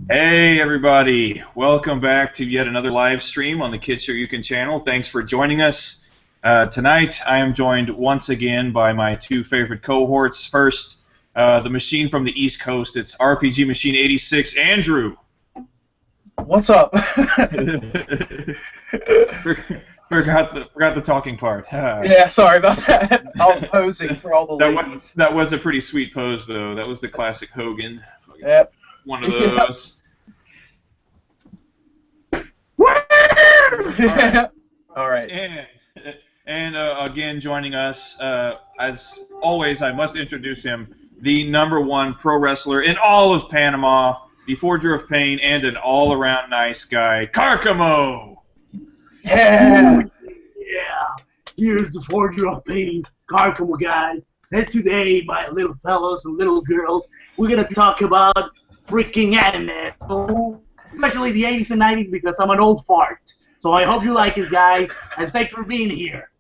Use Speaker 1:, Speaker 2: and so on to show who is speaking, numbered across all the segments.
Speaker 1: Hey everybody, welcome back to yet another live stream on the Kids Show You Can channel. Thanks for joining us. Tonight I am joined once again by my two favorite cohorts. First, the machine from the East Coast, it's RPG Machine 86, Andrew.
Speaker 2: What's up?
Speaker 1: forgot the talking part.
Speaker 2: Yeah, sorry about that. I was posing for all the ladies.
Speaker 1: That was a pretty sweet pose though. That was the classic Hogan.
Speaker 2: Yep.
Speaker 1: One of those.
Speaker 2: All right.
Speaker 1: And again, joining us, as always, I must introduce him, the #1 pro wrestler in all of Panama, the Forger of Pain, and an all-around nice guy, Carcamo!
Speaker 2: Yeah.
Speaker 3: Yeah, here's the Forger of Pain, Carcamo, guys. And today, my little fellows and little girls, we're gonna talk about freaking anime, so, especially the 80s and 90s, because I'm an old fart. So I hope you like it, guys, and thanks for being here.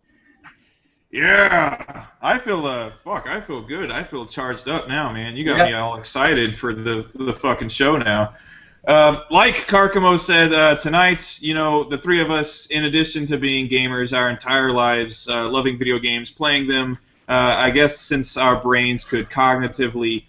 Speaker 1: Yeah, I feel I feel good. I feel charged up now, man. You got me all excited for the fucking show now. Like Carcamo said, tonight, you know, the three of us, in addition to being gamers our entire lives, loving video games, playing them, I guess since our brains could cognitively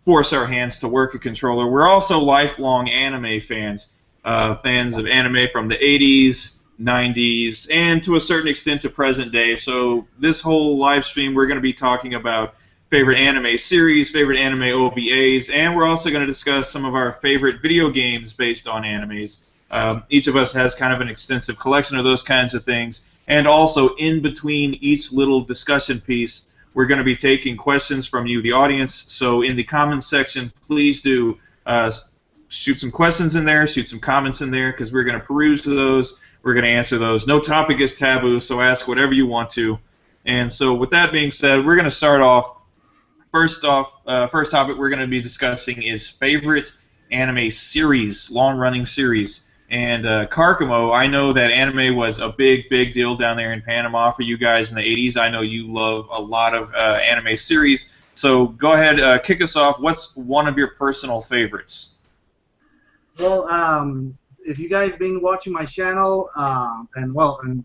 Speaker 1: force our hands to work a controller, we're also lifelong anime fans. Fans of anime from the 80s, 90s, and to a certain extent to present day. So this whole live stream, we're going to be talking about favorite anime series, favorite anime OVAs, and we're also going to discuss some of our favorite video games based on animes. Each of us has kind of an extensive collection of those kinds of things, and also in between each little discussion piece, we're going to be taking questions from you, the audience. So in the comments section, please do shoot some questions in there, shoot some comments in there, because we're going to peruse those. We're going to answer those. No topic is taboo, so ask whatever you want to. And so with that being said, we're going to start off. First topic we're going to be discussing is favorite anime series, long-running series. And Carcamo, I know that anime was a big deal down there in Panama for you guys in the 80s. I know you love a lot of anime series. So go ahead, kick us off. What's one of your personal favorites?
Speaker 3: Well, if you guys been watching my channel, and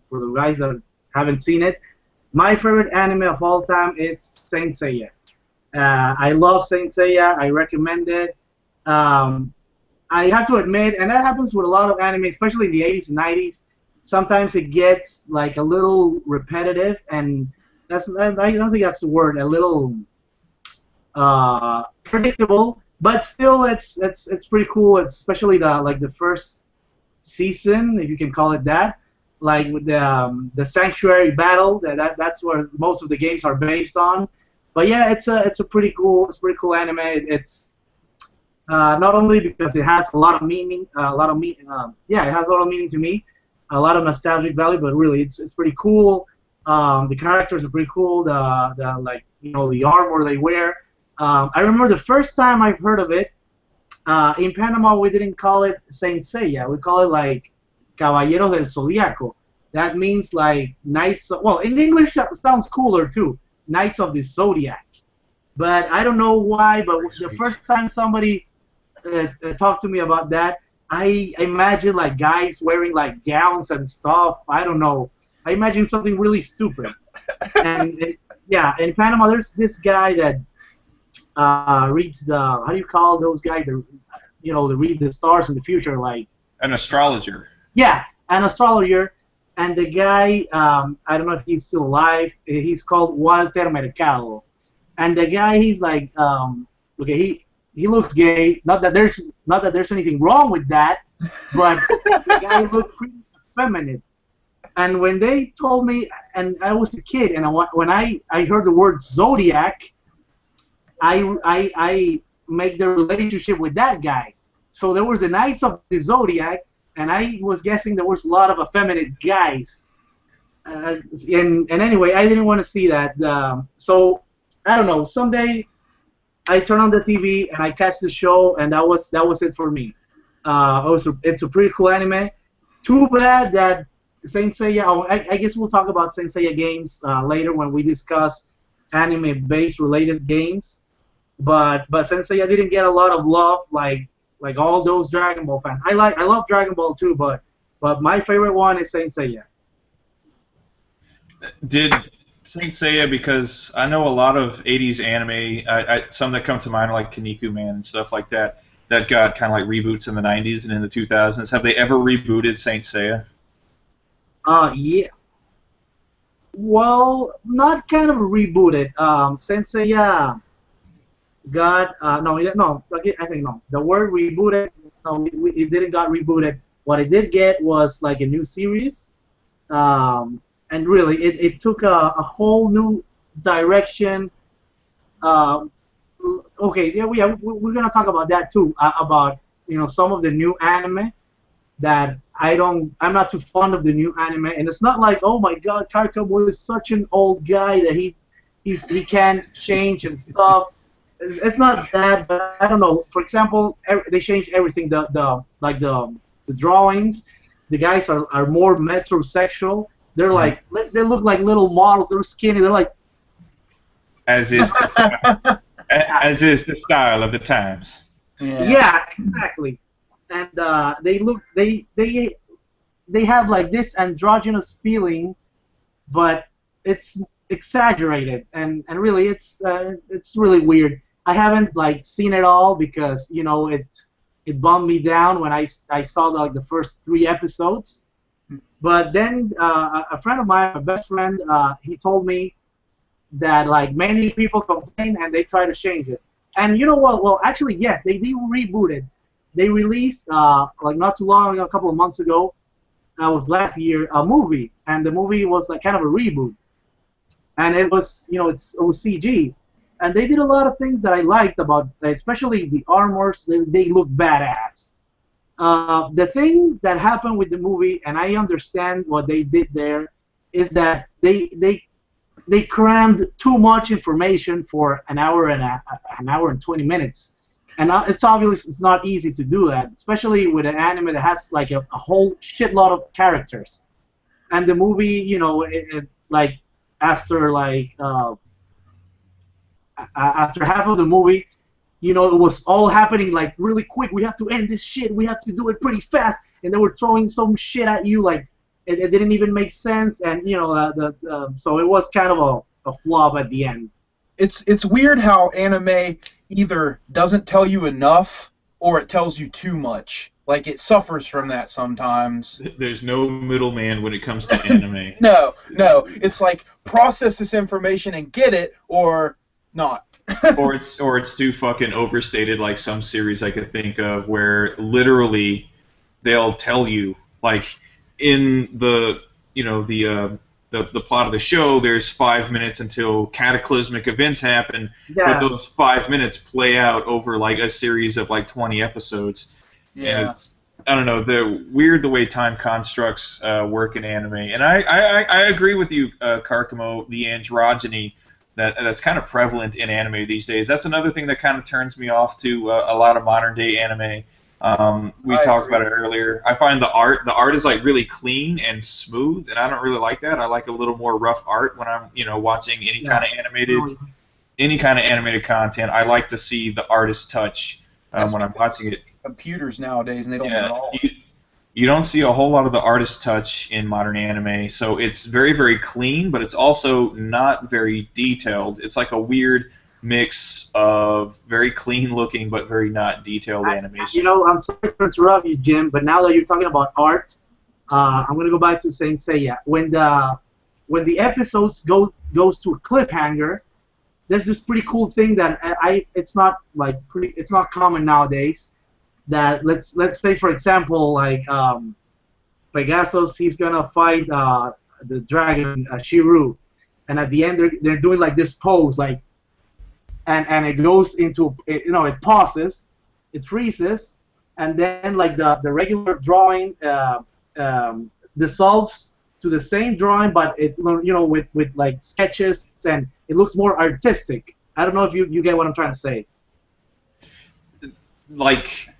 Speaker 3: for the guys that haven't seen it, my favorite anime of all time is Saint Seiya. I love Saint Seiya. I recommend it. I have to admit, and that happens with a lot of anime, especially in the 80s and 90s. Sometimes it gets like a little repetitive, and I don't think that's the word. A little predictable, but still, it's pretty cool. It's especially the first season, if you can call it that, like with the Sanctuary battle. That's where most of the games are based on. But yeah, it's a pretty cool anime. It's not only because it has a lot of meaning, it has a lot of meaning to me, a lot of nostalgic value, but really it's pretty cool. The characters are pretty cool. The armor they wear. I remember the first time I've heard of it. In Panama, we didn't call it Saint Seiya. We call it like Caballeros del Zodiaco. That means like Knights. Well, in English, that sounds cooler too. Knights of the Zodiac. But I don't know why. But the first time somebody talked to me about that, I imagine like guys wearing like gowns and stuff. I don't know. I imagine something really stupid. Yeah, in Panama, there's this guy that reads the, how do you call those guys that, they read the stars in the future, like
Speaker 1: An astrologer.
Speaker 3: Yeah, an astrologer. And the guy, I don't know if he's still alive. He's called Walter Mercado. And the guy, he's like, okay, he looks gay. Not that there's anything wrong with that, but the guy looked pretty feminine. And when they told me, and I was a kid, and when I heard the word Zodiac, I make the relationship with that guy. So there was the Knights of the Zodiac, and I was guessing there was a lot of effeminate guys. And anyway, I didn't want to see that. So I don't know. Someday I turn on the TV and I catch the show, and that was it for me. It's a pretty cool anime. Too bad that Saint Seiya. I guess we'll talk about Saint Seiya games later when we discuss anime-based related games. but Sensei didn't get a lot of love like all those Dragon Ball fans. I love Dragon Ball too, but my favorite one is Saint Seiya.
Speaker 1: Did Saint Seiya, because I know a lot of 80s anime, some that come to mind are like Kaneko Man and stuff like that, that got kind of like reboots in the 90s and in the 2000s. Have they ever rebooted Saint Seiya?
Speaker 3: Yeah. Well, not kind of rebooted. Saint Seiya got no. I think no. The word rebooted. No, it didn't got rebooted. What it did get was like a new series. And really, it took a whole new direction. Okay, yeah, we're gonna talk about that too. About some of the new anime that I'm not too fond of the new anime, and it's not like, oh my God, Karkabo is such an old guy that he can't change and stuff. It's not that, but I don't know. For example, they changed everything. The drawings, the guys are more metrosexual. They're like they look like little models. They're skinny. They're like
Speaker 1: as is the style of the times.
Speaker 3: Yeah, exactly. And they have like this androgynous feeling, but it's exaggerated and really it's really weird. I haven't like seen it all because it bummed me down when I saw the first 3 episodes. But then a friend of mine, my best friend, he told me that like many people complain and they try to change it. And you know what? Well, actually, yes, they rebooted. They released like not too long ago, a couple of months ago, was last year, a movie, and the movie was like kind of a reboot. And it was it was CG, and they did a lot of things that I liked about, especially the armors. They look badass. The thing that happened with the movie, and I understand what they did there, is that they crammed too much information for an hour and 20 minutes, and it's obvious it's not easy to do that, especially with an anime that has like a whole shitload of characters. And the movie, like after after half of the movie, it was all happening like really quick. We have to end this shit. We have to do it pretty fast. And they were throwing some shit at you like it didn't even make sense. And so it was kind of a flop at the end.
Speaker 2: It's weird how anime either doesn't tell you enough or it tells you too much. Like it suffers from that sometimes.
Speaker 1: There's no middleman when it comes to anime.
Speaker 2: No. It's like process this information and get it or not.
Speaker 1: or it's too fucking overstated, like some series I could think of where literally they'll tell you, like in the plot of the show, there's 5 minutes until cataclysmic events happen, but those 5 minutes play out over like a series of like 20 episodes. Yeah. And it's, I don't know, the way time constructs work in anime. And I agree with you, Karkamo, the androgyny that's kind of prevalent in anime these days. That's another thing that kind of turns me off to a lot of modern day anime. We talked about it earlier. I find the art is like really clean and smooth, and I don't really like that. I like a little more rough art when I'm watching any kind of animated content. I like to see the artist touch when I'm watching it.
Speaker 2: Computers nowadays, and they don't at all.
Speaker 1: You don't see a whole lot of the artist touch in modern anime, so it's very, very clean, but it's also not very detailed. It's like a weird mix of very clean-looking but very not detailed animation.
Speaker 3: I'm sorry to interrupt you, Jim, but now that you're talking about art, I'm going to go back to Saint Seiya. When the episodes goes to a cliffhanger, there's this pretty cool thing that it's not common nowadays. That let's say, for example, like Pegasus, he's gonna fight the dragon Shiru, and at the end they're doing like this pose, like, and it goes into it pauses, it freezes, and then like the regular drawing dissolves to the same drawing, but it with like sketches, and it looks more artistic. I don't know if you get what I'm trying to say.
Speaker 1: Like.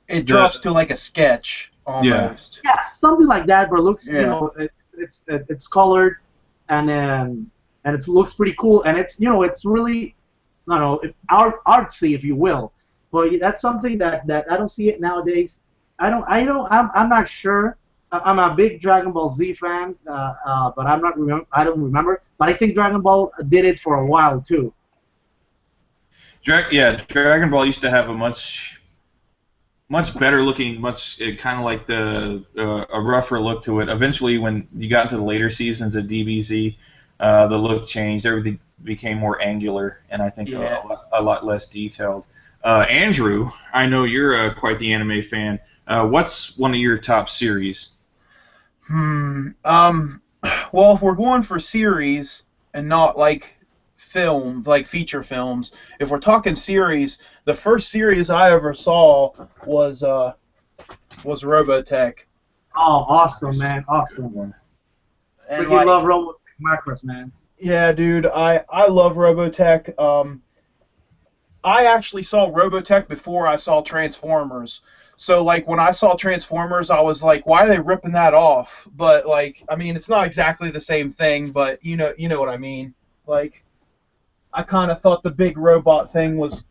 Speaker 2: It drops to like a sketch almost.
Speaker 3: Yeah, something like that, but it looks it's colored and it looks pretty cool, and it's it's really no, no, artsy, if you will. But that's something that I don't see it nowadays. I'm not sure. I'm a big Dragon Ball Z fan, but I don't remember. But I think Dragon Ball did it for a while too.
Speaker 1: Dragon Ball used to have a much better looking, kind of like a rougher look to it. Eventually, when you got into the later seasons of DBZ, the look changed. Everything became more angular, and I think a lot less detailed. Andrew, I know you're quite the anime fan. What's one of your top series?
Speaker 2: Well, if we're going for series and not like film, like feature films, if we're talking series, the first series I ever saw was Robotech.
Speaker 3: Oh, awesome, man, awesome.
Speaker 2: And
Speaker 3: freaking love Robotech Macross, man.
Speaker 2: Yeah, dude, I love Robotech. I actually saw Robotech before I saw Transformers. So, like, when I saw Transformers, I was like, why are they ripping that off? But, like, I mean, it's not exactly the same thing, but you know what I mean. Like, I kind of thought the big robot thing was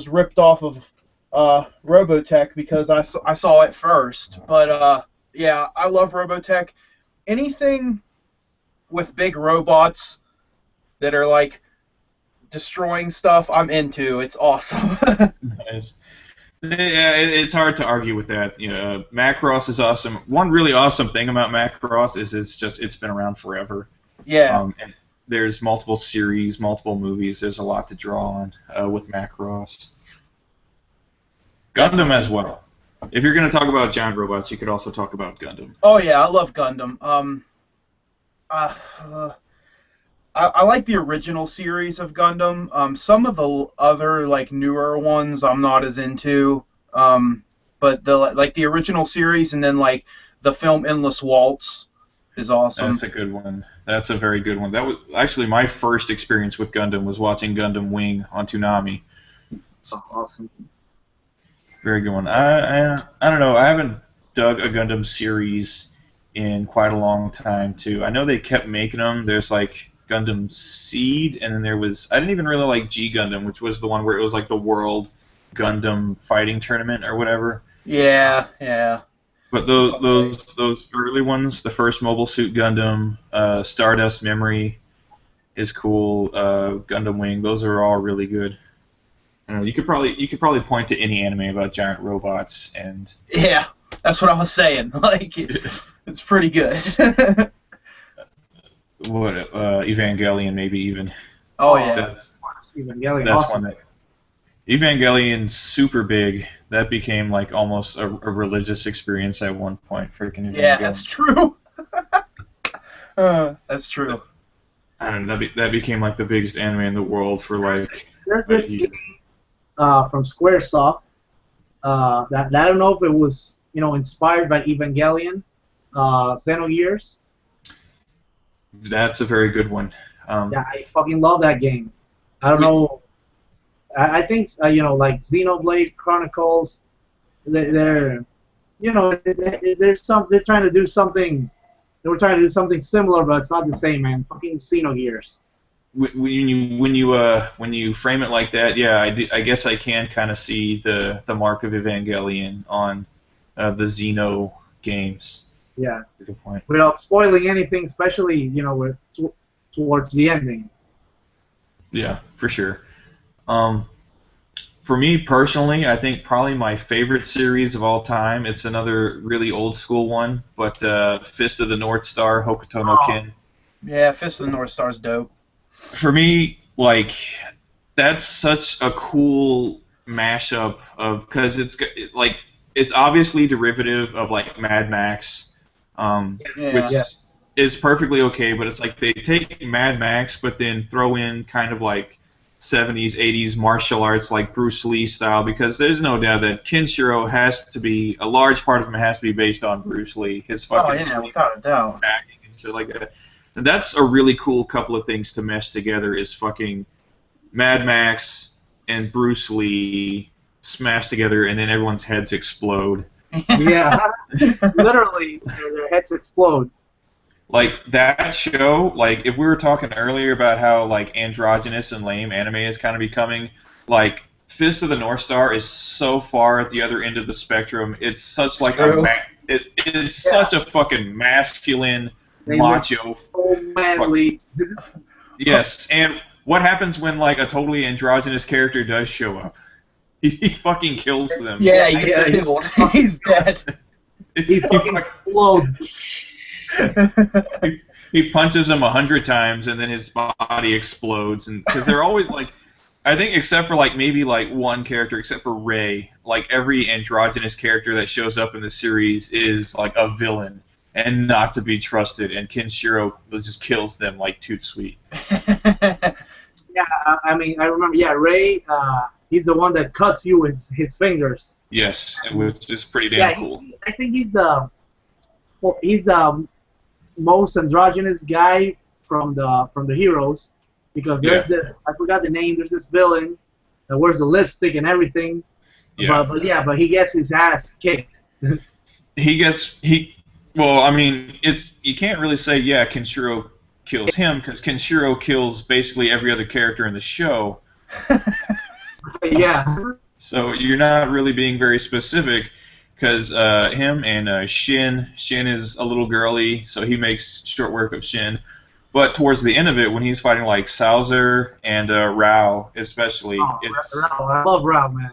Speaker 2: ripped off of Robotech because I saw it first. But, yeah, I love Robotech. Anything with big robots that are, like, destroying stuff, I'm into. It's awesome.
Speaker 1: Nice. Yeah, it's hard to argue with that. You know, Macross is awesome. One really awesome thing about Macross is it's been around forever.
Speaker 2: Yeah.
Speaker 1: And there's multiple series, multiple movies. There's a lot to draw on with Macross. Gundam as well. If you're going to talk about giant robots, you could also talk about Gundam.
Speaker 2: Oh yeah, I love Gundam. I like the original series of Gundam. Some of the other like newer ones I'm not as into. But the original series and then like the film Endless Waltz is awesome.
Speaker 1: That's a good one. That's a very good one. That was actually my first experience with Gundam was watching Gundam Wing on Toonami.
Speaker 3: So awesome.
Speaker 1: Very good one. I don't know. I haven't dug a Gundam series in quite a long time too. I know they kept making them. There's like Gundam Seed, and then there was I didn't even really like G Gundam, which was the one where it was like the World Gundam Fighting Tournament or whatever.
Speaker 2: Yeah, yeah.
Speaker 1: But those early ones, the first Mobile Suit Gundam, Stardust Memory is cool. Gundam Wing, those are all really good. You could probably point to any anime about giant robots and.
Speaker 2: Yeah, that's what I was saying. Like it's pretty good.
Speaker 1: What Evangelion maybe even.
Speaker 2: Oh yeah.
Speaker 3: Evangelion.
Speaker 1: That's
Speaker 3: awesome.
Speaker 1: one that. Evangelion's super big. That became like almost a religious experience at one point. Freaking Evangelion.
Speaker 2: Yeah, that's true. That's true.
Speaker 1: I don't know. That became like the biggest anime in the world for like.
Speaker 3: There's this game from SquareSoft that I don't know if it was inspired by Evangelion, Xenogears.
Speaker 1: That's a very good one.
Speaker 3: Yeah, I fucking love that game. I don't know. I think like Xenoblade Chronicles. They're trying to do something. They were trying to do something similar, but it's not the same, man. Fucking Xenogears.
Speaker 1: When you frame it like that, yeah, I guess I can kind of see the mark of Evangelion on the Xeno games.
Speaker 3: Yeah.
Speaker 1: Good point.
Speaker 3: Without spoiling anything, especially towards the ending.
Speaker 1: Yeah, for sure. For me personally, I think probably my favorite series of all time. It's another really old school one, but Fist of the North Star, Hokuto no Ken.
Speaker 2: Yeah, Fist of the North Star's dope.
Speaker 1: For me, like that's such a cool mashup of because it's obviously derivative of like Mad Max, which is perfectly okay. But it's like they take Mad Max, but then throw in kind of like 70s, 80s martial arts like Bruce Lee style, because there's no doubt that Kenshiro has to be a large part of him has to be based on Bruce Lee. His fucking
Speaker 2: without a doubt.
Speaker 1: acting and shit like that. And that's a really cool couple of things to mesh together is fucking Mad Max and Bruce Lee smash together and then everyone's heads explode.
Speaker 3: Yeah, literally, their heads explode.
Speaker 1: Like that show, like if we were talking earlier about how like androgynous and lame anime is kind of becoming, like Fist of the North Star is so far at the other end of the spectrum. It's such like
Speaker 2: True.
Speaker 1: it's
Speaker 3: Yeah,
Speaker 1: such a fucking masculine,
Speaker 3: they look
Speaker 1: macho.
Speaker 3: so manly.
Speaker 1: Yes, and what happens when like a totally androgynous character does show up? He fucking kills them.
Speaker 2: Yeah, he gets
Speaker 3: Yeah,
Speaker 2: killed. He's dead.
Speaker 3: He fucking explodes.
Speaker 1: He punches him 100 times and then his body explodes, and because they're always like, I think except for like maybe like one character, except for Rey, like every androgynous character that shows up in the series is like a villain and not to be trusted, and Kenshiro just kills them like toot sweet.
Speaker 3: Yeah, I mean, I remember. Yeah, Ray. He's the one that cuts you with his fingers.
Speaker 1: Yes, which is pretty damn
Speaker 3: Yeah,
Speaker 1: cool.
Speaker 3: I think he's the most androgynous guy from the heroes, because there's
Speaker 1: Yeah.
Speaker 3: this, I forgot the name. There's this villain that wears the lipstick and everything.
Speaker 1: Yeah.
Speaker 3: But he gets his ass kicked.
Speaker 1: Well, I mean, you can't really say Kenshiro kills him, because Kenshiro kills basically every other character in the show.
Speaker 3: Yeah.
Speaker 1: So you're not really being very specific, because him and Shin is a little girly, so he makes short work of Shin. But towards the end of it, when he's fighting like Sauzer and Rao, especially,
Speaker 3: Oh, Rao. I love Rao, man.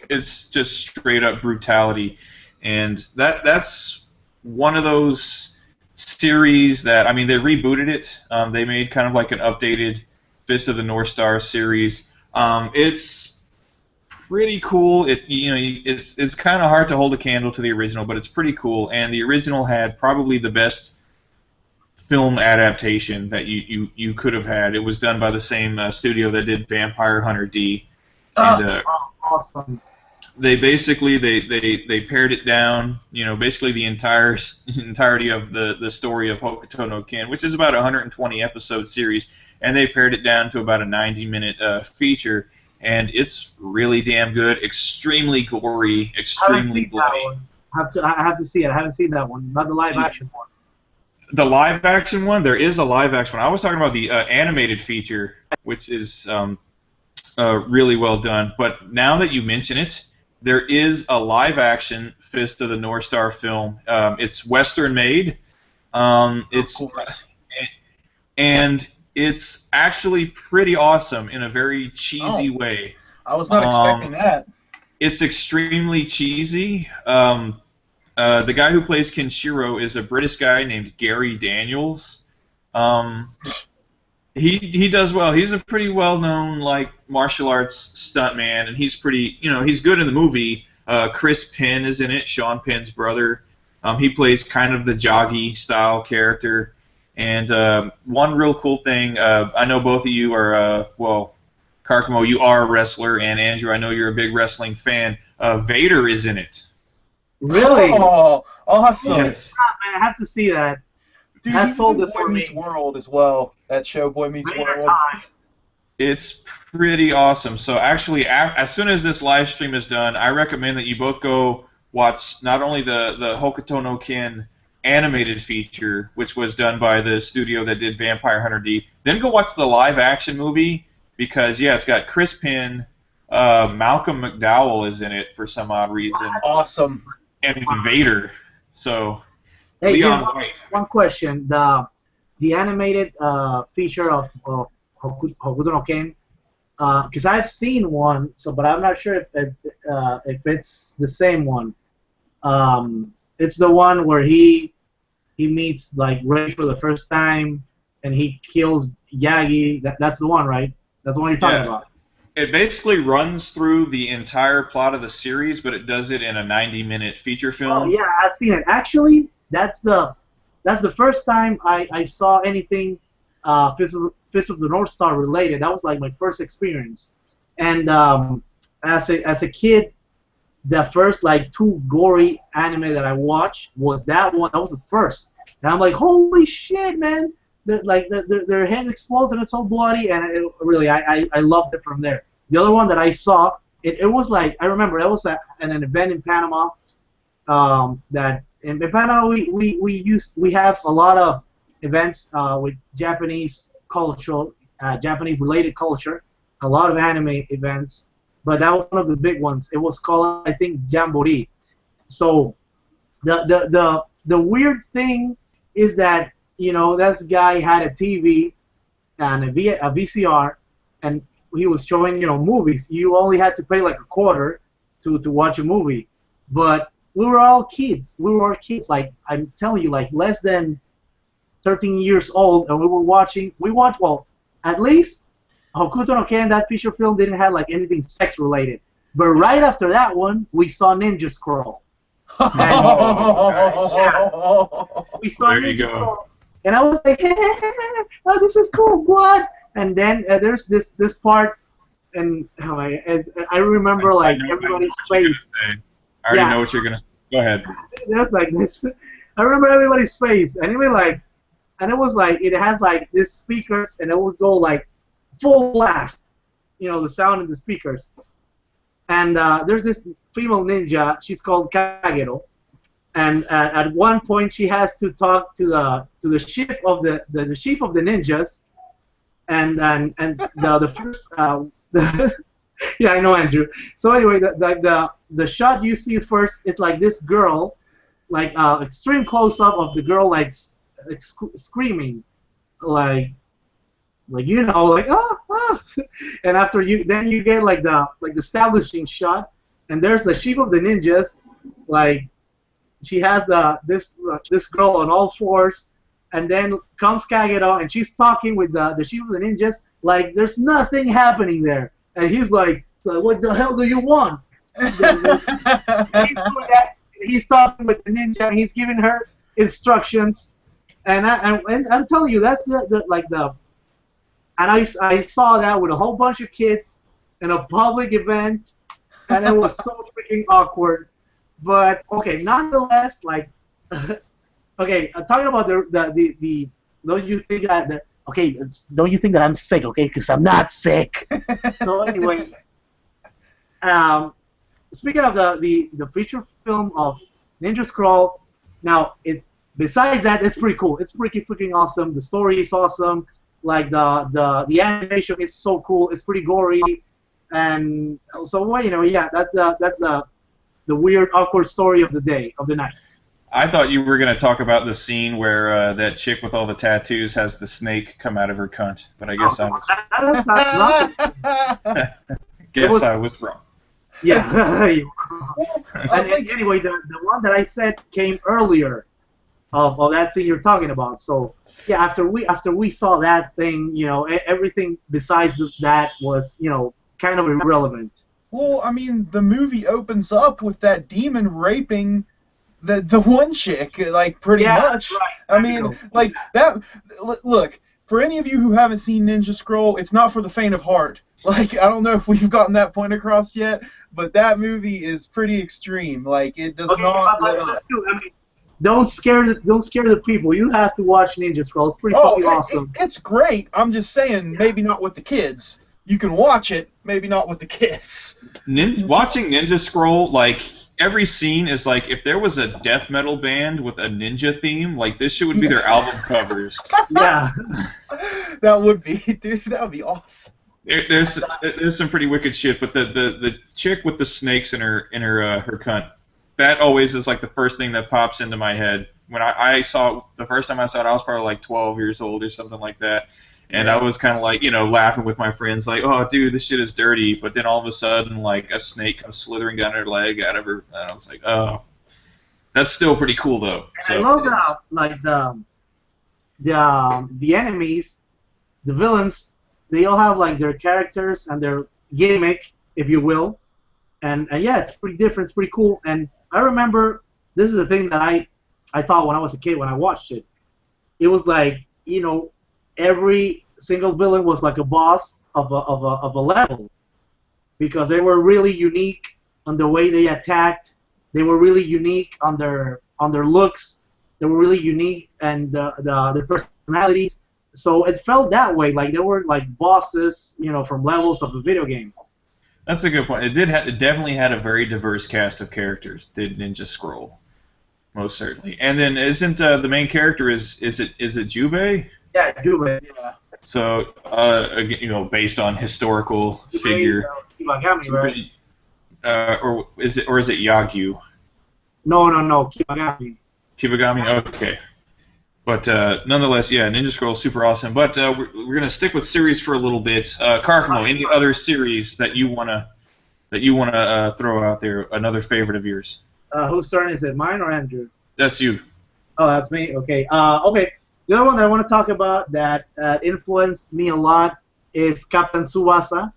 Speaker 1: it's just straight up brutality, and that's one of those series that, I mean, they rebooted it. They made kind of like an updated Fist of the North Star series. It's pretty cool. It's kind of hard to hold a candle to the original, but it's pretty cool. And the original had probably the best film adaptation that you could have had. It was done by the same studio that did Vampire Hunter D, and
Speaker 3: Awesome.
Speaker 1: they basically they pared it down. Basically the entirety of the story of Hokuto no Ken, which is about a 120 episode series, and they pared it down to about a 90-minute feature, and it's really damn good. Extremely gory, extremely bloody.
Speaker 3: I have to see it. I haven't seen that one. Not the live action one.
Speaker 1: The live action one, there is a live action one. I was talking about the animated feature, which is really well done. But now that you mention it, there is a live action Fist of the North Star film. It's Western made. And it's actually pretty awesome in a very cheesy way.
Speaker 2: I was not expecting that.
Speaker 1: It's extremely cheesy. The guy who plays Kenshiro is a British guy named Gary Daniels. He does well. He's a pretty well-known like martial arts stuntman, and he's pretty, he's good in the movie. Chris Penn is in it, Sean Penn's brother. He plays kind of the Joggy style character. And one real cool thing, I know both of you are, Karkamo, you are a wrestler, and Andrew, I know you're a big wrestling fan. Vader is in it.
Speaker 3: Really?
Speaker 2: Oh, awesome.
Speaker 1: Yes.
Speaker 3: Man, I have to see that.
Speaker 2: Dude,
Speaker 3: That
Speaker 2: he's
Speaker 3: sold
Speaker 2: in
Speaker 3: it for
Speaker 2: Boy
Speaker 3: me.
Speaker 2: Meets World as well. That show, Boy Meets
Speaker 3: Vader
Speaker 2: World.
Speaker 3: time.
Speaker 1: It's pretty awesome. So actually, as soon as this live stream is done, I recommend that you both go watch not only the Hokuto no Ken animated feature, which was done by the studio that did Vampire Hunter D, then go watch the live action movie, because it's got Chris Penn, Malcolm McDowell is in it for some odd reason,
Speaker 2: Awesome.
Speaker 1: and Vader. So
Speaker 3: Hey,
Speaker 1: Leon
Speaker 3: yeah,
Speaker 1: White.
Speaker 3: one question. The animated feature of Hokuto no Ken, because I've seen one, but I'm not sure if it's the same one. It's the one where he meets like Ray for the first time, and he kills Yagi. That's the one, right? That's the one you're talking about.
Speaker 1: It basically runs through the entire plot of the series, but it does it in a 90-minute feature film.
Speaker 3: Oh yeah, I've seen it. Actually, that's the first time I saw anything Fist of the North Star related. That was like my first experience. And as a kid, the first like two gory anime that I watched was that one. That was the first. And I'm like, holy shit, man! Their head explodes and it's all bloody, and I loved it from there. The other one that I saw, it was like, I remember it was an event in Panama. That in Panama we have a lot of events with Japanese cultural, Japanese related culture, a lot of anime events, but that was one of the big ones. It was called, I think, Jamboree. So the weird thing is that this guy had a TV and a VCR, and he was showing movies. You only had to pay like a quarter to watch a movie, but we were all kids. We were all kids. Like I'm telling you, like less than 13 years old, and we watched, well, at least Hokuto no Ken, that feature film, didn't have like anything sex related. But right after that one, we saw Ninja Scroll. And, we saw
Speaker 1: there
Speaker 3: Ninja
Speaker 1: you go.
Speaker 3: Scroll, and I was like, oh, this is cool, what? And then there's this part, and I remember like everybody's face.
Speaker 1: I already know what you're gonna say. Go ahead.
Speaker 3: There's like this. I remember everybody's face, and it was like it has like these speakers, and it would go like full blast, the sound in the speakers. And there's this female ninja. She's called Kagero, and at one point she has to talk to the chief of the chief of the ninjas, and the first yeah, I know, Andrew. So anyway, the shot you see first is like this girl, like extreme close up of the girl like screaming, like like ah. And after then you get like the establishing shot, and there's the chief of the ninjas, like she has this girl on all fours, and then comes Kagero, and she's talking with the chief of the ninjas, like there's nothing happening there, and he's like, what the hell do you want? He's doing that. He's talking with the ninja, he's giving her instructions, and I'm telling you, that's and I saw that with a whole bunch of kids in a public event, and it was so freaking awkward. But okay, nonetheless, like, okay, talking about the don't you think that okay, don't you think that I'm sick? Okay, because I'm not sick. So anyway, speaking of the feature film of Ninja Scroll, now besides that, it's pretty cool. It's pretty freaking awesome. The story is awesome. Like the animation is so cool. It's pretty gory, and so well, yeah, that's the weird, awkward story of the night.
Speaker 1: I thought you were going to talk about the scene where that chick with all the tattoos has the snake come out of her cunt, but I guess I was.
Speaker 3: That's
Speaker 1: Guess I was wrong.
Speaker 3: Yeah. And anyway, the one that I said came earlier of that scene you're talking about. So yeah, after we saw that thing, everything besides that was kind of irrelevant.
Speaker 2: Well, I mean, the movie opens up with that demon raping the one chick, like, pretty much.
Speaker 3: Right.
Speaker 2: I mean, like, that... Look, for any of you who haven't seen Ninja Scroll, it's not for the faint of heart. Like, I don't know if we've gotten that point across yet, but that movie is pretty extreme. Like, it does not...
Speaker 3: Don't scare the people. You have to watch Ninja Scroll. It's pretty fucking awesome.
Speaker 2: It's great. I'm just saying, maybe not with the kids. You can watch it, maybe not with the kids.
Speaker 1: Watching Ninja Scroll, like, every scene is like, if there was a death metal band with a ninja theme, like, this shit would be their album covers.
Speaker 3: Yeah.
Speaker 2: That would be, dude, that would be awesome.
Speaker 1: There's some pretty wicked shit, but the chick with the snakes in her cunt, that always is like the first thing that pops into my head. When I saw it, the first time I saw it, I was probably like 12 years old or something like that. And I was kind of like, laughing with my friends, like, oh, dude, this shit is dirty. But then all of a sudden, like, a snake comes slithering down her leg out of her. And I was like, oh. That's still pretty cool, though. So,
Speaker 3: I love the enemies, the villains, they all have, like, their characters and their gimmick, if you will. And yeah, it's pretty different. It's pretty cool. And I remember, this is the thing that I thought when I was a kid when I watched it. It was like, every single villain was like a boss of a level, because they were really unique on the way they attacked. They were really unique on their looks. They were really unique and their personalities. So it felt that way, like they were like bosses, from levels of a video game.
Speaker 1: That's a good point. It definitely had a very diverse cast of characters. Did Ninja Scroll? Most certainly. And then isn't the main character is it Jubei?
Speaker 3: Yeah, Jubei.
Speaker 2: Yeah.
Speaker 1: So based on historical figure.
Speaker 3: Kibagami, right?
Speaker 1: Or is it Yagyu?
Speaker 3: No, Kibagami.
Speaker 1: Kibagami. Okay. But nonetheless, yeah, Ninja Scroll super awesome. But we're gonna stick with series for a little bit. Karkamo, any other series that you wanna throw out there? Another favorite of yours?
Speaker 3: Whose turn is it? Mine or Andrew?
Speaker 1: That's you.
Speaker 3: Oh, that's me. Okay. Okay. The other one that I want to talk about that influenced me a lot is Captain Tsubasa.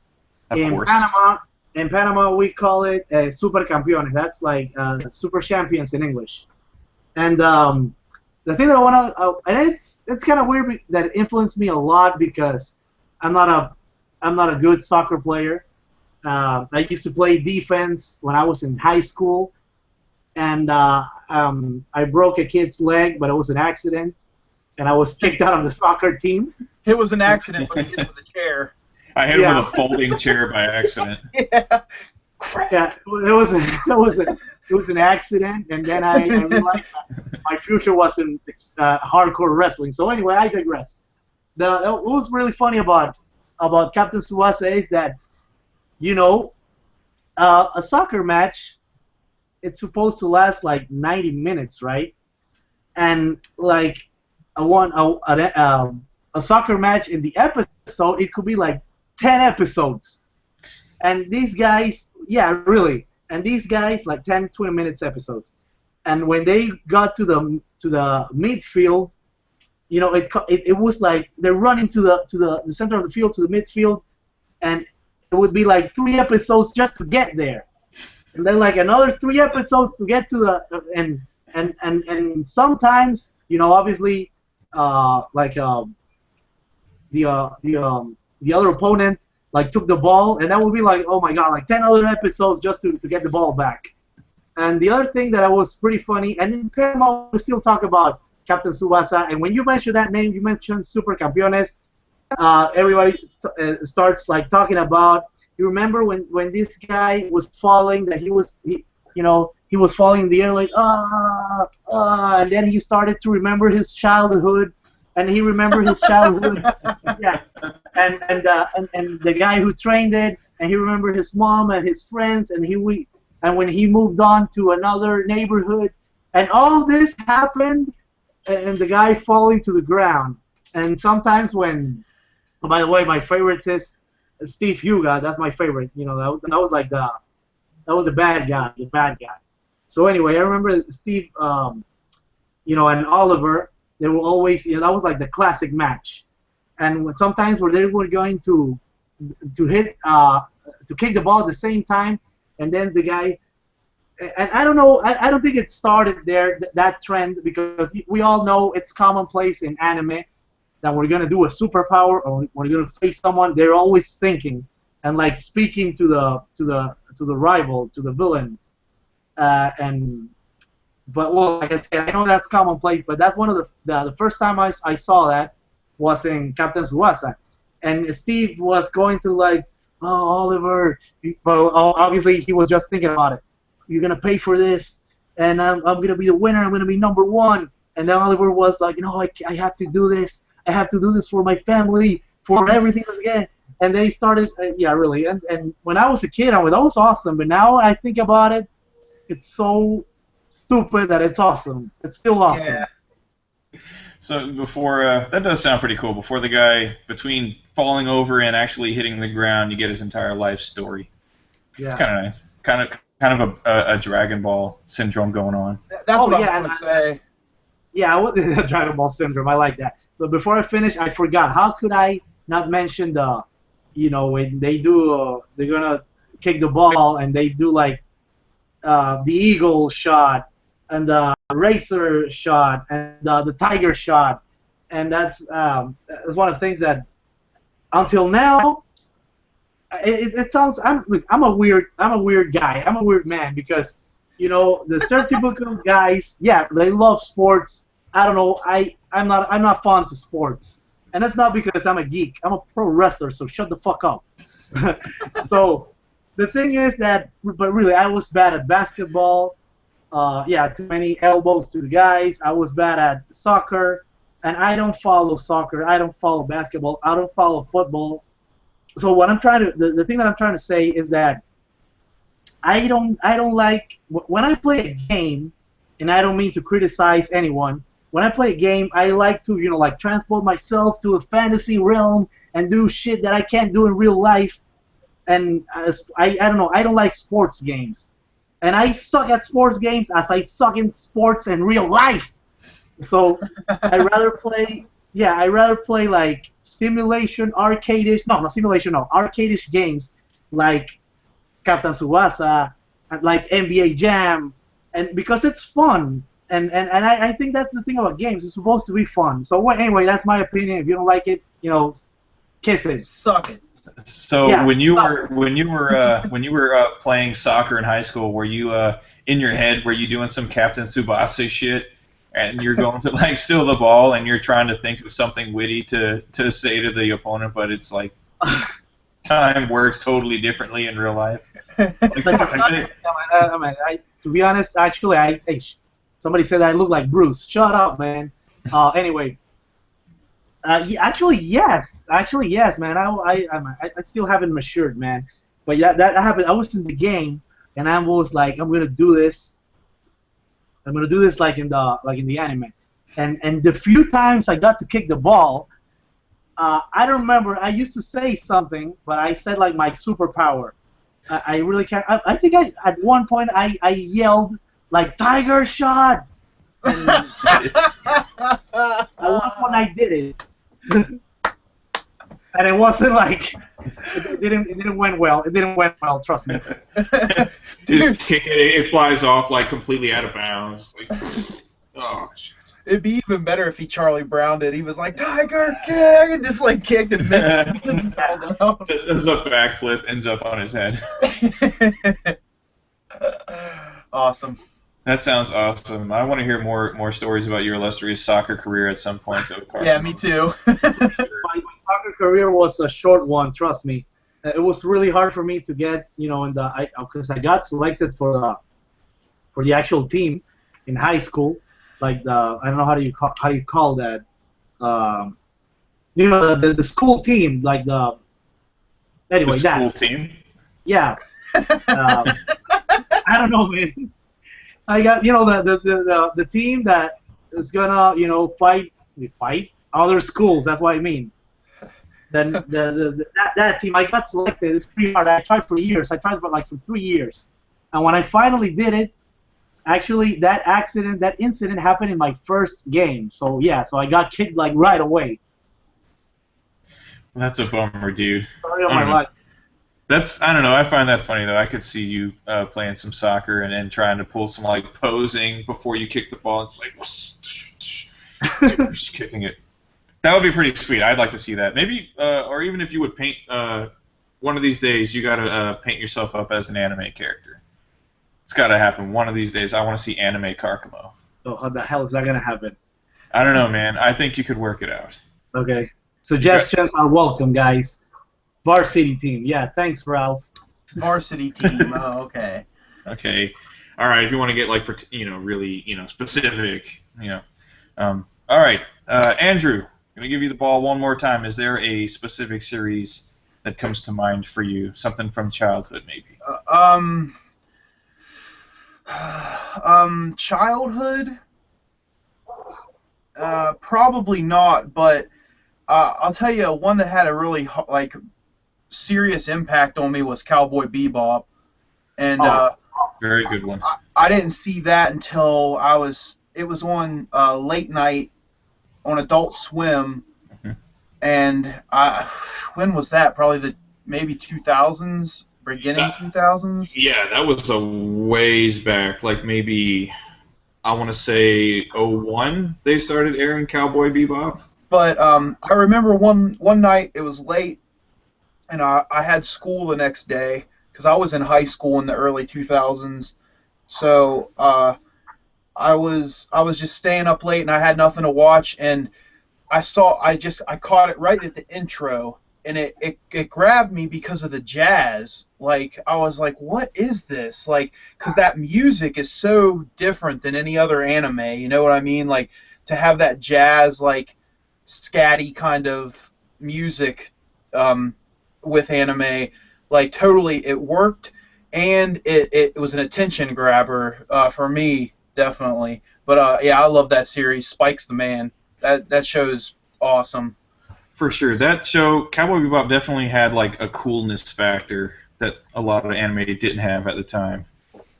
Speaker 1: Of course.
Speaker 3: In Panama, we call it Super Campeones. That's like Super Champions in English. And the thing that I want to, and it's kind of weird that it influenced me a lot because I'm not a good soccer player. I used to play defense when I was in high school, and I broke a kid's leg, but it was an accident, and I was kicked out of the soccer team.
Speaker 2: It was an accident, but he hit with a chair.
Speaker 1: I hit him with a folding chair by accident.
Speaker 2: Yeah.
Speaker 3: Yeah, it was an accident, and then I realized that my future was in hardcore wrestling. So anyway, I digress. What was really funny about Captain Tsubasa is that, a soccer match, it's supposed to last like 90 minutes, right? And like a soccer match in the episode, it could be like 10 episodes. And these guys, yeah, really. And these guys, like 10, 20 minutes episodes. And when they got to the midfield, it was like they're running to the center of the field, to the midfield, and it would be like 3 episodes just to get there. And then like another 3 episodes to get to the and sometimes, obviously, the other opponent like took the ball, and that would be like, oh my god, like 10 other episodes just to get the ball back. And the other thing that was pretty funny, and in Panama we still talk about Captain Tsubasa, and when you mention that name, you mentioned Super Campeones, everybody starts like talking about, you remember when this guy was falling, that he was falling in the air like, and then he started to remember his childhood, and he remembered his childhood, yeah, and the guy who trained it, and he remembered his mom and his friends, and when he moved on to another neighborhood, and all this happened, and the guy falling to the ground. And sometimes by the way, my favorite is Steve Huga. That's my favorite. That was the bad guy, So anyway, I remember Steve, and Oliver. They were always, that was like the classic match. And sometimes where they were going to hit, to kick the ball at the same time, and then the guy, and I don't know, I don't think it started there, that trend, because we all know it's commonplace in anime that we're going to do a superpower, or we're going to face someone. They're always thinking and like speaking to the rival, to the villain, But well, like I said, I know that's commonplace, but that's one of the first time I saw that was in Captain Tsubasa, and Steve was going to like, oh, Oliver, well, obviously he was just thinking about it. You're gonna pay for this, and I'm gonna be the winner. I'm gonna be #1. And then Oliver was like, I have to do this. I have to do this for my family, for everything again. And they started, yeah, really. And when I was a kid, that was awesome. But now I think about it, it's so stupid that it's awesome. It's still awesome.
Speaker 2: Yeah.
Speaker 1: So before that does sound pretty cool. Before the guy, between falling over and actually hitting the ground, you get his entire life story.
Speaker 3: Yeah.
Speaker 1: It's kind of nice. Kind of a Dragon Ball syndrome going on.
Speaker 2: That's what I was going to say.
Speaker 3: Yeah, what is the Dragon Ball syndrome? I like that. But before I finish, I forgot. How could I not mention when they do, they're gonna kick the ball and they do like the eagle shot and the racer shot and the tiger shot, and that's one of the things that until now it sounds. I'm a weird guy. I'm a weird man because the stereotypical guys, yeah, they love sports. I don't know. I'm not fond to sports, and that's not because I'm a geek. I'm a pro wrestler, so shut the fuck up. So the thing is that, but really, I was bad at basketball. Yeah, too many elbows to the guys. I was bad at soccer, and I don't follow soccer. I don't follow basketball. I don't follow football. So what I'm trying to, the thing that I'm trying to say is that I don't like when I play a game, and I don't mean to criticize anyone. When I play a game, I like to like transport myself to a fantasy realm and do shit that I can't do in real life. And I don't know, I don't like sports games, and I suck at sports games as I suck in sports in real life. So I rather play like simulation, arcade-ish, no, not simulation, no, arcade-ish games like Captain Tsubasa, and like NBA Jam, and because it's fun, and I think that's the thing about games. It's supposed to be fun. So anyway, that's my opinion. If you don't like it, kiss it.
Speaker 2: Suck it.
Speaker 1: So
Speaker 3: Yeah,
Speaker 1: when you were playing soccer in high school, were you in your head, were you doing some Captain Tsubasa shit, and you're going to like steal the ball, and you're trying to think of something witty to say to the opponent, but it's like time works totally differently in real life. Like,
Speaker 3: to be honest, actually, somebody said I look like Bruce. Shut up, man. Anyway, actually, yes, man. I still haven't matured, man. But yeah, that happened. I was in the game, and I was like, I'm gonna do this. I'm gonna do this like in the anime. And the few times I got to kick the ball, I don't remember. I used to say something, but I said like my superpower. I really can't. I think at one point I yelled like Tiger Shot. And at one point I did it, and it wasn't like it didn't went well. It didn't went well. Trust me.
Speaker 1: Just kick it. It flies off like completely out of bounds. Like, oh shit.
Speaker 2: It'd be even better if he Charlie Browned it. He was like, Tiger kick, and just like kicked and missed. Just fell down.
Speaker 1: Just does a backflip, ends up on his head.
Speaker 2: Awesome.
Speaker 1: That sounds awesome. I want to hear more stories about your illustrious soccer career at some point, though. Carl.
Speaker 2: Yeah, me too.
Speaker 3: My soccer career was a short one. Trust me. It was really hard for me to get, because I got selected for the actual team in high school. Like I don't know how you call that. The school team, like anyway,
Speaker 1: the school team.
Speaker 3: Yeah. I don't know, man. I got the team that is gonna fight other schools. That's what I mean. Then that team, I got selected. It's pretty hard. I tried for years. I tried for 3 years, and when I finally did it. Actually, that incident happened in my first game. So yeah, so I got kicked like right away.
Speaker 1: That's a bummer, dude.
Speaker 3: Story of my life.
Speaker 1: I don't know. I find that funny though. I could see you playing some soccer and trying to pull some like posing before you kick the ball. It's like just kicking it. That would be pretty sweet. I'd like to see that. Maybe, or even if you would paint. One of these days, you gotta paint yourself up as an anime character. It's got to happen one of these days. I want to see anime Karkamo.
Speaker 3: So how the hell is that going to happen?
Speaker 1: I don't know, man. I think you could work it out.
Speaker 3: Okay. Suggestions are welcome, guys. Varsity team. Yeah, thanks, Ralph.
Speaker 2: Varsity team. Oh, okay.
Speaker 1: Okay. All right. If you want to get like really specific, all right. Andrew, I'm gonna give you the ball one more time. Is there a specific series that comes to mind for you? Something from childhood, maybe.
Speaker 2: Childhood? Probably not, but I'll tell you one that had a really serious impact on me was Cowboy Bebop, and
Speaker 1: very good one.
Speaker 2: I didn't see that until it was on late night on Adult Swim, and when was that? Probably maybe 2000s. Beginning 2000s?
Speaker 1: Yeah, that was a ways back. Like maybe, I want to say 01 they started airing Cowboy Bebop.
Speaker 2: But I remember one night, it was late, and I had school the next day, because I was in high school in the early 2000s. So I was just staying up late, and I had nothing to watch, and I caught it right at the intro, and it grabbed me because of the jazz. Like, I was like, what is this? Like, because that music is so different than any other anime. You know what I mean? Like, to have that jazz, like, scatty kind of music with anime, like, totally, it worked, and it was an attention grabber for me, definitely. But yeah, I love that series. Spike's the man. That show is awesome.
Speaker 1: For sure. That show, Cowboy Bebop, definitely had like a coolness factor that a lot of anime didn't have at the time.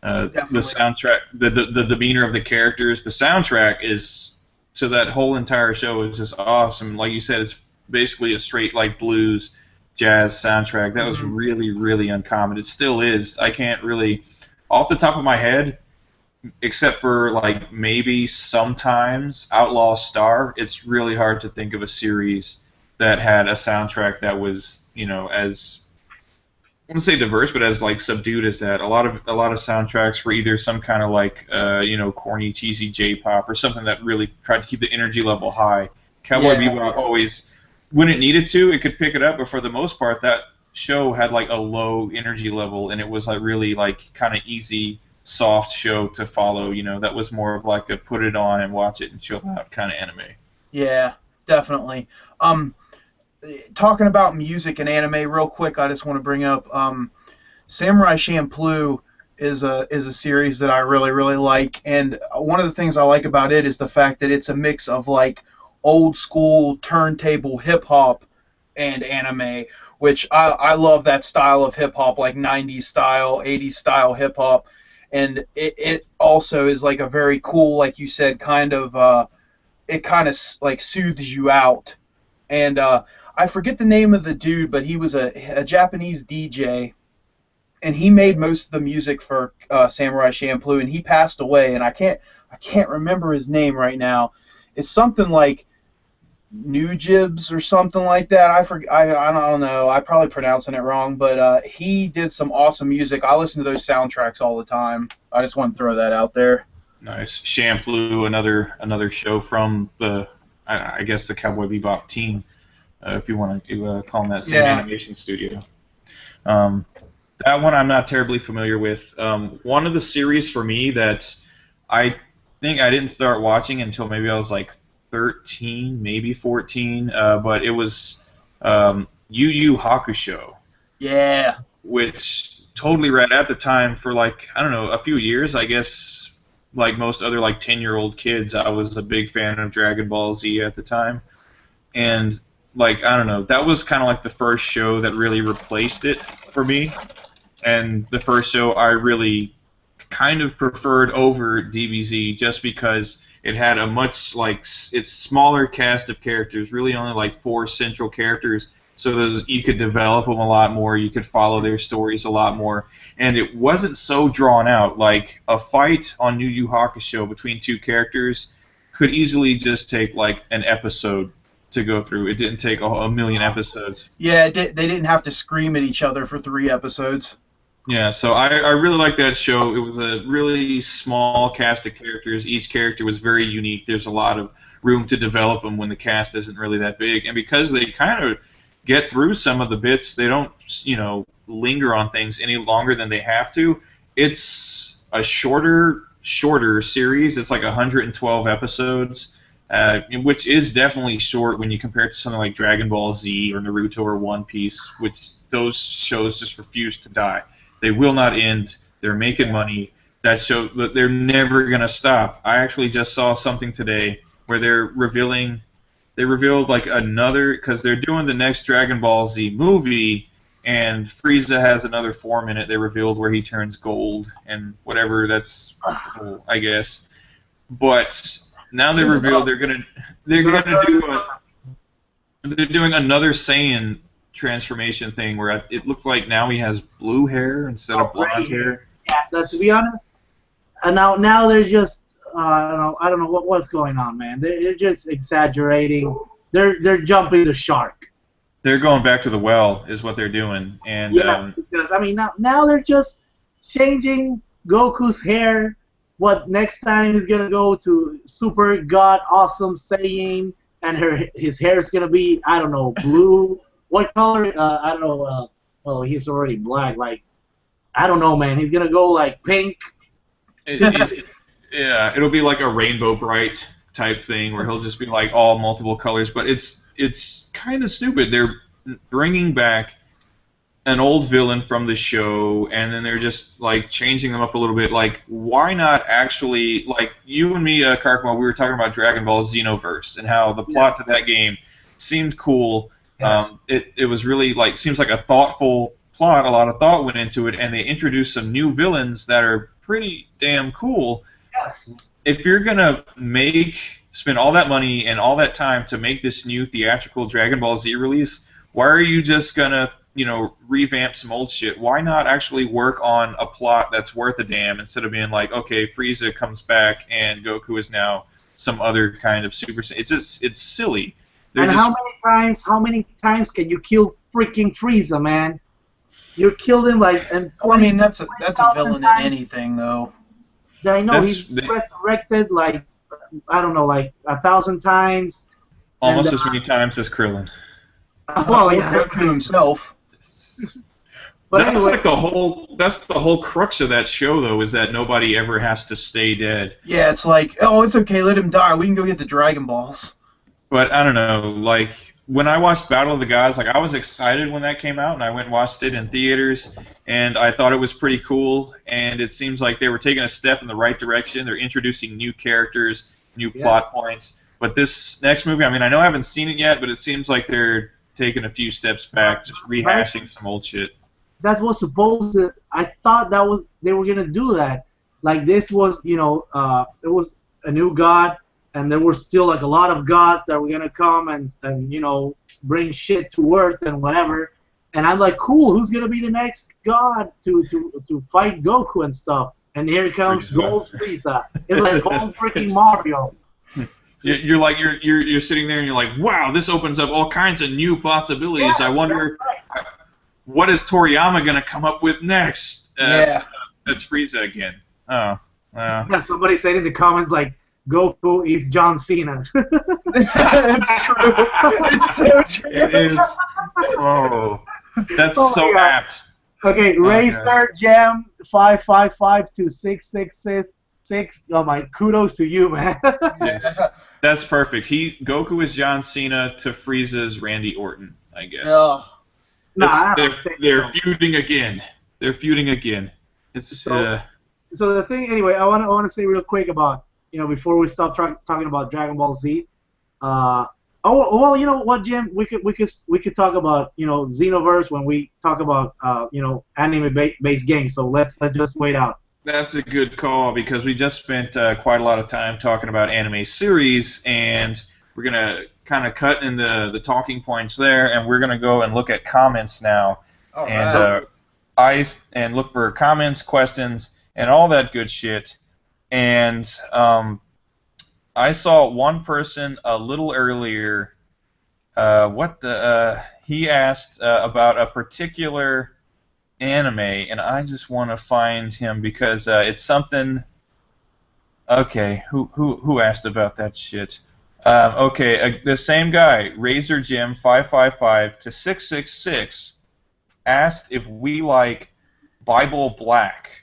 Speaker 1: The soundtrack, the demeanor of the characters, the soundtrack is, so that whole entire show is just awesome. Like you said, it's basically a straight like blues, jazz soundtrack. That was really, really uncommon. It still is. I can't really, off the top of my head, except for like maybe sometimes Outlaw Star, it's really hard to think of a series that had a soundtrack that was, you know, as, I wouldn't say diverse, but as like subdued as that. A lot of soundtracks were either some kind of like you know, corny, cheesy J-pop or something that really tried to keep the energy level high. Cowboy Bebop always, when it needed to, it could pick it up, but for the most part, that show had like a low energy level, and it was like really like kind of easy, soft show to follow. You know, that was more of like a put it on and watch it and chill out kind of anime.
Speaker 2: Yeah, definitely. Talking about music and anime real quick, I just want to bring up Samurai Champloo is a series that I really, really like, and one of the things I like about it is the fact that it's a mix of like old school turntable hip hop and anime, which I love that style of hip hop, like 90s style, 80s style hip hop, and it also is like a very cool, like you said, kind of it kind of like soothes you out. And I forget the name of the dude, but he was a Japanese DJ, and he made most of the music for Samurai Champloo, and he passed away, and I can't remember his name right now. It's something like Nujibs or something like that. I don't know. I'm probably pronouncing it wrong, but he did some awesome music. I listen to those soundtracks all the time. I just want to throw that out there.
Speaker 1: Nice. Champloo, another show from the, I guess, the Cowboy Bebop team, if you want to call them that, same animation studio. That one I'm not terribly familiar with. One of the series for me that I think I didn't start watching until maybe I was like 13, maybe 14, but it was Yu Yu Hakusho.
Speaker 2: Yeah.
Speaker 1: Which totally read at the time for like, I don't know, a few years, I guess. Like most other like 10-year-old kids, I was a big fan of Dragon Ball Z at the time, and like, I don't know, that was kind of like the first show that really replaced it for me, and the first show I really kind of preferred over DBZ just because it had a much like it's smaller cast of characters, really only like 4 central characters. So you could develop them a lot more, you could follow their stories a lot more, and it wasn't so drawn out. Like, a fight on Yu Yu Hakusho between 2 characters could easily just take, like, an episode to go through. It didn't take a million episodes.
Speaker 2: Yeah, they didn't have to scream at each other for 3 episodes.
Speaker 1: Yeah, so I really liked that show. It was a really small cast of characters. Each character was very unique. There's a lot of room to develop them when the cast isn't really that big. And because they kind of get through some of the bits, they don't, you know, linger on things any longer than they have to. It's a shorter series. It's like 112 episodes, which is definitely short when you compare it to something like Dragon Ball Z or Naruto or One Piece, which those shows just refuse to die. They will not end. They're making money. That show, they're never going to stop. I actually just saw something today where they revealed like another, because they're doing the next Dragon Ball Z movie, and Frieza has another form in it. They revealed where he turns gold and whatever. That's cool, I guess. But now they revealed they're doing another Saiyan transformation thing where it looks like now he has blue hair instead of blonde hair.
Speaker 3: Yeah, to be honest, now they're just I don't know what's going on, man. They're just exaggerating. They're jumping the shark.
Speaker 1: They're going back to the well, is what they're doing. And
Speaker 3: yes, because I mean now they're just changing Goku's hair. What next time he's gonna go to Super God Awesome Saiyan, and his hair is gonna be, I don't know, blue what color? I don't know. Well, he's already black. Like, I don't know, man. He's gonna go like pink.
Speaker 1: Yeah, it'll be like a Rainbow Bright type thing where he'll just be like all multiple colors. But it's kind of stupid. They're bringing back an old villain from the show, and then they're just like changing them up a little bit. Like, why not actually, like you and me, Karkmo, we were talking about Dragon Ball Xenoverse and how the plot to that game seemed cool.
Speaker 3: Yes.
Speaker 1: It was really like seems like a thoughtful plot. A lot of thought went into it, and they introduced some new villains that are pretty damn cool.
Speaker 3: Yes.
Speaker 1: If you're gonna spend all that money and all that time to make this new theatrical Dragon Ball Z release, why are you just gonna revamp some old shit? Why not actually work on a plot that's worth a damn instead of being like, okay, Frieza comes back and Goku is now some other kind of Super Saiyan. It's silly.
Speaker 3: And how many times can you kill freaking Frieza, man? You killed him like and
Speaker 2: I mean, that's a villain in anything, though.
Speaker 3: I know he's resurrected like I don't know, like 1,000 times.
Speaker 1: Almost as many times as Krillin.
Speaker 3: Well, yeah,
Speaker 2: Goku himself.
Speaker 3: But
Speaker 1: that's
Speaker 3: anyway,
Speaker 1: like the whole crux of that show, though, is that nobody ever has to stay dead.
Speaker 2: Yeah, it's like, oh, it's okay, let him die. We can go get the Dragon Balls.
Speaker 1: But I don't know, like when I watched Battle of the Gods, like I was excited when that came out, and I went and watched it in theaters, and I thought it was pretty cool. And it seems like they were taking a step in the right direction. They're introducing new characters, new plot points. But this next movie, I mean, I know I haven't seen it yet, but it seems like they're taking a few steps back, just rehashing some old shit.
Speaker 3: That was supposed to. I thought they were gonna do that. Like this was, it was a new god, and there were still like a lot of gods that were gonna come and bring shit to Earth and whatever. And I'm like, cool, who's gonna be the next god to fight Goku and stuff? And here comes Gold Frieza. It's like Gold freaking Mario.
Speaker 1: You're sitting there and you're like, wow, this opens up all kinds of new possibilities. I wonder what is Toriyama gonna come up with next? That's Frieza again. Oh,
Speaker 3: yeah. Somebody said in the comments like, Goku is John Cena.
Speaker 2: It's true. It's so true.
Speaker 1: It is. Oh, that's so apt.
Speaker 3: Okay, Racer Jam 5552666. Oh my, kudos to you, man.
Speaker 1: Yes, that's perfect. Goku is John Cena to Frieza's Randy Orton, I guess. They're feuding again. They're feuding again. It's
Speaker 3: so the thing. Anyway, I want to say real quick about before we stop talking about Dragon Ball Z. Well, you know what, Jim? We could talk about Xenoverse when we talk about anime-based games. So let's just wait out.
Speaker 1: That's a good call because we just spent quite a lot of time talking about anime series, and we're gonna kind of cut in the talking points there, and we're gonna go and look at comments now, and look for comments, questions, and all that good shit. And I saw one person a little earlier. He asked about a particular anime, and I just want to find him because it's something. Okay, who asked about that shit? The same guy, Razor Jim 555 to 666, asked if we like Bible Black.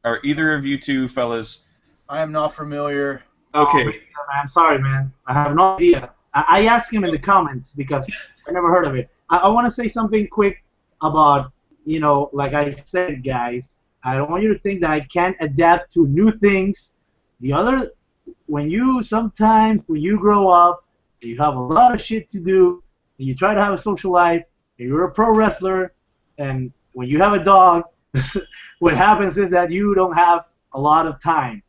Speaker 1: Are either of you two fellas?
Speaker 2: I am not familiar.
Speaker 1: Okay.
Speaker 3: I'm sorry, man. I have no idea. I asked him in the comments because I never heard of it. I want to say something quick about, like I said, guys, I don't want you to think that I can't adapt to new things. When you grow up, and you have a lot of shit to do, and you try to have a social life, and you're a pro wrestler, and when you have a dog, what happens is that you don't have a lot of time.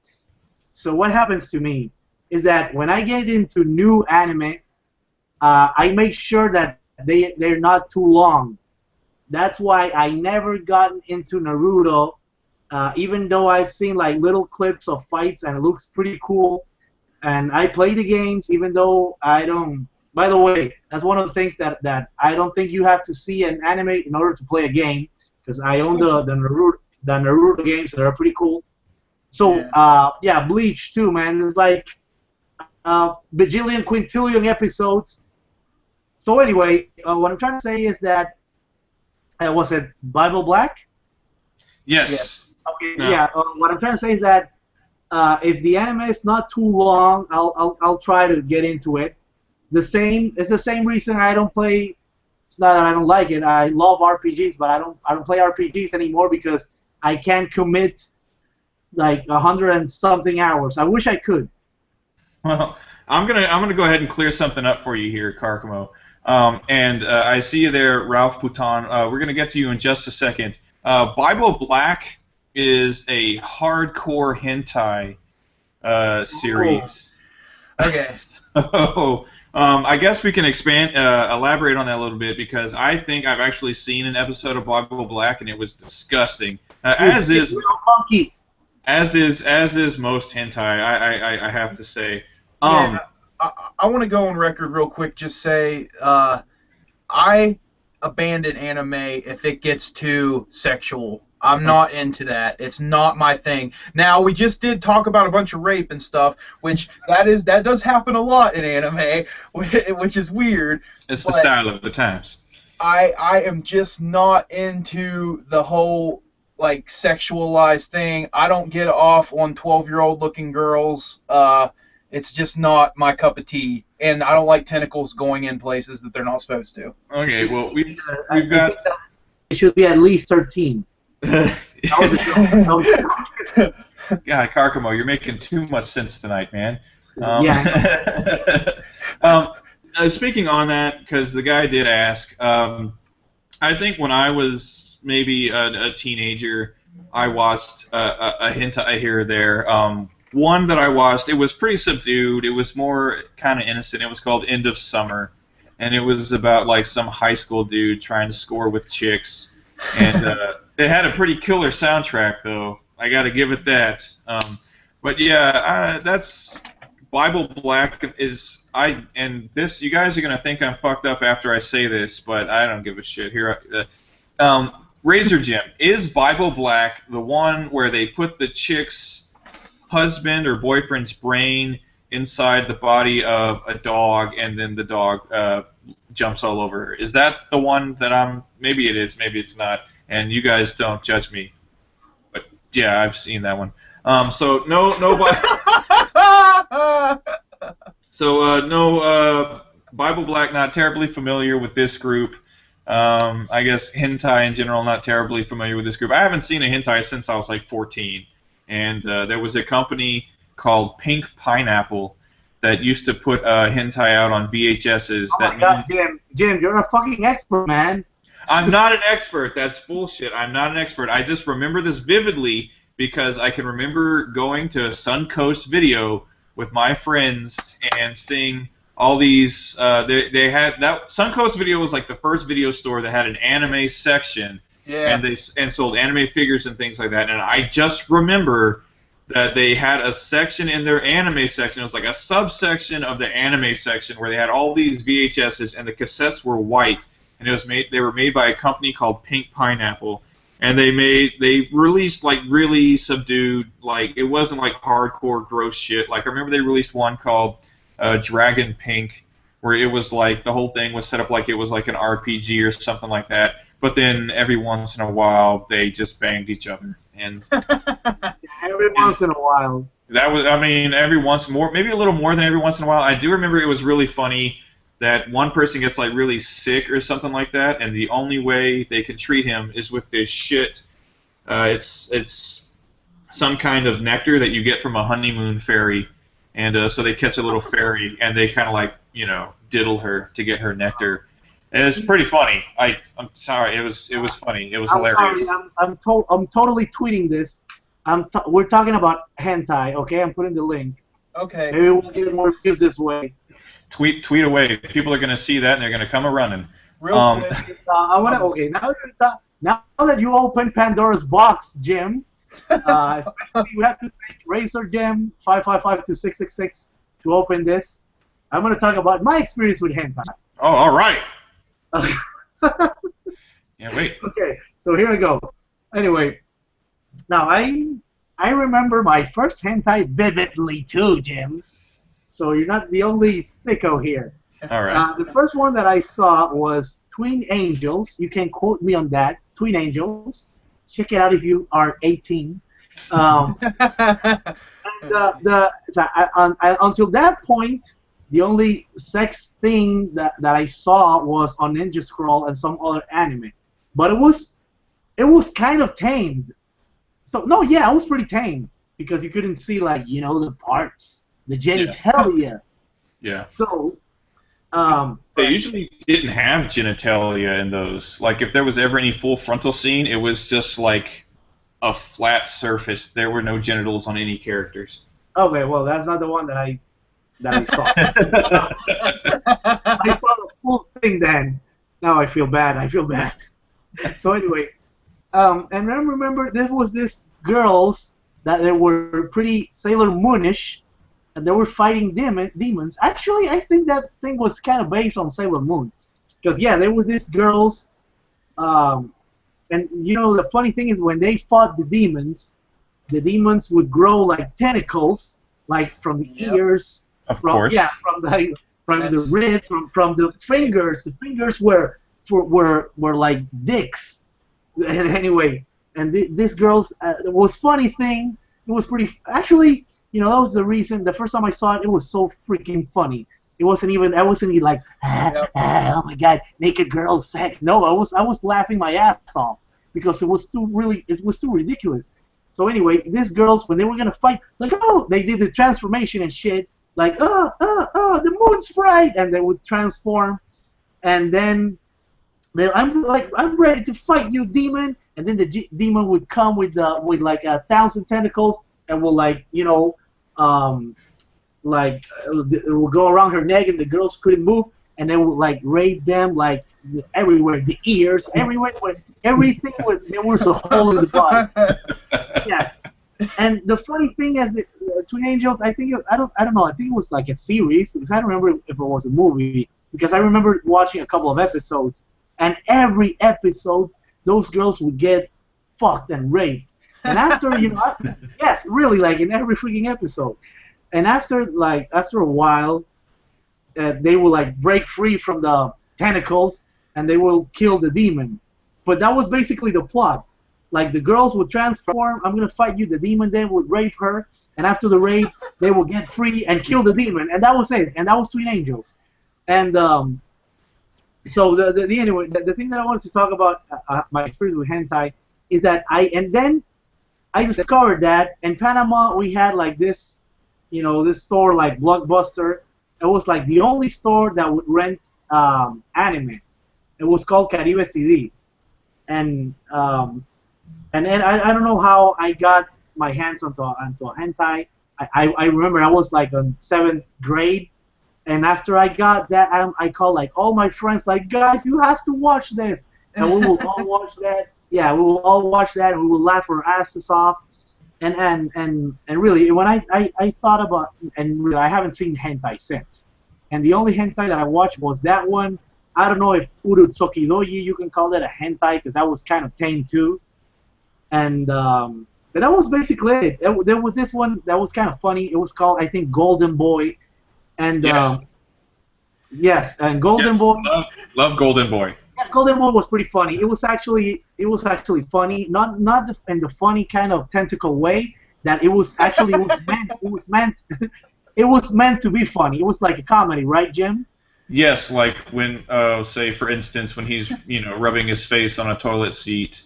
Speaker 3: So what happens to me is that when I get into new anime, I make sure that they're not too long. That's why I never gotten into Naruto, even though I've seen like little clips of fights and it looks pretty cool. And I play the games even though I don't. By the way, that's one of the things that I don't think you have to see an anime in order to play a game, because I own the Naruto games that are pretty cool. So Bleach too, man. There's like bajillion, quintillion episodes. So anyway, what I'm trying to say is that was it Bible Black?
Speaker 1: Yes.
Speaker 3: Okay.
Speaker 1: No.
Speaker 3: Yeah. What I'm trying to say is that if the anime is not too long, I'll try to get into it. It's the same reason I don't play. It's not that I don't like it. I love RPGs, but I don't play RPGs anymore because I can't commit like 100 and something hours. I wish I could.
Speaker 1: Well, I'm gonna go ahead and clear something up for you here, Karkamo. I see you there, Ralph Pouton. We're gonna get to you in just a second. Bible Black is a hardcore hentai series.
Speaker 2: Okay.
Speaker 1: So, I guess we can elaborate on that a little bit because I think I've actually seen an episode of Bible Black and it was disgusting. As is most hentai, I have to say.
Speaker 2: Yeah, I want to go on record real quick. Just say I abandon anime if it gets too sexual. I'm not into that. It's not my thing. Now, we just did talk about a bunch of rape and stuff, which that does happen a lot in anime, which is weird.
Speaker 1: It's the style of the times.
Speaker 2: I am just not into the whole like sexualized thing. I don't get off on 12-year-old looking girls. It's just not my cup of tea, and I don't like tentacles going in places that they're not supposed to.
Speaker 1: Okay, well we've got.
Speaker 3: It should be at least 13.
Speaker 1: God, Karkamo, you're making too much sense tonight, man.
Speaker 3: Yeah.
Speaker 1: Speaking on that, because the guy did ask, I think when I was maybe a teenager, I watched a hentai here or there. One that I watched, it was pretty subdued. It was more kind of innocent. It was called End of Summer, and it was about like some high school dude trying to score with chicks, and it had a pretty killer soundtrack, though. I got to give it that. But yeah, that's Bible Black is and this. You guys are gonna think I'm fucked up after I say this, but I don't give a shit. Here, Razor Jim, is Bible Black the one where they put the chick's husband or boyfriend's brain inside the body of a dog, and then the dog jumps all over her? Is that the one that I'm? Maybe it is. Maybe it's not. And you guys don't judge me, but yeah, I've seen that one. So no Bible Black. Not terribly familiar with this group. I guess hentai in general, not terribly familiar with this group. I haven't seen a hentai since I was like 14, and there was a company called Pink Pineapple that used to put hentai out on VHSs.
Speaker 3: Oh my God, Jim, you're a fucking expert, man.
Speaker 1: I'm not an expert. That's bullshit. I'm not an expert. I just remember this vividly because I can remember going to Suncoast Video with my friends and seeing all these. They had that Suncoast Video was like the first video store that had an anime section,
Speaker 2: Yeah.
Speaker 1: and sold anime figures and things like that. And I just remember that they had a section in their anime section. It was like a subsection of the anime section where they had all these VHSs, and the cassettes were white. And they were made by a company called Pink Pineapple, and they released like really subdued, like it wasn't like hardcore gross shit. Like I remember they released one called Dragon Pink, where it was like the whole thing was set up like it was like an RPG or something like that. But then every once in a while they just banged each other, and
Speaker 3: every once in a while.
Speaker 1: That was, I mean, maybe a little more than every once in a while. I do remember it was really funny that one person gets like really sick or something like that, and the only way they can treat him is with this shit. It's some kind of nectar that you get from a honeymoon fairy, and so they catch a little fairy and they kind of like diddle her to get her nectar. And it's pretty funny. I'm sorry, it was funny. It was hilarious.
Speaker 3: Sorry, I'm totally tweeting this. We're talking about hentai, okay? I'm putting the link.
Speaker 2: Okay.
Speaker 3: Maybe we'll get more views this way.
Speaker 1: Tweet away. People are gonna see that and they're gonna come a running.
Speaker 2: Real quick.
Speaker 3: I want to. Okay, now that you opened Pandora's box, Jim, especially we have to thank Razor Jim 555-2666 to open this. I'm gonna talk about my experience with hentai.
Speaker 1: Oh, all right. Yeah, wait.
Speaker 3: Okay, so here we go. Anyway, now I remember my first hentai vividly too, Jim. So you're not the only sicko here.
Speaker 1: All right.
Speaker 3: The first one that I saw was Twin Angels. You can quote me on that. Twin Angels. Check it out if you are 18. Um, until that point, the only sex thing that I saw was on Ninja Scroll and some other anime, but it was kind of tamed. So no, yeah, it was pretty tame because you couldn't see the parts, the genitalia.
Speaker 1: Yeah.
Speaker 3: So
Speaker 1: they usually didn't have genitalia in those. Like if there was ever any full frontal scene, it was just like a flat surface. There were no genitals on any characters.
Speaker 3: Okay, well that's not the one that I saw. I saw the full thing then. Now I feel bad. So anyway, and I remember there was this girls that they were pretty Sailor Moonish, and they were fighting demons. Actually, I think that thing was kind of based on Sailor Moon, because there were these girls, and the funny thing is when they fought the demons would grow like tentacles, like from the ears.
Speaker 1: Of course.
Speaker 3: Yeah, from the ribs, from the fingers. The fingers were like dicks. And anyway, and this girl's it was funny thing. It was pretty. Actually, that was the reason. The first time I saw it, it was so freaking funny. It wasn't even. I wasn't even like, oh my god, naked girl sex. No, I was laughing my ass off because it was too ridiculous. So anyway, these girls when they were gonna fight, like they did the transformation and shit. Like, the moon's bright, and they would transform, and then I'm ready to fight you, demon, and then the demon would come with like 1,000 tentacles, and will it will go around her neck, and the girls couldn't move, and they would like rape them like everywhere, the ears, everywhere, everything. There was a hole in the body. Yes. And the funny thing is, Twin Angels, I don't know. I think it was like a series because I don't remember if it was a movie because I remember watching a couple of episodes, and every episode those girls would get fucked and raped. And after yes, really, like in every freaking episode. And after a while, they will like break free from the tentacles and they will kill the demon. But that was basically the plot. Like the girls would transform, I'm gonna fight you, the demon then would rape her, and after the rape, they will get free and kill the demon, and that was it, and that was Twin Angels. And so the thing that I wanted to talk about my experience with hentai is that I discovered that in Panama we had like this, this store like Blockbuster. It was like the only store that would rent anime. It was called Caribe CD, and then I don't know how I got my hands onto a hentai. I remember I was like on 7th grade, and after I got that, I called like all my friends, like, guys, you have to watch this, and we will all watch that. Yeah, we will all watch that, and we will laugh our asses off. And really, when I thought about, and really, I haven't seen hentai since. And the only hentai that I watched was that one. I don't know if Urutsukidoji, you can call that a hentai, because that was kind of tame too. And but that was basically it. There was this one that was kind of funny. It was called, I think, Golden Boy. And yes, and Golden Boy.
Speaker 1: Love Golden Boy.
Speaker 3: Yeah, Golden Boy was pretty funny. It was actually funny, not in the funny kind of tentacle way. That it was meant to be funny. It was like a comedy, right, Jim?
Speaker 1: Yes, like when, say, for instance, when he's rubbing his face on a toilet seat.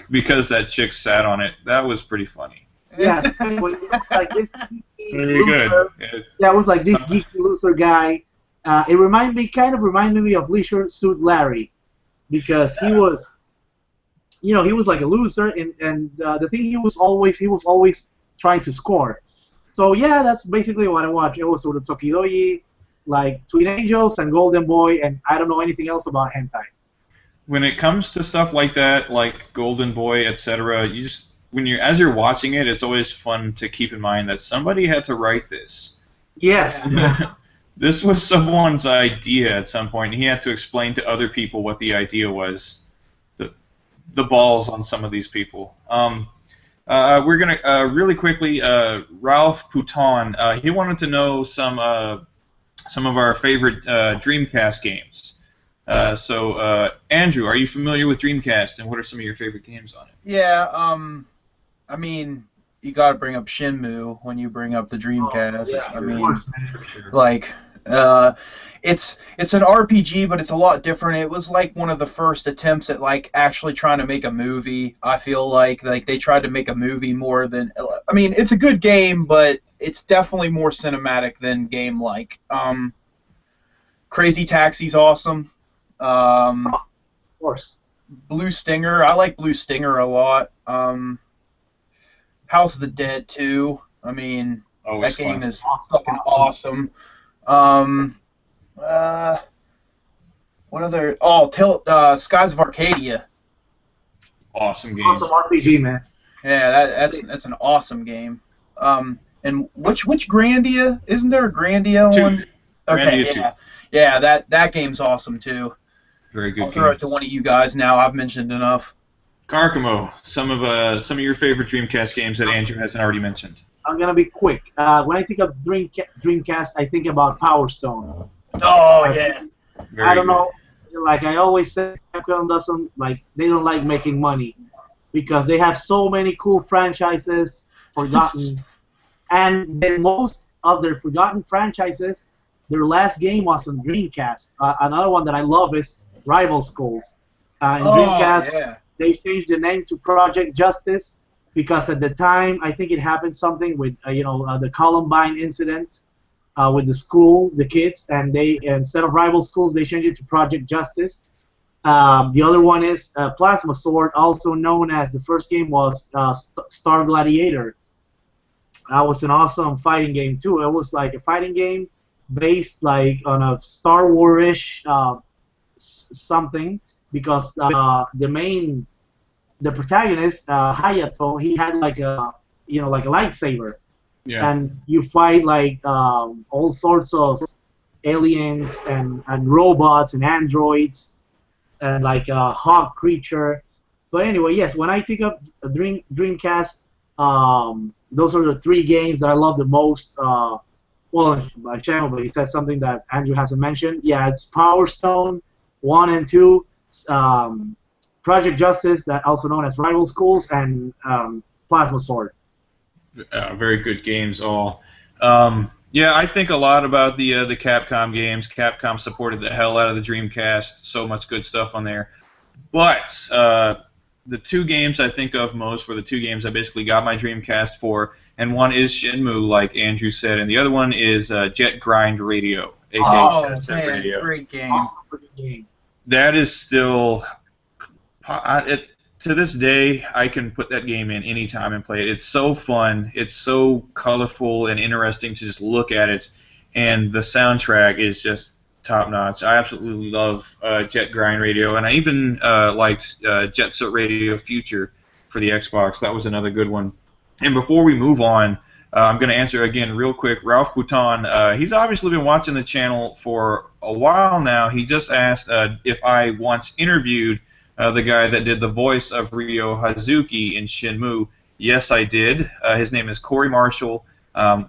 Speaker 1: Because that chick sat on it. That was pretty funny.
Speaker 3: Yes, it was like this geeky
Speaker 1: Very
Speaker 3: loser.
Speaker 1: good.
Speaker 3: Yeah, it was like this geeky loser guy. It kind of reminded me of Leisure Suit Larry, because he was, he was like a loser, and the thing he was always trying to score. So yeah, that's basically what I watched. It was Urutsukidoji, like Twin Angels and Golden Boy, and I don't know anything else about hentai.
Speaker 1: When it comes to stuff like that, like Golden Boy, etc., as you're watching it, it's always fun to keep in mind that somebody had to write this.
Speaker 3: Yes.
Speaker 1: This was someone's idea at some point, and he had to explain to other people what the idea was. The balls on some of these people. We're gonna really quickly. Ralph Pouton. He wanted to know some some of our favorite Dreamcast games. Andrew, are you familiar with Dreamcast, and what are some of your favorite games on it?
Speaker 2: Yeah, I mean, you gotta bring up Shenmue when you bring up the Dreamcast.
Speaker 3: Yeah,
Speaker 2: I
Speaker 3: of
Speaker 2: mean,
Speaker 3: course, man.
Speaker 1: For sure.
Speaker 2: like, it's an RPG, but it's a lot different. It was like one of the first attempts at like actually trying to make a movie. I feel like they tried to make a movie more than. I mean, it's a good game, but it's definitely more cinematic than game-like. Crazy Taxi's awesome.
Speaker 3: Of course.
Speaker 2: Blue Stinger, I like Blue Stinger a lot. House of the Dead 2. I mean,
Speaker 1: Always
Speaker 2: that game
Speaker 1: fun.
Speaker 2: is fucking awesome. What other? Oh, Skies of Arcadia.
Speaker 1: Awesome game.
Speaker 3: Awesome RPG, man.
Speaker 2: Yeah, that's an awesome game. And which Grandia? Isn't there a Grandia one?
Speaker 1: 2.
Speaker 2: Okay,
Speaker 1: Grandia 2.
Speaker 2: yeah, that game's awesome too.
Speaker 1: Very good
Speaker 2: I'll throw it to
Speaker 1: game.
Speaker 2: one of you guys now. I've mentioned enough.
Speaker 1: Carcamo, some of your favorite Dreamcast games that Andrew hasn't already mentioned.
Speaker 3: I'm gonna be quick. When I think of Dreamcast, I think about Power Stone.
Speaker 2: Oh yeah.
Speaker 1: Very
Speaker 3: I don't
Speaker 1: good.
Speaker 3: know. Like I always say, Capcom doesn't like. They don't like making money because they have so many cool franchises forgotten, and then most of their forgotten franchises, their last game was on Dreamcast. Another one that I love is Rival Schools. In Dreamcast,
Speaker 2: Yeah.
Speaker 3: they changed the name to Project Justice because at the time I think it happened something with the Columbine incident with the school, the kids, and they instead of Rival Schools they changed it to Project Justice. The other one is Plasma Sword, also known as the first game was Star Gladiator. That was an awesome fighting game too. It was like a fighting game based like on a Star Wars-ish something because the protagonist Hayato, he had like a lightsaber,
Speaker 1: Yeah.
Speaker 3: and you fight like all sorts of aliens and robots and androids and like a hawk creature. But anyway, yes, when I think of Dreamcast, those are the 3 games that I love the most. Well, my channel, but he said something that Andrew hasn't mentioned. Yeah, it's Power Stone 1 and 2. Project Justice, that also known as Rival Schools, and Plasma Sword.
Speaker 1: Very good games all. Yeah, I think a lot about the Capcom games. Capcom supported the hell out of the Dreamcast. So much good stuff on there. But the 2 games I think of most were the 2 games I basically got my Dreamcast for, and one is Shenmue, like Andrew said, and the other one is Jet Grind Radio, aka Jet Set Radio.
Speaker 2: Great game.
Speaker 3: Awesome game.
Speaker 1: That is still, to this day, I can put that game in any time and play it. It's so fun. It's so colorful and interesting to just look at it, and the soundtrack is just top notch. I absolutely love Jet Grind Radio, and I even liked Jet Set Radio Future for the Xbox. That was another good one. And before we move on, I'm going to answer again real quick. Ralph Bouton, he's obviously been watching the channel for a while now. He just asked if I once interviewed the guy that did the voice of Ryo Hazuki in Shenmue. Yes, I did. His name is Corey Marshall.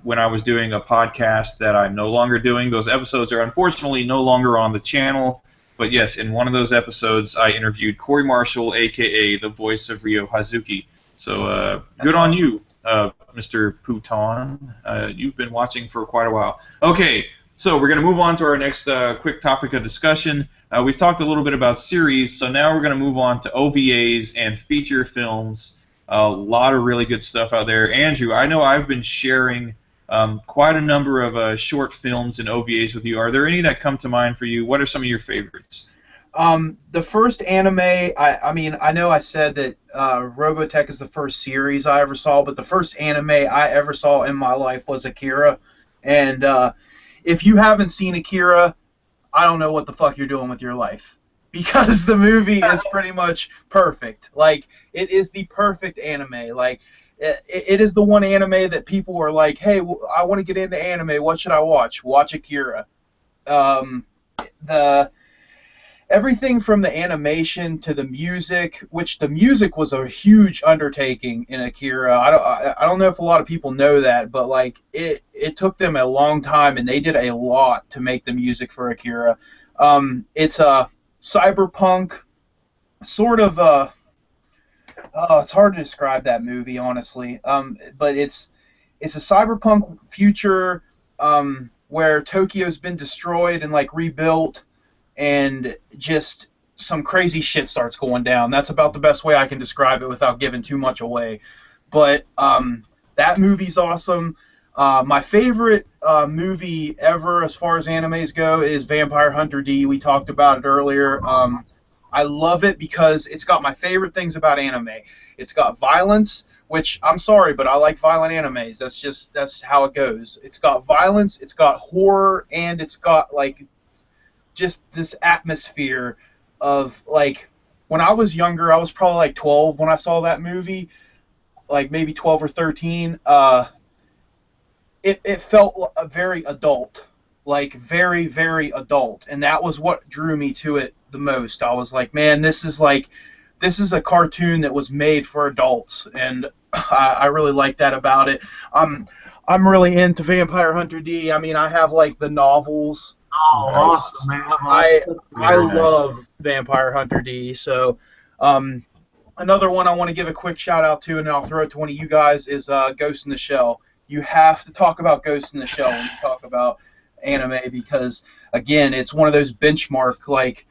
Speaker 1: When I was doing a podcast that I'm no longer doing, those episodes are unfortunately no longer on the channel. But yes, in one of those episodes, I interviewed Corey Marshall, a.k.a. the voice of Ryo Hazuki. So good on you, Mr. Pouton. You've been watching for quite a while. Okay, so we're going to move on to our next quick topic of discussion. We've talked a little bit about series, so now we're going to move on to OVAs and feature films. A lot of really good stuff out there. Andrew, I know I've been sharing quite a number of short films and OVAs with you. Are there any that come to mind for you? What are some of your favorites?
Speaker 2: The first anime, I mean, I know I said that Robotech is the first series I ever saw, but the first anime I ever saw in my life was Akira. And if you haven't seen Akira, I don't know what the fuck you're doing with your life. Because the movie is pretty much perfect. Like, it is the perfect anime. Like, it is the one anime that people are like, hey, I want to get into anime. What should I watch? Watch Akira. everything from the animation to the music, which the music was a huge undertaking in Akira. I don't know if a lot of people know that, but like it took them a long time, and they did a lot to make the music for Akira. It's a cyberpunk sort of oh, it's hard to describe that movie honestly. But it's a cyberpunk future where Tokyo's been destroyed and like rebuilt, and just some crazy shit starts going down. That's about the best way I can describe it without giving too much away. But that movie's awesome. My favorite movie ever as far as animes go is Vampire Hunter D. We talked about it earlier. I love it because it's got my favorite things about anime. It's got violence, which I'm sorry, but I like violent animes. That's how it goes. It's got violence, it's got horror, and it's got like just this atmosphere of like when I was younger, I was probably like 12 when I saw that movie, like maybe 12 or 13. It felt very adult, like very, very adult, and that was what drew me to it the most. I was like, man, this is a cartoon that was made for adults, and I really like that about it. I'm really into Vampire Hunter D. I mean, I have like the novels.
Speaker 3: Oh,
Speaker 1: Nice.
Speaker 3: awesome, man.
Speaker 2: I love Vampire Hunter D. So, another one I want to give a quick shout out to, and then I'll throw it to one of you guys, is Ghost in the Shell. You have to talk about Ghost in the Shell when you talk about anime because, again, it's one of those benchmark, like,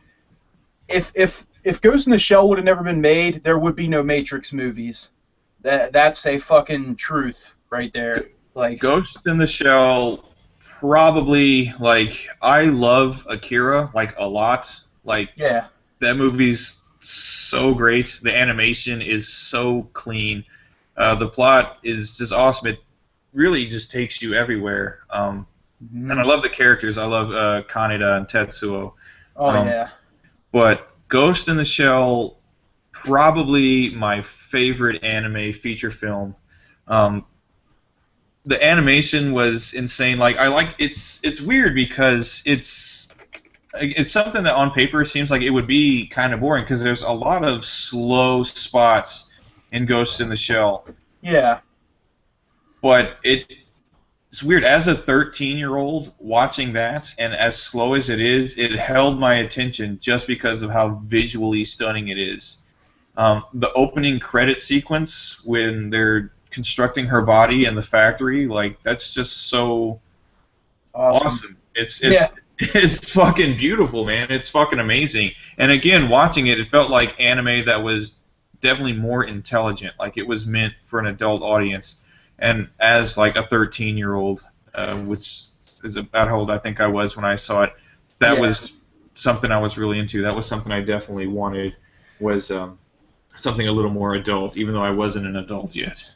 Speaker 2: if Ghost in the Shell would have never been made, there would be no Matrix movies. That's a fucking truth right there. Like
Speaker 1: Ghost in the Shell, probably, like, I love Akira, like, a lot. Like,
Speaker 2: yeah,
Speaker 1: that movie's so great. The animation is so clean. The plot is just awesome. It really just takes you everywhere. And I love the characters. I love Kaneda and Tetsuo.
Speaker 2: Oh yeah.
Speaker 1: But Ghost in the Shell, probably my favorite anime feature film. The animation was insane. Like it's weird because it's something that on paper seems like it would be kind of boring because there's a lot of slow spots in Ghost in the Shell.
Speaker 2: Yeah.
Speaker 1: But it's weird. As a 13-year-old watching that, and as slow as it is, it held my attention just because of how visually stunning it is. The opening credit sequence when they're constructing her body in the factory, like that's just so awesome. It's fucking beautiful, man. It's fucking amazing. And again, watching it, it felt like anime that was definitely more intelligent. Like it was meant for an adult audience. And as like a 13-year-old, which is about how old I think I was when I saw it, that was something I was really into. That was something I definitely wanted, was something a little more adult, even though I wasn't an adult yet.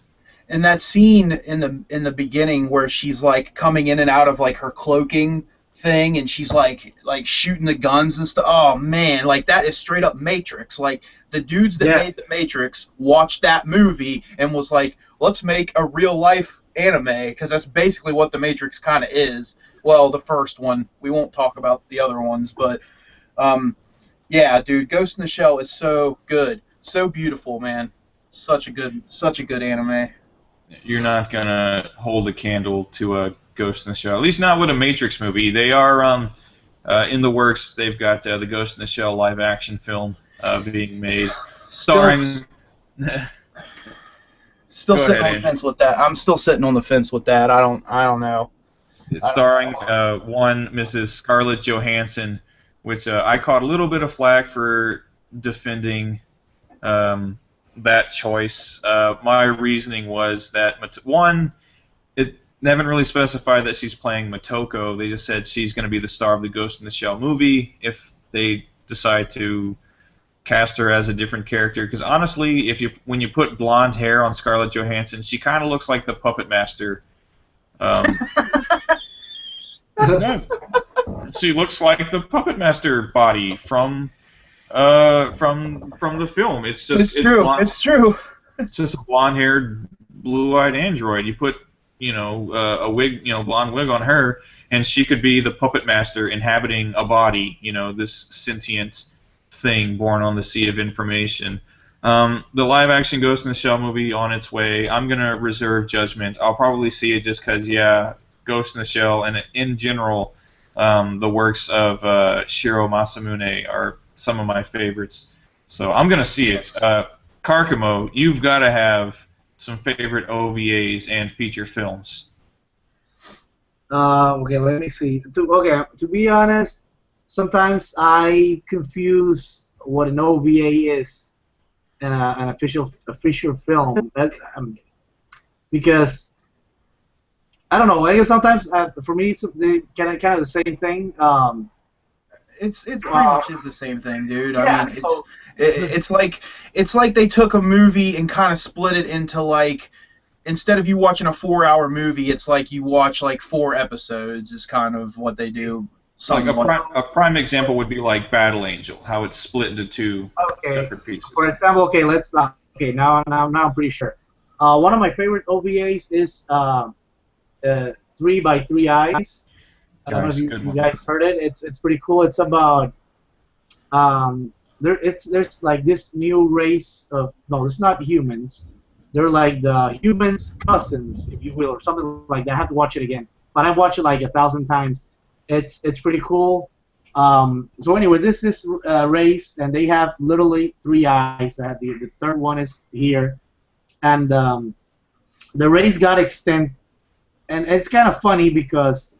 Speaker 2: And that scene in the beginning where she's like coming in and out of like her cloaking thing, and she's like shooting the guns and stuff. Oh man, like that is straight up Matrix. Like the dudes that made the Matrix watched that movie and was like, let's make a real life anime, because that's basically what the Matrix kind of is. Well, the first one. We won't talk about the other ones, but yeah, dude, Ghost in the Shell is so good, so beautiful, man. Such a good anime.
Speaker 1: You're not gonna hold a candle to a Ghost in the Shell, at least not with a Matrix movie. They are in the works. They've got the Ghost in the Shell live action film being made, starring.
Speaker 2: Still sitting on the fence with that. I'm still sitting on the fence with that. I don't know.
Speaker 1: It's starring one Mrs. Scarlett Johansson, which I caught a little bit of flack for defending that choice. My reasoning was that they haven't really specified that she's playing Motoko. They just said she's going to be the star of the Ghost in the Shell movie if they decide to cast her as a different character. Because honestly, when you put blonde hair on Scarlett Johansson, she kind of looks like the Puppet Master. She looks like the Puppet Master body from the film. It's true.
Speaker 2: It's true.
Speaker 1: It's just a blonde-haired, blue-eyed android. You put a wig, blonde wig on her, and she could be the puppet master inhabiting a body, this sentient thing born on the sea of information. The live-action Ghost in the Shell movie on its way. I'm gonna reserve judgment. I'll probably see it just because, yeah, Ghost in the Shell and in general, the works of Shiro Masamune are some of my favorites. So I'm gonna see it. Karkamo, you've got to have some favorite OVAs and feature films.
Speaker 3: Okay, let me see. To be honest, sometimes I confuse what an OVA is and an official film. Because I don't know. I guess sometimes for me they kind of the same thing.
Speaker 2: It's pretty much is the same thing, dude. I mean, it's like they took a movie and kind of split it into like, instead of you watching a 4-hour movie, it's like you watch like 4 episodes. Is kind of what they do.
Speaker 1: Like a prime example would be like Battle Angel, how it's split into 2 separate pieces.
Speaker 3: For example, now I'm pretty sure. One of my favorite OVAs is 3 by 3 Eyes. I don't know if you guys heard it. It's pretty cool. It's about there's like this new race of it's not humans. They're like the humans' cousins, if you will, or something like that. I have to watch it again, but I've watched it like 1,000 times. It's pretty cool. So anyway, this race, and they have literally 3 eyes. The third one is here, and the race got extinct, and it's kind of funny because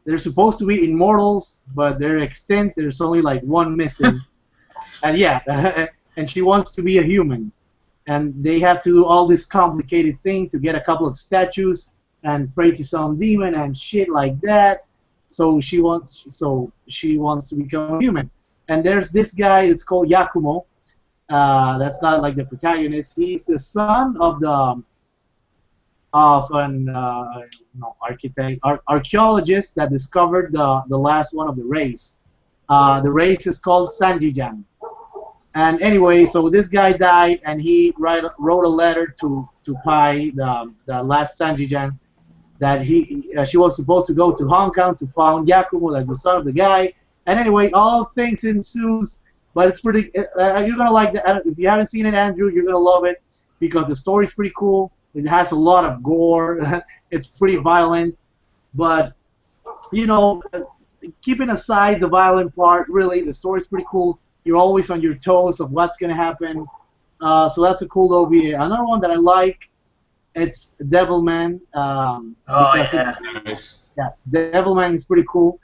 Speaker 3: they're supposed to be immortals, but they're extinct. There's only like one missing. And yeah, and she wants to be a human. And they have to do all this complicated thing to get a couple of statues and pray to some demon and shit like that. So she wants to become a human. And there's this guy, it's called Yakumo. That's not like the protagonist. He's the son of an archaeologist that discovered the last one of the race. The race is called Sanjijan. And anyway, so this guy died, and he wrote a letter to Pai, the last Sanjijan, that she was supposed to go to Hong Kong to find Yakumo, that's the son of the guy. And anyway, all things ensues, but it's pretty. You're gonna like that. If you haven't seen it, Andrew, you're gonna love it because the story's pretty cool. It has a lot of gore. It's pretty violent, but keeping aside the violent part, really the story's pretty cool. You're always on your toes of what's gonna happen. So that's a cool OVA. Another one that I like, it's Devilman.
Speaker 1: Nice.
Speaker 3: Yeah, Devilman is pretty cool.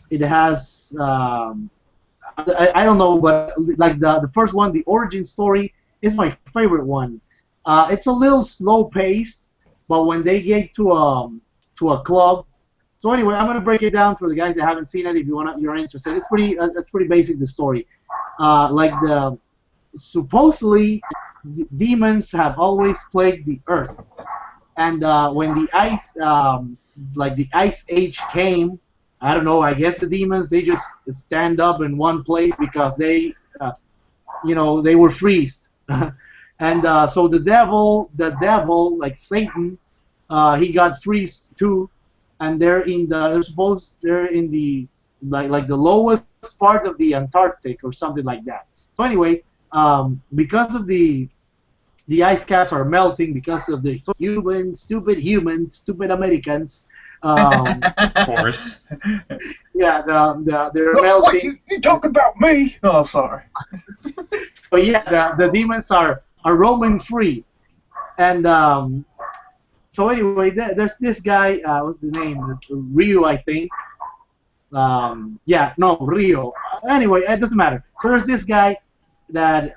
Speaker 3: It has I don't know, but like the first one, the origin story is my favorite one. It's a little slow paced, but when they get to a club. So anyway, I'm gonna break it down for the guys that haven't seen it. If you're interested, it's pretty basic. The story, supposedly demons have always plagued the earth, and when the ice age came, I don't know. I guess the demons they just stand up in one place because they were freezed. And so the devil, like Satan, he got freezed too, and they're in the like the lowest part of the Antarctic or something like that. So anyway, because of the ice caps are melting because of the stupid Americans.
Speaker 1: Of course.
Speaker 3: Yeah, they're melting.
Speaker 2: You talk about me? Oh, sorry.
Speaker 3: So yeah, the demons are roaming free, and so anyway, there's this guy. What's the name? Ryu, I think. Rio. Anyway, it doesn't matter. So there's this guy that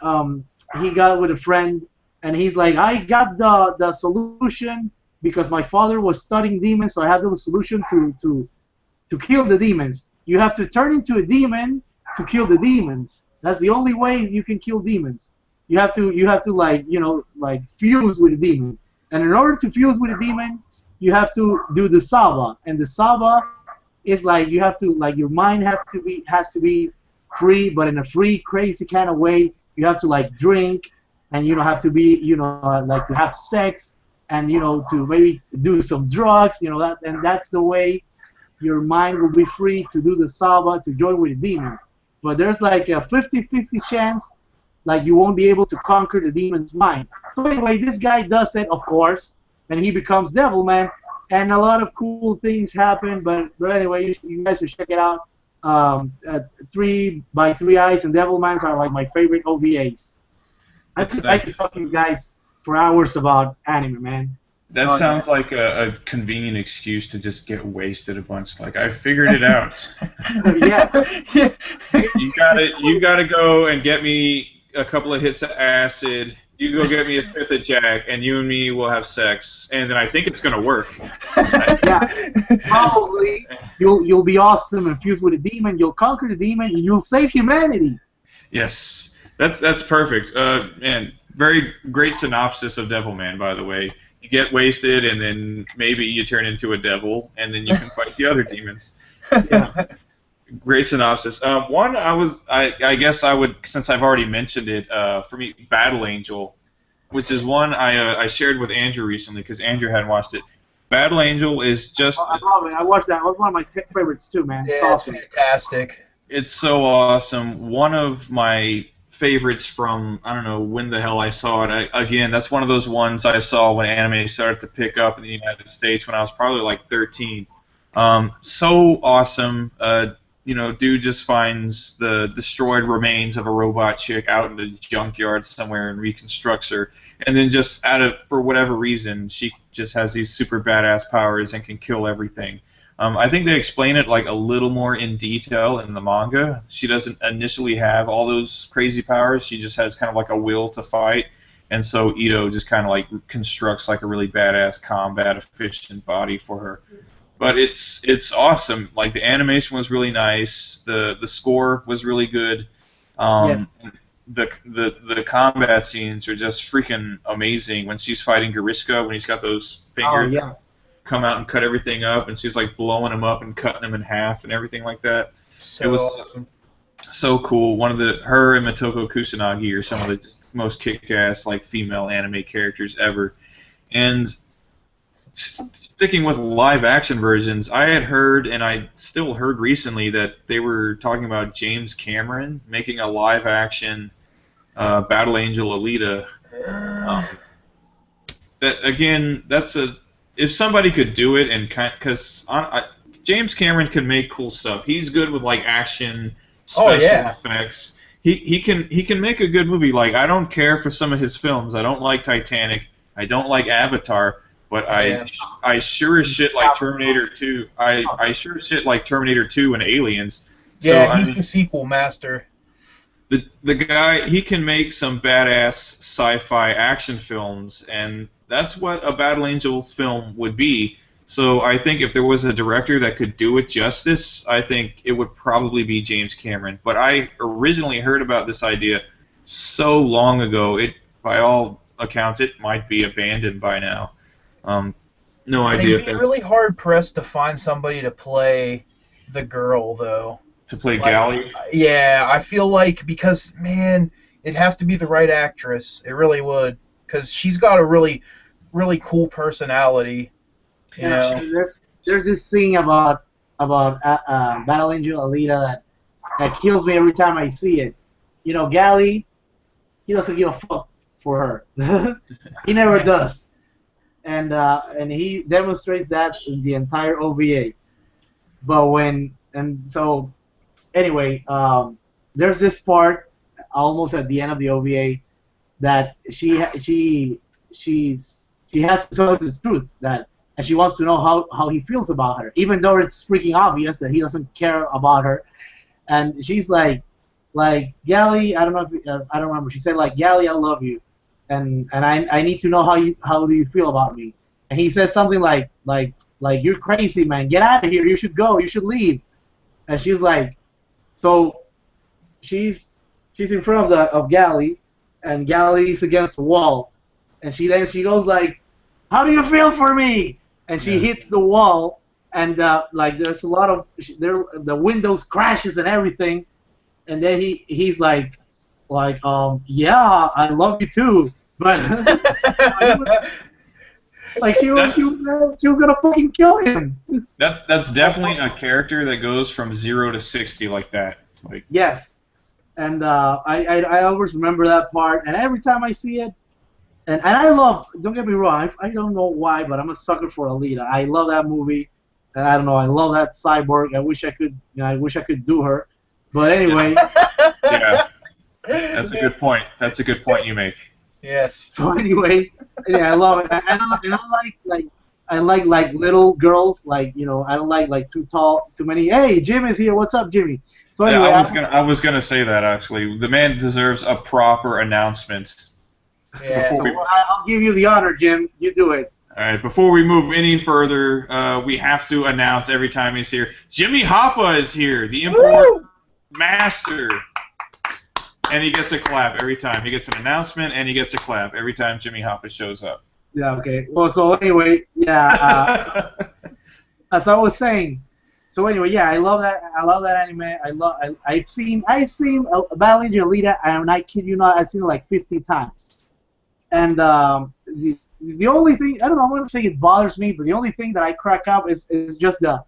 Speaker 3: he got with a friend, and he's like, I got the solution because my father was studying demons, so I have the solution to kill the demons. You have to turn into a demon to kill the demons. That's the only way you can kill demons. You have to like fuse with a demon. And in order to fuse with a demon, you have to do the Saba. And the Saba is like you have to your mind has to be free, but in a free, crazy kind of way. You have to like drink, and have to be like to have sex, and to maybe do some drugs, and that's the way your mind will be free to do the Saba, to join with the demon. But there's like a 50-50 chance like you won't be able to conquer the demon's mind. So anyway, this guy does it, of course, and he becomes Devilman, and a lot of cool things happen. But anyway, you guys should check it out. 3 by 3 Eyes and Devilmans are like my favorite OVAs. I could talk to you guys for hours about anime, man.
Speaker 1: That sounds like a convenient excuse to just get wasted a bunch. Like, I figured it out.
Speaker 3: Yes.
Speaker 1: You gotta go and get me a couple of hits of acid. You go get me a fifth of Jack, and you and me will have sex, and then I think it's gonna work.
Speaker 3: Yeah, probably. You'll be awesome and fused with a demon. You'll conquer the demon, and you'll save humanity.
Speaker 1: Yes, that's perfect. Man, very great synopsis of Devilman, by the way. You get wasted, and then maybe you turn into a devil, and then you can fight the other demons.
Speaker 3: Yeah.
Speaker 1: Great synopsis. One, I guess I would, since I've already mentioned it, for me, Battle Angel, which is one I shared with Andrew recently, because Andrew hadn't watched it. Battle Angel is just...
Speaker 3: I love it. I watched that. It was one of my favorites, too, man.
Speaker 2: Yeah,
Speaker 3: it's awesome.
Speaker 2: Fantastic.
Speaker 1: It's so awesome. One of my favorites from, I don't know when the hell I saw it. Again, that's one of those ones I saw when anime started to pick up in the United States when I was probably like 13. So awesome. Dude just finds the destroyed remains of a robot chick out in the junkyard somewhere and reconstructs her. And then just for whatever reason, she just has these super badass powers and can kill everything. I think they explain it like a little more in detail in the manga. She doesn't initially have all those crazy powers. She just has kind of like a will to fight. And so Ito just kind of like constructs like a really badass combat efficient body for her. But it's awesome. Like the animation was really nice. The score was really good.
Speaker 3: Yeah.
Speaker 1: The combat scenes are just freaking amazing. When she's fighting Gariska, when he's got those fingers come out and cut everything up, and she's like blowing them up and cutting them in half and everything like that.
Speaker 2: So
Speaker 1: it was
Speaker 2: awesome.
Speaker 1: So cool. Her and Motoko Kusanagi are some of the most kick-ass like female anime characters ever. And sticking with live action versions, I had heard, and I still heard recently, that they were talking about James Cameron making a live action Battle Angel Alita. If somebody could do it, and because James Cameron can make cool stuff. He's good with like action, special effects. He can make a good movie. Like, I don't care for some of his films. I don't like Titanic. I don't like Avatar. But I sure as shit like Terminator 2. I sure as shit like Terminator 2 and Aliens.
Speaker 2: Yeah, he's the sequel master.
Speaker 1: The guy, he can make some badass sci-fi action films, and that's what a Battle Angel film would be. So I think if there was a director that could do it justice, I think it would probably be James Cameron. But I originally heard about this idea so long ago, by all accounts, it might be abandoned by now. No idea.
Speaker 2: They'd be really hard-pressed to find somebody to play the girl, though.
Speaker 1: To play Gally?
Speaker 2: Yeah, I feel like, because, man, it'd have to be the right actress. It really would. Because she's got a really, really cool personality. You know?
Speaker 3: There's this thing about Battle Angel Alita that kills me every time I see it. Gally, he doesn't give a fuck for her. He never does. And he demonstrates that in the entire OVA. Anyway, there's this part almost at the end of the OVA that she has to tell the truth, and she wants to know how he feels about her, even though it's freaking obvious that he doesn't care about her. And she's like Gally, I don't remember. She said like, Gally, I love you, and I need to know how do you feel about me. And he says something like you're crazy, man. Get out of here. You should go. You should leave. And she's like, so she's in front of Gally, and Gally's against the wall, and she goes like, how do you feel for me? And she hits the wall, and there's a lot of the windows crashes and everything, and then he's like yeah, I love you too, but Like she was gonna fucking kill him.
Speaker 1: That's definitely a character that goes from 0 to 60 like that. Like,
Speaker 3: Yes, and I always remember that part, and every time I see it, and I love. Don't get me wrong, I don't know why, but I'm a sucker for Alita. I love that movie. And I don't know. I love that cyborg. I wish I could. I wish I could do her. But anyway.
Speaker 1: Yeah, that's a good point. That's a good point you make.
Speaker 2: Yes.
Speaker 3: So anyway, yeah, I love it. I don't like little girls. Like I don't like too tall, too many. Hey, Jim is here. What's up, Jimmy? So anyway,
Speaker 1: yeah, I was gonna say that actually. The man deserves a proper announcement.
Speaker 2: Yeah.
Speaker 3: So I'll give you the honor, Jim. You do it.
Speaker 1: All right. Before we move any further, we have to announce every time he's here. Jimmy Hoppa is here, the import master. And he gets a clap every time. He gets an announcement and he gets a clap every time Jimmy Hoppa shows up.
Speaker 3: Yeah, okay. Well, so anyway, yeah, as I was saying, so anyway, yeah, I love that anime. I've seen Battle Angel Alita, and I kid you not, I've seen it like 50 times. And the only thing, I don't know, I'm gonna say it bothers me, but the only thing that I crack up is just the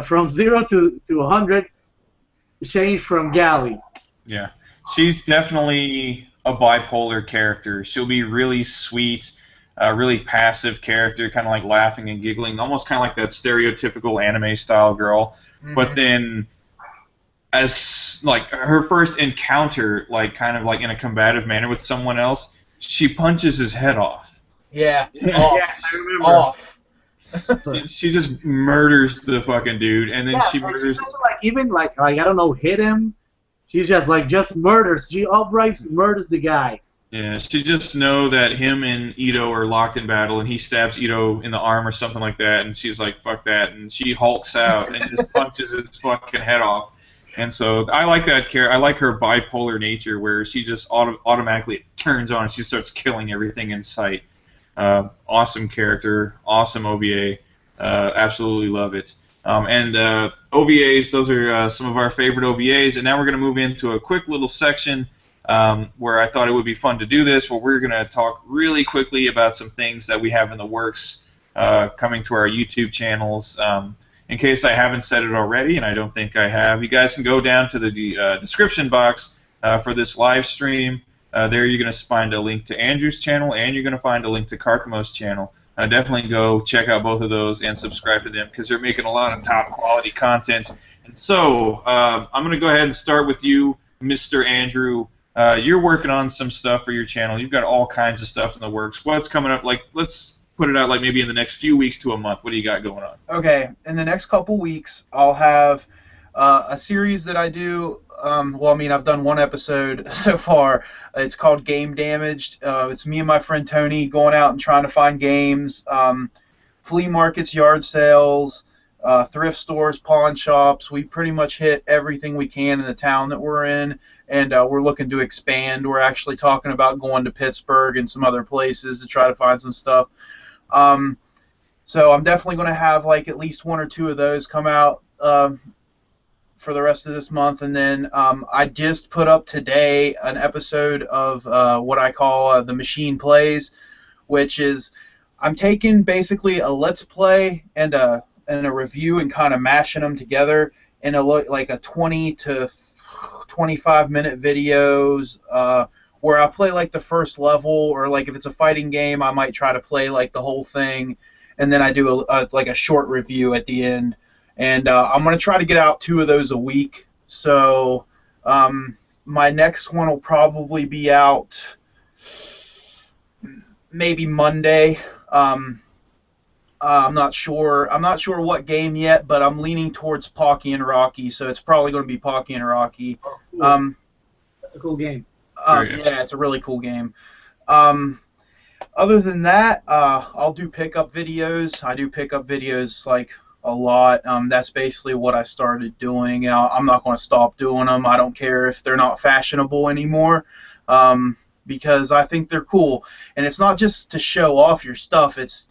Speaker 3: from 0 to 100 change from Galley.
Speaker 1: Yeah, she's definitely a bipolar character. She'll be really sweet, really passive character, kind of like laughing and giggling, almost kind of like that stereotypical anime style girl. Mm-hmm. But then, as like her first encounter, like kind of like in a combative manner with someone else, she punches his head off.
Speaker 2: Yeah.
Speaker 3: Yes, I remember.
Speaker 2: Off.
Speaker 1: She just murders the fucking dude, and then she murders.
Speaker 3: She doesn't even I don't know, hit him. She's just murders. She outright murders the guy.
Speaker 1: Yeah, she just know that him and Ito are locked in battle, and he stabs Ito in the arm or something like that, and she's like, "Fuck that," and she hulks out and just punches his fucking head off. And so I like that character. I like her bipolar nature, where she just automatically turns on and she starts killing everything in sight. Awesome character, awesome OVA. Absolutely love it. And OVAs, those are some of our favorite OVAs. And now we're going to move into a quick little section where I thought it would be fun to do this, where we're going to talk really quickly about some things that we have in the works coming to our YouTube channels. In case I haven't said it already, and I don't think I have, you guys can go down to the description box for this live stream. There you're going to find a link to Andrew's channel, and you're going to find a link to Karkamo's channel. Definitely go check out both of those and subscribe to them, because they're making a lot of top quality content. And so I'm going to go ahead and start with you, Mr. Andrew. You're working on some stuff for your channel. You've got all kinds of stuff in the works. What's coming up? Like, let's put it out like maybe in the next few weeks to a month. What do you got going on?
Speaker 2: Okay, in the next couple weeks, I'll have a series that I do. Well, I mean, I've done one episode so far. It's called Game Damaged. It's me and my friend Tony going out and trying to find games, flea markets, yard sales, thrift stores, pawn shops. We pretty much hit everything we can in the town that we're in, and we're looking to expand. We're actually talking about going to Pittsburgh and some other places to try to find some stuff. So I'm definitely going to have like at least one or two of those come out for the rest of this month. And then I just put up today an episode of what I call the Machine Plays, which is I'm taking basically a Let's Play and a review and kind of mashing them together in like a 20 to 25 minute videos where I play like the first level, or like if it's a fighting game, I might try to play like the whole thing, and then I do like a short review at the end. And I'm going to try to get out 2 of those a week. So my next one will probably be out maybe Monday. I'm not sure what game yet, but I'm leaning towards Pocky and Rocky, so it's probably going to be Pocky and Rocky.
Speaker 3: Oh, cool. That's a cool game.
Speaker 2: Yeah, it's a really cool game. Other than that, I'll do pickup videos. I do pickup videos like a lot. That's basically what I started doing. I'm not going to stop doing them. I don't care if they're not fashionable anymore, because I think they're cool. And it's not just to show off your stuff. It's,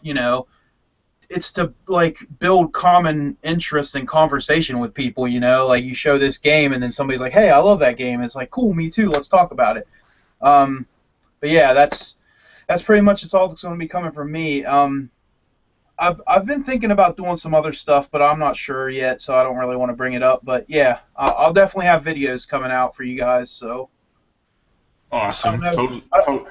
Speaker 2: it's to like build common interest and conversation with people. Like you show this game and then somebody's like, "Hey, I love that game." It's like, "Cool, me too. Let's talk about it." But yeah, that's That's pretty much it's all that's going to be coming from me. I've been thinking about doing some other stuff, but I'm not sure yet, so I don't really want to bring it up. But yeah, I'll definitely have videos coming out for you guys. So
Speaker 1: Awesome.
Speaker 2: I don't know.
Speaker 1: Total.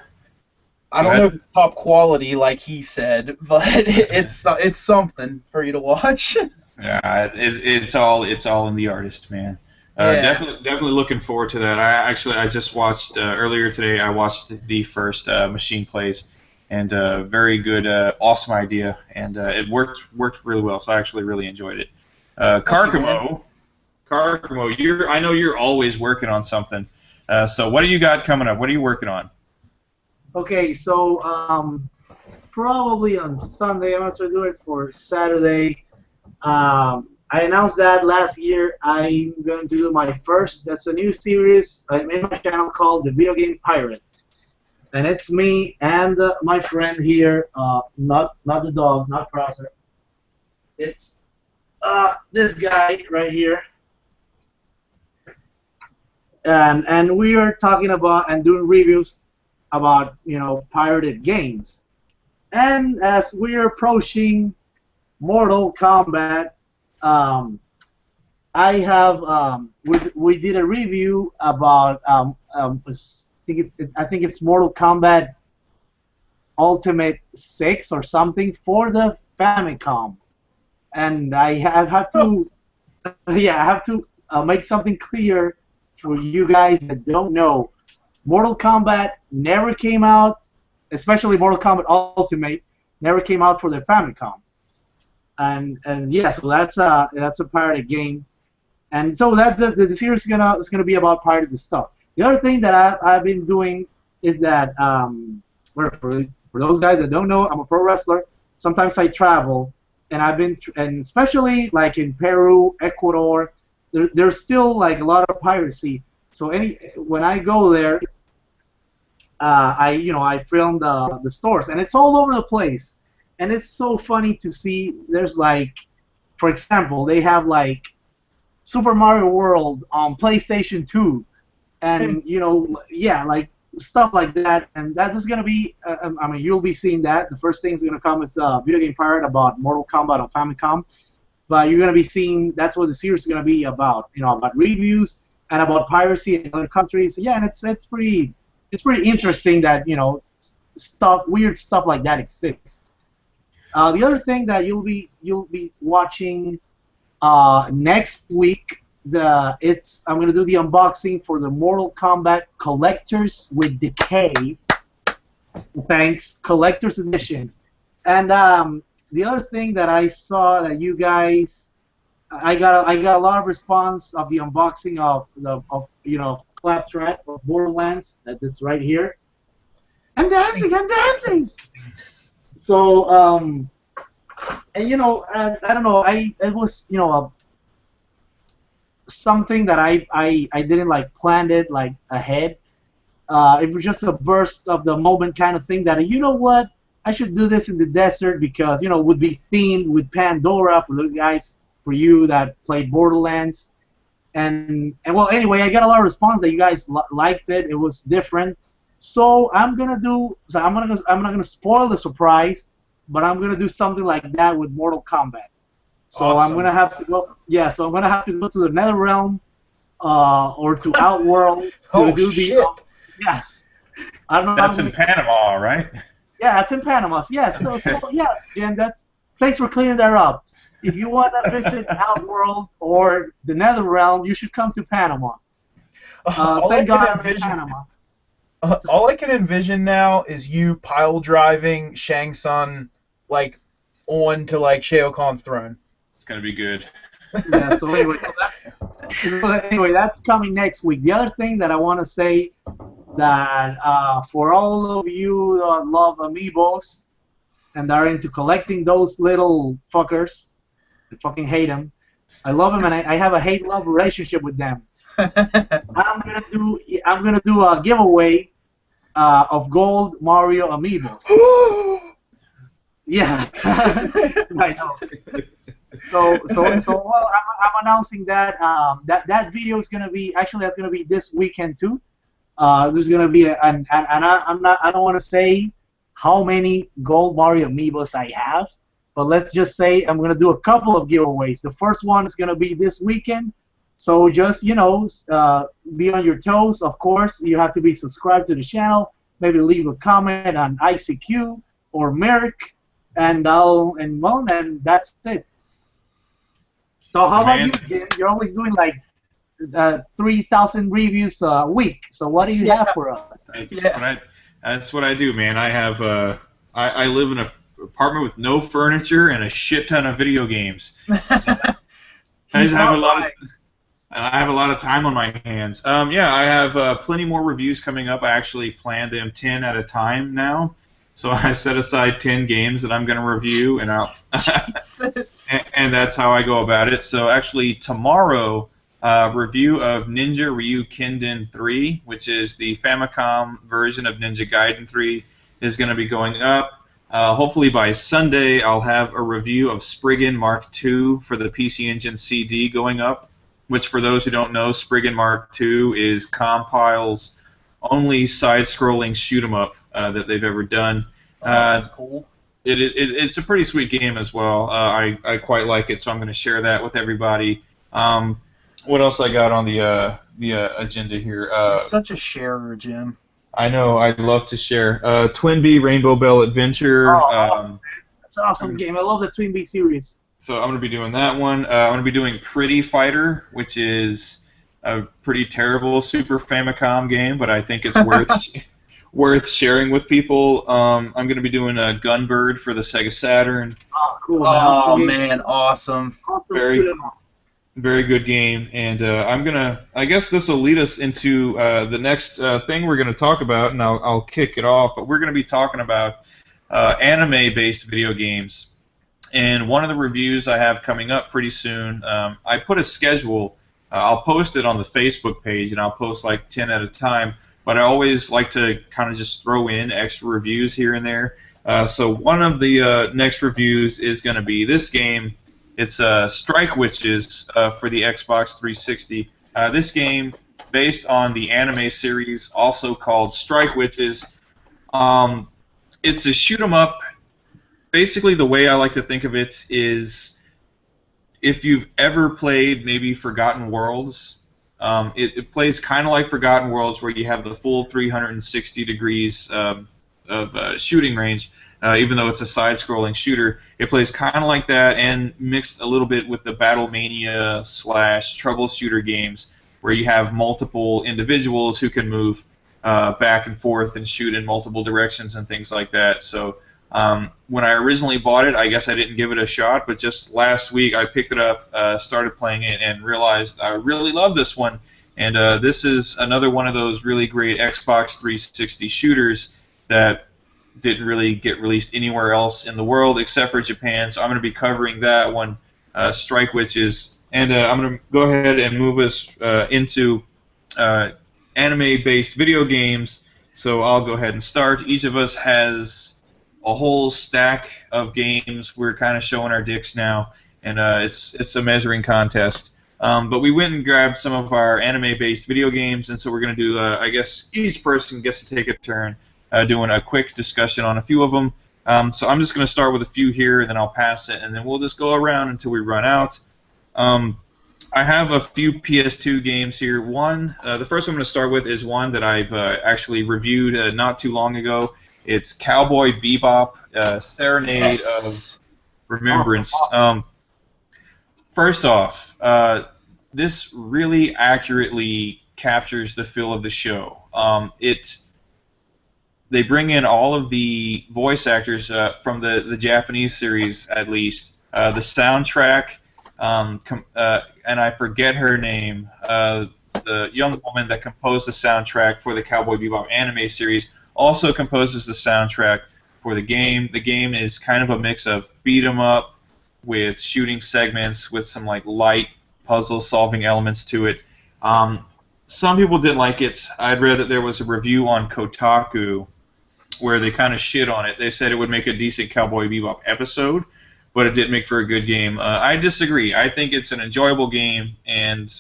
Speaker 2: I don't know if it's top quality like he said, but it's something for you to watch.
Speaker 1: Yeah, it's all in the artist, man.
Speaker 2: Yeah.
Speaker 1: Definitely looking forward to that. I just watched earlier today. I watched the first Machine Plays, and very good, awesome idea, and it worked really well. So I actually really enjoyed it. Carcamo, I know you're always working on something. So what do you got coming up? What are you working on?
Speaker 3: Okay, so probably on Sunday. I'm going to do it for Saturday. I announced that last year. I'm going to do my first. That's a new series in my channel called The Video Game Pirate, and it's me and my friend here. Not the dog, not Crosser. It's this guy right here, and we are talking about and doing reviews about pirated games. And as we are approaching Mortal Kombat, I have we did a review about I think it's Mortal Kombat Ultimate 6 or something for the Famicom, and I have to yeah, I have to make something clear for you guys that don't know. Mortal Kombat never came out, especially Mortal Kombat Ultimate, never came out for the Famicom. And yeah, so that's a pirated game, and so that's the series is gonna be about pirated stuff. The other thing that I've been doing is that for those guys that don't know, I'm a pro wrestler. Sometimes I travel, and and especially like in Peru, Ecuador, there's still like a lot of piracy. So when I go there, I film the stores, and it's all over the place. And it's so funny to see. There's like, for example, they have like Super Mario World on PlayStation 2, and yeah, like stuff like that. And that is gonna be, I mean, you'll be seeing that. The first thing is gonna come is Video Game Pirate about Mortal Kombat on Famicom, but you're gonna be seeing that's what the series is gonna be about. About reviews and about piracy in other countries. Yeah, and it's pretty interesting that weird stuff like that exists. The other thing that you'll be watching next week, I'm gonna do the unboxing for the Mortal Kombat Collectors with Decay. Thanks, Collector's Edition. And the other thing that I saw that you guys, I got a lot of response of the unboxing of Claptrap of Borderlands. That is right here. I'm dancing. So and I don't know. It was something that I didn't like plan it like ahead. It was just a burst of the moment kind of thing that what, I should do this in the desert because it would be themed with Pandora for the guys, for you that played Borderlands. And well, anyway, I got a lot of response that you guys liked it. It was different. So I'm not gonna spoil the surprise, but I'm gonna do something like that with Mortal Kombat. So awesome. I'm gonna have to go. Yeah, so I'm gonna have to go to the NetherRealm, or to Outworld to do
Speaker 2: shit.
Speaker 3: the. Yes. I don't know.
Speaker 1: That's in Panama, right?
Speaker 3: Yeah, it's in Panama. Yes. So yes, Jim. Thanks for clearing that up. If you want to visit Outworld or the NetherRealm, you should come to Panama. Thank God I'm in Panama.
Speaker 2: All I can envision now is you pile driving Shang Tsung like on to like Shao Kahn's throne.
Speaker 1: It's gonna be good.
Speaker 3: Yeah. So anyway, that's coming next week. The other thing that I want to say that for all of you that love amiibos and are into collecting those little fuckers, I fucking hate them. I love them, and I have a hate-love relationship with them. I'm gonna do a giveaway of gold Mario amiibos. Yeah, I know. So well, I'm announcing that that video is gonna be that's gonna be this weekend too. There's gonna be I don't want to say how many Gold Mario amiibos I have. But let's just say I'm going to do a couple of giveaways. The first one is going to be this weekend. So just, be on your toes. Of course, you have to be subscribed to the channel. Maybe leave a comment on ICQ or Merrick. And that's it. So how about you, Jim? You're always doing like 3,000 reviews a week. So what do you have for us?
Speaker 1: That's what I do, man. I have I live in an apartment with no furniture and a shit ton of video games. I have a lot of time on my hands. I have plenty more reviews coming up. I actually planned them 10 at a time now. So I set aside 10 games that I'm going to review, and and that's how I go about it. So actually tomorrow, review of Ninja Ryu Kenden 3, which is the Famicom version of Ninja Gaiden 3, is going to be going up. Hopefully by Sunday, I'll have a review of Spriggan Mark II for the PC Engine CD going up, which for those who don't know, Spriggan Mark II is Compile's only side-scrolling shoot-'em-up that they've ever done.
Speaker 2: That's cool.
Speaker 1: It's a pretty sweet game as well. I quite like it, so I'm going to share that with everybody. What else I got on the agenda here?
Speaker 2: You're such a sharer, Jim.
Speaker 1: I know. I'd love to share. Twin Bee Rainbow Bell Adventure.
Speaker 3: Awesome. That's an awesome game. I love the Twin Bee series.
Speaker 1: So I'm going to be doing that one. I'm going to be doing Pretty Fighter, which is a pretty terrible Super Famicom game, but I think it's worth sharing with people. I'm going to be doing a Gunbird for the Sega Saturn.
Speaker 3: Oh, cool.
Speaker 2: Oh, man, awesome.
Speaker 1: Very good game, and I guess this will lead us into the next thing we're going to talk about, and I'll kick it off, but we're going to be talking about anime-based video games. And one of the reviews I have coming up pretty soon, I put a schedule. I'll post it on the Facebook page, and I'll post like 10 at a time, but I always like to kind of just throw in extra reviews here and there. So one of the next reviews is going to be this game. It's Strike Witches for the Xbox 360. This game, based on the anime series, also called Strike Witches. It's a shoot 'em up. Basically, the way I like to think of it is, if you've ever played maybe Forgotten Worlds, it plays kind of like Forgotten Worlds, where you have the full 360 degrees of shooting range. Even though it's a side-scrolling shooter, it plays kind of like that, and mixed a little bit with the Battlemania / troubleshooter games, where you have multiple individuals who can move back and forth and shoot in multiple directions and things like that. So when I originally bought it, I guess I didn't give it a shot, but just last week I picked it up, started playing it, and realized I really love this one. And this is another one of those really great Xbox 360 shooters that didn't really get released anywhere else in the world except for Japan, so I'm going to be covering that one, Strike Witches. And I'm going to go ahead and move us into anime-based video games, so I'll go ahead and start. Each of us has a whole stack of games. We're kind of showing our dicks now, and it's a measuring contest. But we went and grabbed some of our anime-based video games, and so we're going to do, I guess, each person gets to take a turn doing a quick discussion on a few of them. So I'm just going to start with a few here, and then I'll pass it, and then we'll just go around until we run out. I have a few PS2 games here. One, the first one I'm going to start with is one that I've actually reviewed not too long ago. It's Cowboy Bebop, Serenade of Remembrance. First off, this really accurately captures the feel of the show. They bring in all of the voice actors from the Japanese series, at least. The soundtrack, and I forget her name, the young woman that composed the soundtrack for the Cowboy Bebop anime series, also composes the soundtrack for the game. The game is kind of a mix of beat 'em up with shooting segments with some like light puzzle-solving elements to it. Some people didn't like it. I'd read that there was a review on Kotaku where they kind of shit on it. They said it would make a decent Cowboy Bebop episode, but it didn't make for a good game. I disagree. I think it's an enjoyable game, and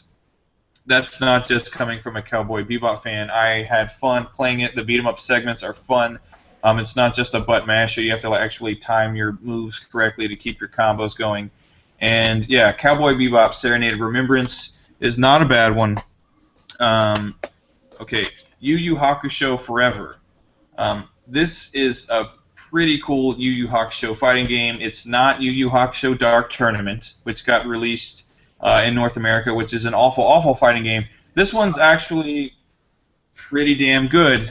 Speaker 1: that's not just coming from a Cowboy Bebop fan. I had fun playing it. The beat 'em up segments are fun. It's not just a butt masher. You have to actually time your moves correctly to keep your combos going. And yeah, Cowboy Bebop Serenade of Remembrance is not a bad one. Okay, Yu Yu Hakusho Forever. This is a pretty cool Yu Yu Hakusho fighting game. It's not Yu Yu Hakusho Dark Tournament, which got released in North America, which is an awful, awful fighting game. This one's actually pretty damn good.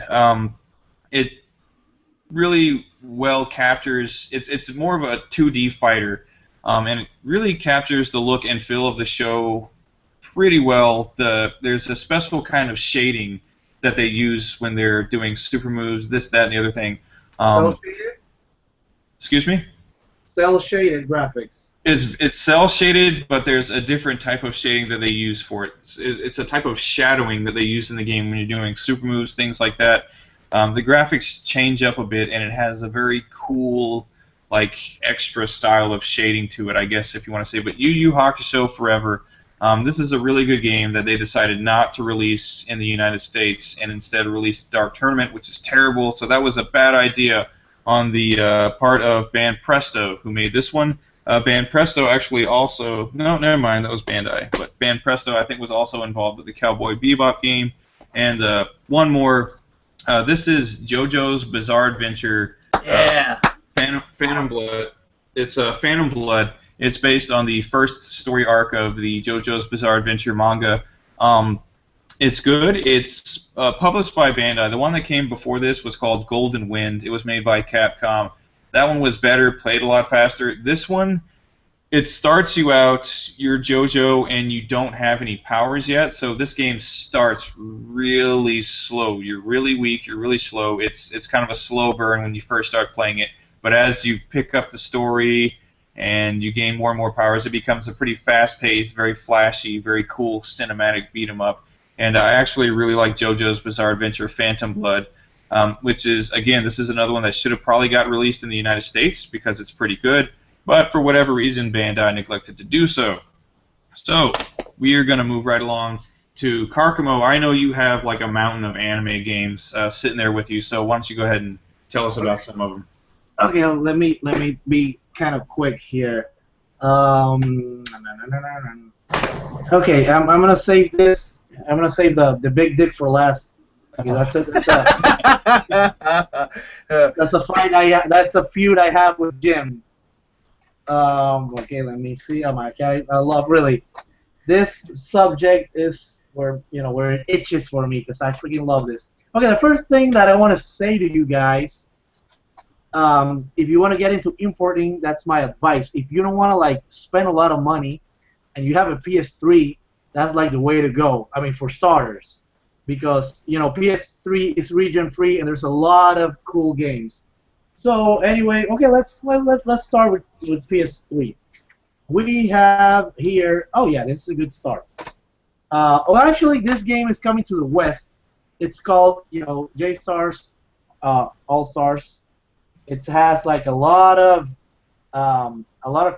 Speaker 1: It really well captures. It's more of a 2D fighter, and it really captures the look and feel of the show pretty well. There's a special kind of shading that they use when they're doing super moves, this, that, and the other thing.
Speaker 3: Cell shaded?
Speaker 1: Excuse me?
Speaker 3: Cell shaded graphics.
Speaker 1: It's cell shaded, but there's a different type of shading that they use for it. It's a type of shadowing that they use in the game when you're doing super moves, things like that. The graphics change up a bit, and it has a very cool, like, extra style of shading to it, I guess, if you want to say. But Yu Yu Hakusho Forever, this is a really good game that they decided not to release in the United States and instead released Dark Tournament, which is terrible. So that was a bad idea on the part of Band Presto, who made this one. Band Presto actually also... No, never mind, that was Bandai. But Band Presto, I think, was also involved with the Cowboy Bebop game. And one more... this is JoJo's Bizarre Adventure.
Speaker 2: Yeah.
Speaker 1: Phantom Blood. It's Phantom Blood. It's based on the first story arc of the JoJo's Bizarre Adventure manga. It's good. It's published by Bandai. The one that came before this was called Golden Wind. It was made by Capcom. That one was better, played a lot faster. This one, it starts you out, you're JoJo, and you don't have any powers yet, so this game starts really slow. You're really weak, you're really slow. It's kind of a slow burn when you first start playing it, but as you pick up the story and you gain more and more powers, it becomes a pretty fast-paced, very flashy, very cool cinematic beat-em-up. And I actually really like JoJo's Bizarre Adventure Phantom Blood, which is, again, this is another one that should have probably got released in the United States because it's pretty good. But for whatever reason, Bandai neglected to do so. So we are going to move right along to Karkamo. I know you have like a mountain of anime games sitting there with you, so why don't you go ahead and tell us about some of them?
Speaker 3: Okay, let me be kind of quick here. Okay, I'm gonna save this. I'm gonna save the big dick for last. Okay, that's it. That's a fight that's a feud I have with Jim. Okay, let me see. I love really. This subject is where it itches for me because I freaking love this. Okay, the first thing that I want to say to you guys, if you want to get into importing, that's my advice. If you don't want to like spend a lot of money, and you have a PS3, that's like the way to go. I mean, for starters, because PS3 is region free and there's a lot of cool games. So anyway, okay, let's start with PS3. We have here. Oh yeah, this is a good start. Well, actually, this game is coming to the West. It's called J-Stars All Stars. It has like a lot of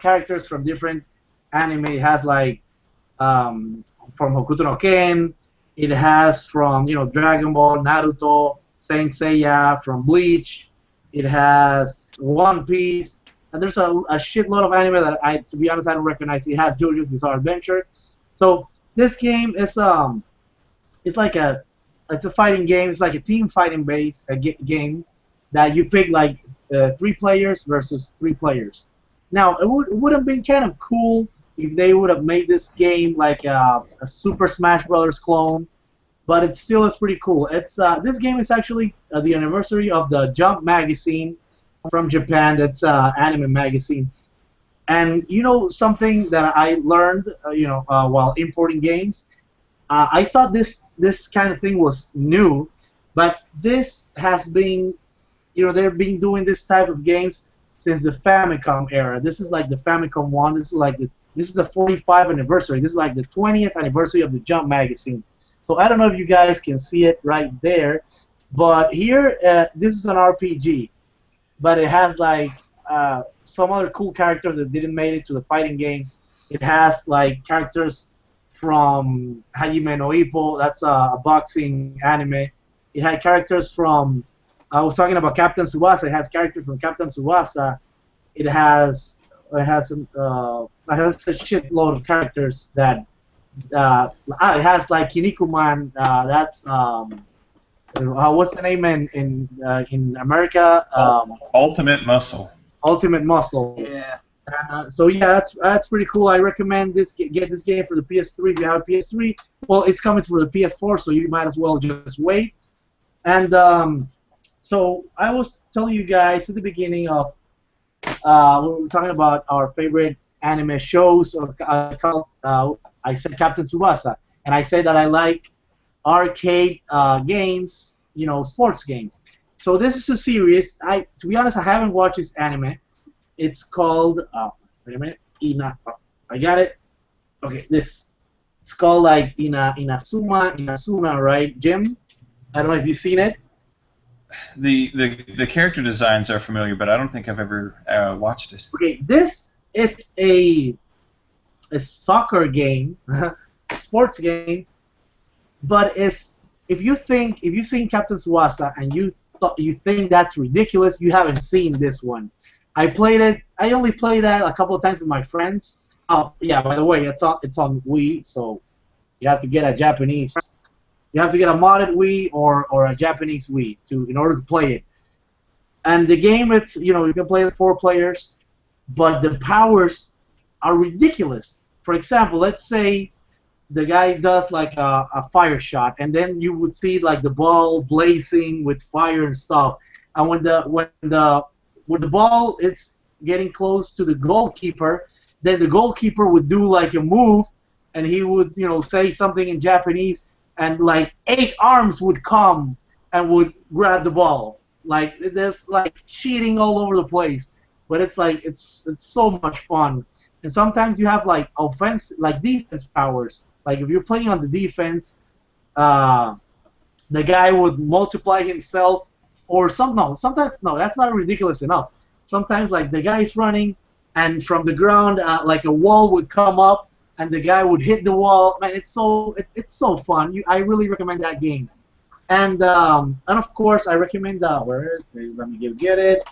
Speaker 3: characters from different anime. It has like from Hokuto no Ken. It has from Dragon Ball, Naruto, Saint Seiya, from Bleach. It has One Piece, and there's a shitload of anime that to be honest, I don't recognize. It has JoJo's Bizarre Adventure. So this game is it's a fighting game. It's like a team fighting based game that you pick like 3 players versus 3 players. Now it would have been kind of cool if they would have made this game like a Super Smash Brothers clone, but it still is pretty cool. It's this game is actually the anniversary of the Jump magazine from Japan. That's anime magazine. And something that I learned while importing games, I thought this kind of thing was new, but this has been they've been doing this type of games since the Famicom era. This is like the Famicom one. This is the 45th anniversary. This is like the 20th anniversary of the Jump magazine. So I don't know if you guys can see it right there, but here this is an RPG, but it has like some other cool characters that didn't make it to the fighting game. It has like characters from Hajime no Ippo. That's a boxing anime. It had characters from I was talking about Captain Tsubasa. It has characters from Captain Tsubasa. It has a shitload of characters that it has like Kinnikuman. That's what's the name in America?
Speaker 1: Ultimate Muscle.
Speaker 3: Ultimate Muscle.
Speaker 2: Yeah.
Speaker 3: So yeah, that's pretty cool. I recommend get this game for the PS3 if you have a PS3. Well, it's coming for the PS4, so you might as well just wait. And so I was telling you guys at the beginning of we were talking about our favorite anime shows. I said Captain Tsubasa, and I said that I like arcade games, sports games. So this is a series. To be honest, I haven't watched this anime. It's called. Wait a minute. I got it. Okay, this. It's called like Inazuma, right, Jim? I don't know if you've seen it.
Speaker 1: The character designs are familiar, but I don't think I've ever watched it.
Speaker 3: Okay, this is a soccer game, a sports game, but if you've seen Captain Tsubasa and you think that's ridiculous, you haven't seen this one. I played it. I only played that a couple of times with my friends. Oh yeah, by the way, it's on Wii, so you have to get a Japanese. You have to get a modded Wii or a Japanese Wii in order to play it. And the game, you can play with 4 players, but the powers are ridiculous. For example, let's say the guy does like a fire shot, and then you would see like the ball blazing with fire and stuff. And when the ball is getting close to the goalkeeper, then the goalkeeper would do like a move, and he would say something in Japanese, and like 8 arms would come and would grab the ball. Like there's like cheating all over the place, but it's like it's so much fun. And sometimes you have like defense powers. Like if you're playing on the defense, the guy would multiply himself, or sometimes that's not ridiculous enough. Sometimes like the guy is running, and from the ground like a wall would come up, and the guy would hit the wall. Man, it's so fun. I really recommend that game. And of course I recommend let me get it.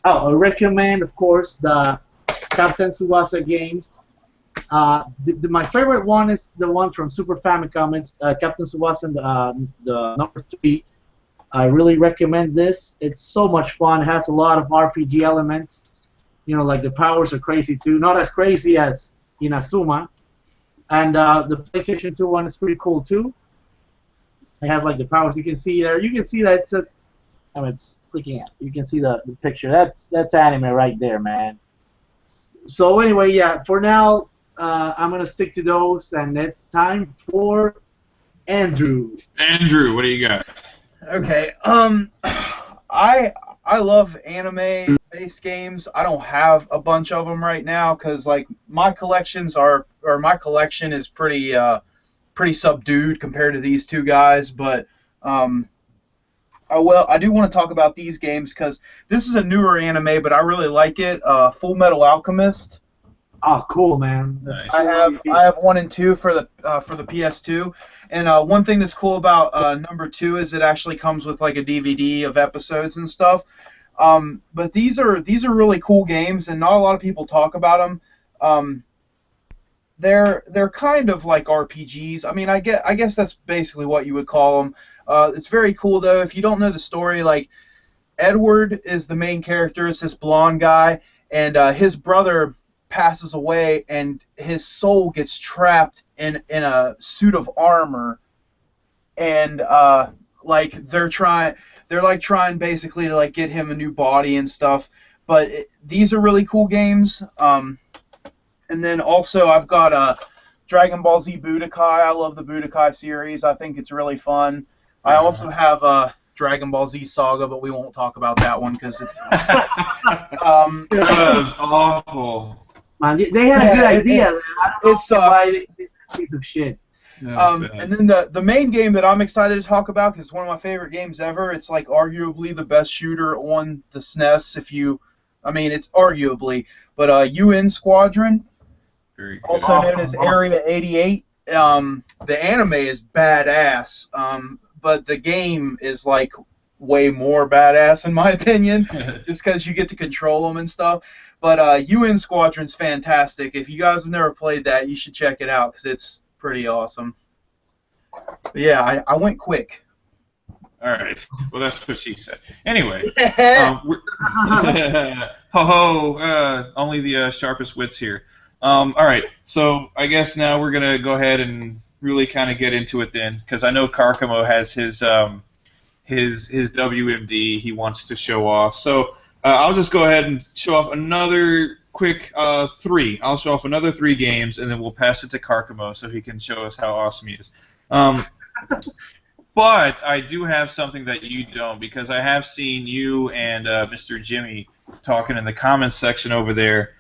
Speaker 3: Oh, I recommend of course the Captain Tsubasa games. My favorite one is the one from Super Famicom. It's Captain Tsubasa, the number 3. I really recommend this. It's so much fun. It has a lot of RPG elements. Like the powers are crazy too. Not as crazy as Inazuma. And the PlayStation 2 one is pretty cool too. It has like the powers. You can see there. You can see that it's freaking out. You can see the picture. That's anime right there, man. So anyway, yeah. For now, I'm gonna stick to those, and it's time for Andrew.
Speaker 1: Andrew, what do you got?
Speaker 2: Okay. I love anime-based games. I don't have a bunch of them right now because like my collection is pretty subdued compared to these two guys. But I do want to talk about these games because this is a newer anime, but I really like it. Full Metal Alchemist.
Speaker 3: Oh, cool, man.
Speaker 1: Nice.
Speaker 2: I have 1 and 2 for the PS2, and one thing that's cool about number 2 is it actually comes with like a DVD of episodes and stuff. But these are really cool games, and not a lot of people talk about them. They're kind of like RPGs. I mean, I guess that's basically what you would call them. It's very cool though. If you don't know the story, like Edward is the main character, is this blonde guy, and his brother passes away, and his soul gets trapped in a suit of armor, and like they're trying basically to like get him a new body and stuff. But these are really cool games. And then also I've got Dragon Ball Z Budokai. I love the Budokai series. I think it's really fun. I also have Dragon Ball Z Saga, but we won't talk about that one because it's
Speaker 1: That was awful.
Speaker 3: Man, they had a good idea.
Speaker 2: It sucks.
Speaker 3: Piece of shit.
Speaker 2: And then the main game that I'm excited to talk about, because it's one of my favorite games ever. It's like arguably the best shooter on the SNES. It's arguably, but UN Squadron,
Speaker 1: Very good.
Speaker 2: also known as Area 88. The anime is badass, but the game is like way more badass in my opinion, just because you get to control them and stuff. But UN Squadron's fantastic. If you guys have never played that, you should check it out because it's pretty awesome. But yeah, I went quick.
Speaker 1: All right. Well, that's what she said. Anyway, only the sharpest wits here. All right. So I guess now we're gonna go ahead and really kind of get into it then, because I know Carcamo has his WMD he wants to show off. So I'll just go ahead and show off another quick 3. I'll show off another 3 games, and then we'll pass it to Carcamo so he can show us how awesome he is. But I do have something that you don't, because I have seen you and Mr. Jimmy talking in the comments section over there.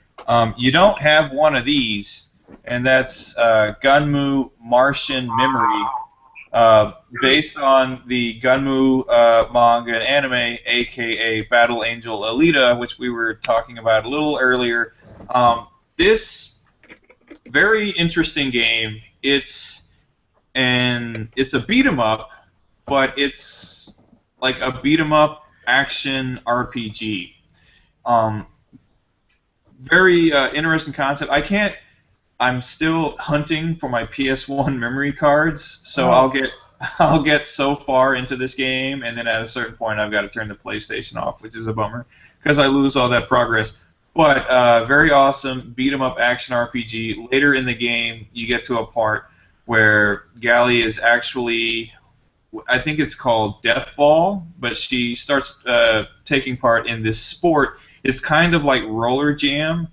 Speaker 1: You don't have one of these, and that's Gunmu Martian Memory, based on the Gunmu manga and anime, aka Battle Angel Alita, which we were talking about a little earlier. This very interesting game. It's a beat 'em up, but it's like a beat 'em up action RPG. Very interesting concept. I'm still hunting for my PS1 memory cards, so I'll get so far into this game, and then at a certain point I've got to turn the PlayStation off, which is a bummer because I lose all that progress. But very awesome beat 'em up action RPG. Later in the game, you get to a part where Gally is actually, I think it's called Death Ball, but she starts taking part in this sport. It's kind of like Roller Jam,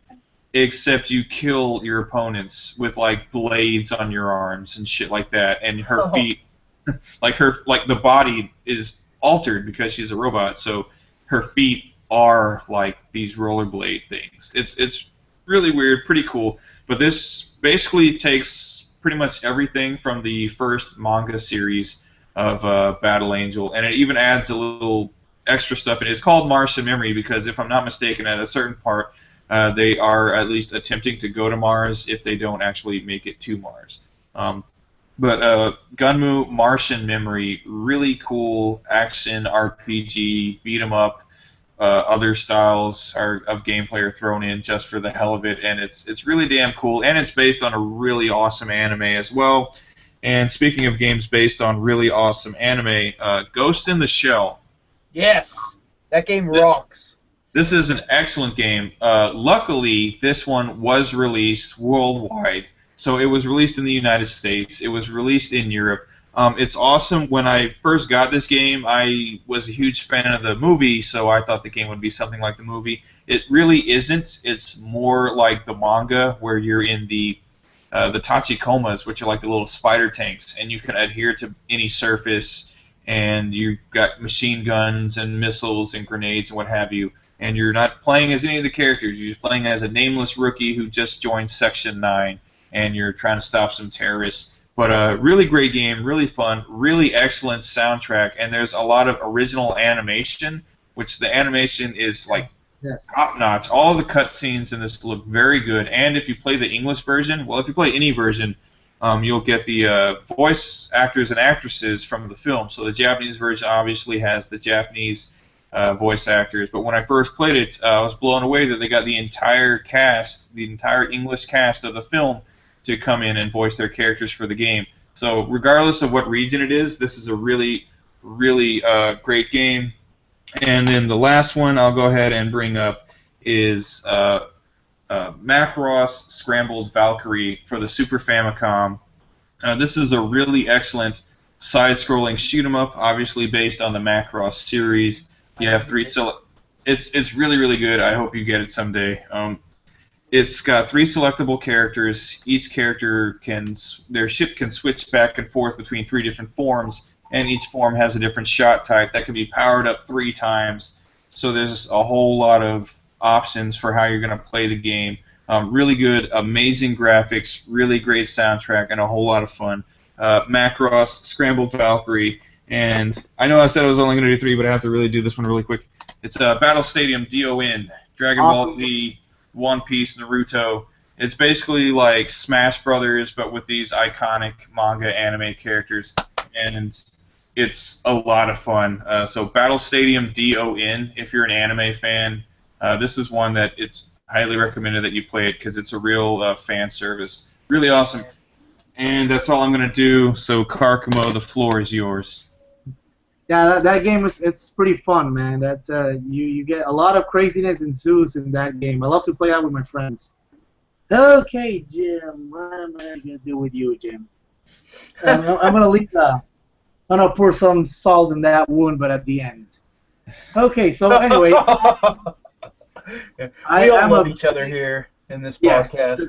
Speaker 1: except you kill your opponents with like blades on your arms and shit like that, and her feet, like the body is altered because she's a robot, so her feet are like these rollerblade things. It's really weird, pretty cool. But this basically takes pretty much everything from the first manga series of Battle Angel, and it even adds a little extra stuff. And it's called Martian Memory because, if I'm not mistaken, at a certain part, they are at least attempting to go to Mars if they don't actually make it to Mars. But Gunmu Martian Memory, really cool action RPG, beat 'em up. Other styles of gameplay are thrown in just for the hell of it, and it's really damn cool. And it's based on a really awesome anime as well. And speaking of games based on really awesome anime, Ghost in the Shell.
Speaker 2: Yes, that game rocks.
Speaker 1: This is an excellent game. Luckily, this one was released worldwide. So it was released in the United States. It was released in Europe. It's awesome. When I first got this game, I was a huge fan of the movie, so I thought the game would be something like the movie. It really isn't. It's more like the manga, where you're in the Tachikomas, which are like the little spider tanks, and you can adhere to any surface, and you've got machine guns and missiles and grenades and what have you. And you're not playing as any of the characters. You're just playing as a nameless rookie who just joined Section 9, and you're trying to stop some terrorists. But a really great game, really fun, really excellent soundtrack, and there's a lot of original animation, which the animation is like top-notch. All the cutscenes in this look very good, and if you play the English version, well, if you play any version, you'll get the voice actors and actresses from the film. So the Japanese version obviously has the Japanese voice actors, but when I first played it, I was blown away that they got the entire cast, the entire English cast of the film, to come in and voice their characters for the game. So regardless of what region it is, this is a really, really great game. And then the last one I'll go ahead and bring up is Macross Scrambled Valkyrie for the Super Famicom. This is a really excellent side-scrolling shoot-'em-up, obviously based on the Macross series. You have 3 it's really, really good. I hope you get it someday. It's got 3 selectable characters. Each character their ship can switch back and forth between 3 different forms, and each form has a different shot type that can be powered up 3 times. So there's a whole lot of options for how you're going to play the game. Really good, amazing graphics, really great soundtrack, and a whole lot of fun. Macross Scrambled Valkyrie, and I know I said I was only going to do 3, but I have to really do this one really quick. It's Battle Stadium DON, Dragon Ball Z, One Piece, Naruto. It's basically like Smash Brothers, but with these iconic manga anime characters. And It's a lot of fun. So Battle Stadium DON, if you're an anime fan, this is one that it's highly recommended that you play it because it's a real fan service. Really awesome. And that's all I'm going to do. So Karkamo, the floor is yours.
Speaker 3: Yeah, that game it's pretty fun, man. That you get a lot of craziness ensues in that game. I love to play that with my friends. Okay, Jim, what am I gonna do with you, Jim? I'm gonna leave I'm gonna pour some salt in that wound, but at the end. Okay, so anyway,
Speaker 2: We all love each other here in this podcast.
Speaker 3: Yes,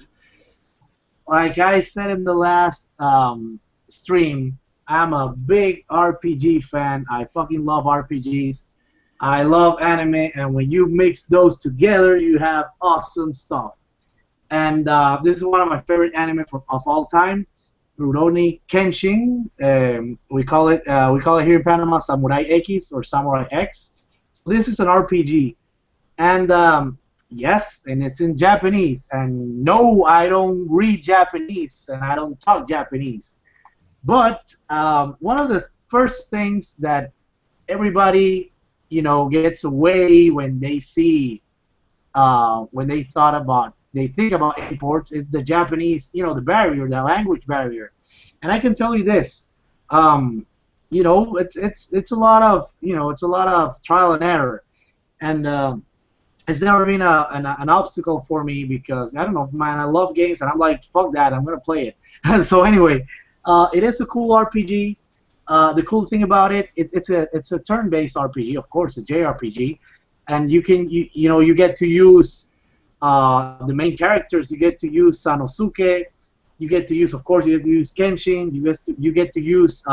Speaker 3: like I said in the last stream, I'm a big RPG fan. I fucking love RPGs. I love anime, and when you mix those together, you have awesome stuff. And this is one of my favorite anime of all time, Rurouni Kenshin. We call it here in Panama Samurai X or Samurai X. So this is an RPG, and yes, and it's in Japanese. And no, I don't read Japanese, and I don't talk Japanese. But one of the first things that everybody, gets away when they see, when they think about imports is the Japanese, the barrier, the language barrier. And I can tell you this, it's a lot of, trial and error, and it's never been an obstacle for me because I don't know, man, I love games and I'm like, fuck that, I'm gonna play it. So anyway, it is a cool RPG. The cool thing about it's a turn-based RPG, of course, a JRPG, and you get to use the main characters. You get to use Sanosuke. You get to use Kenshin. You get to use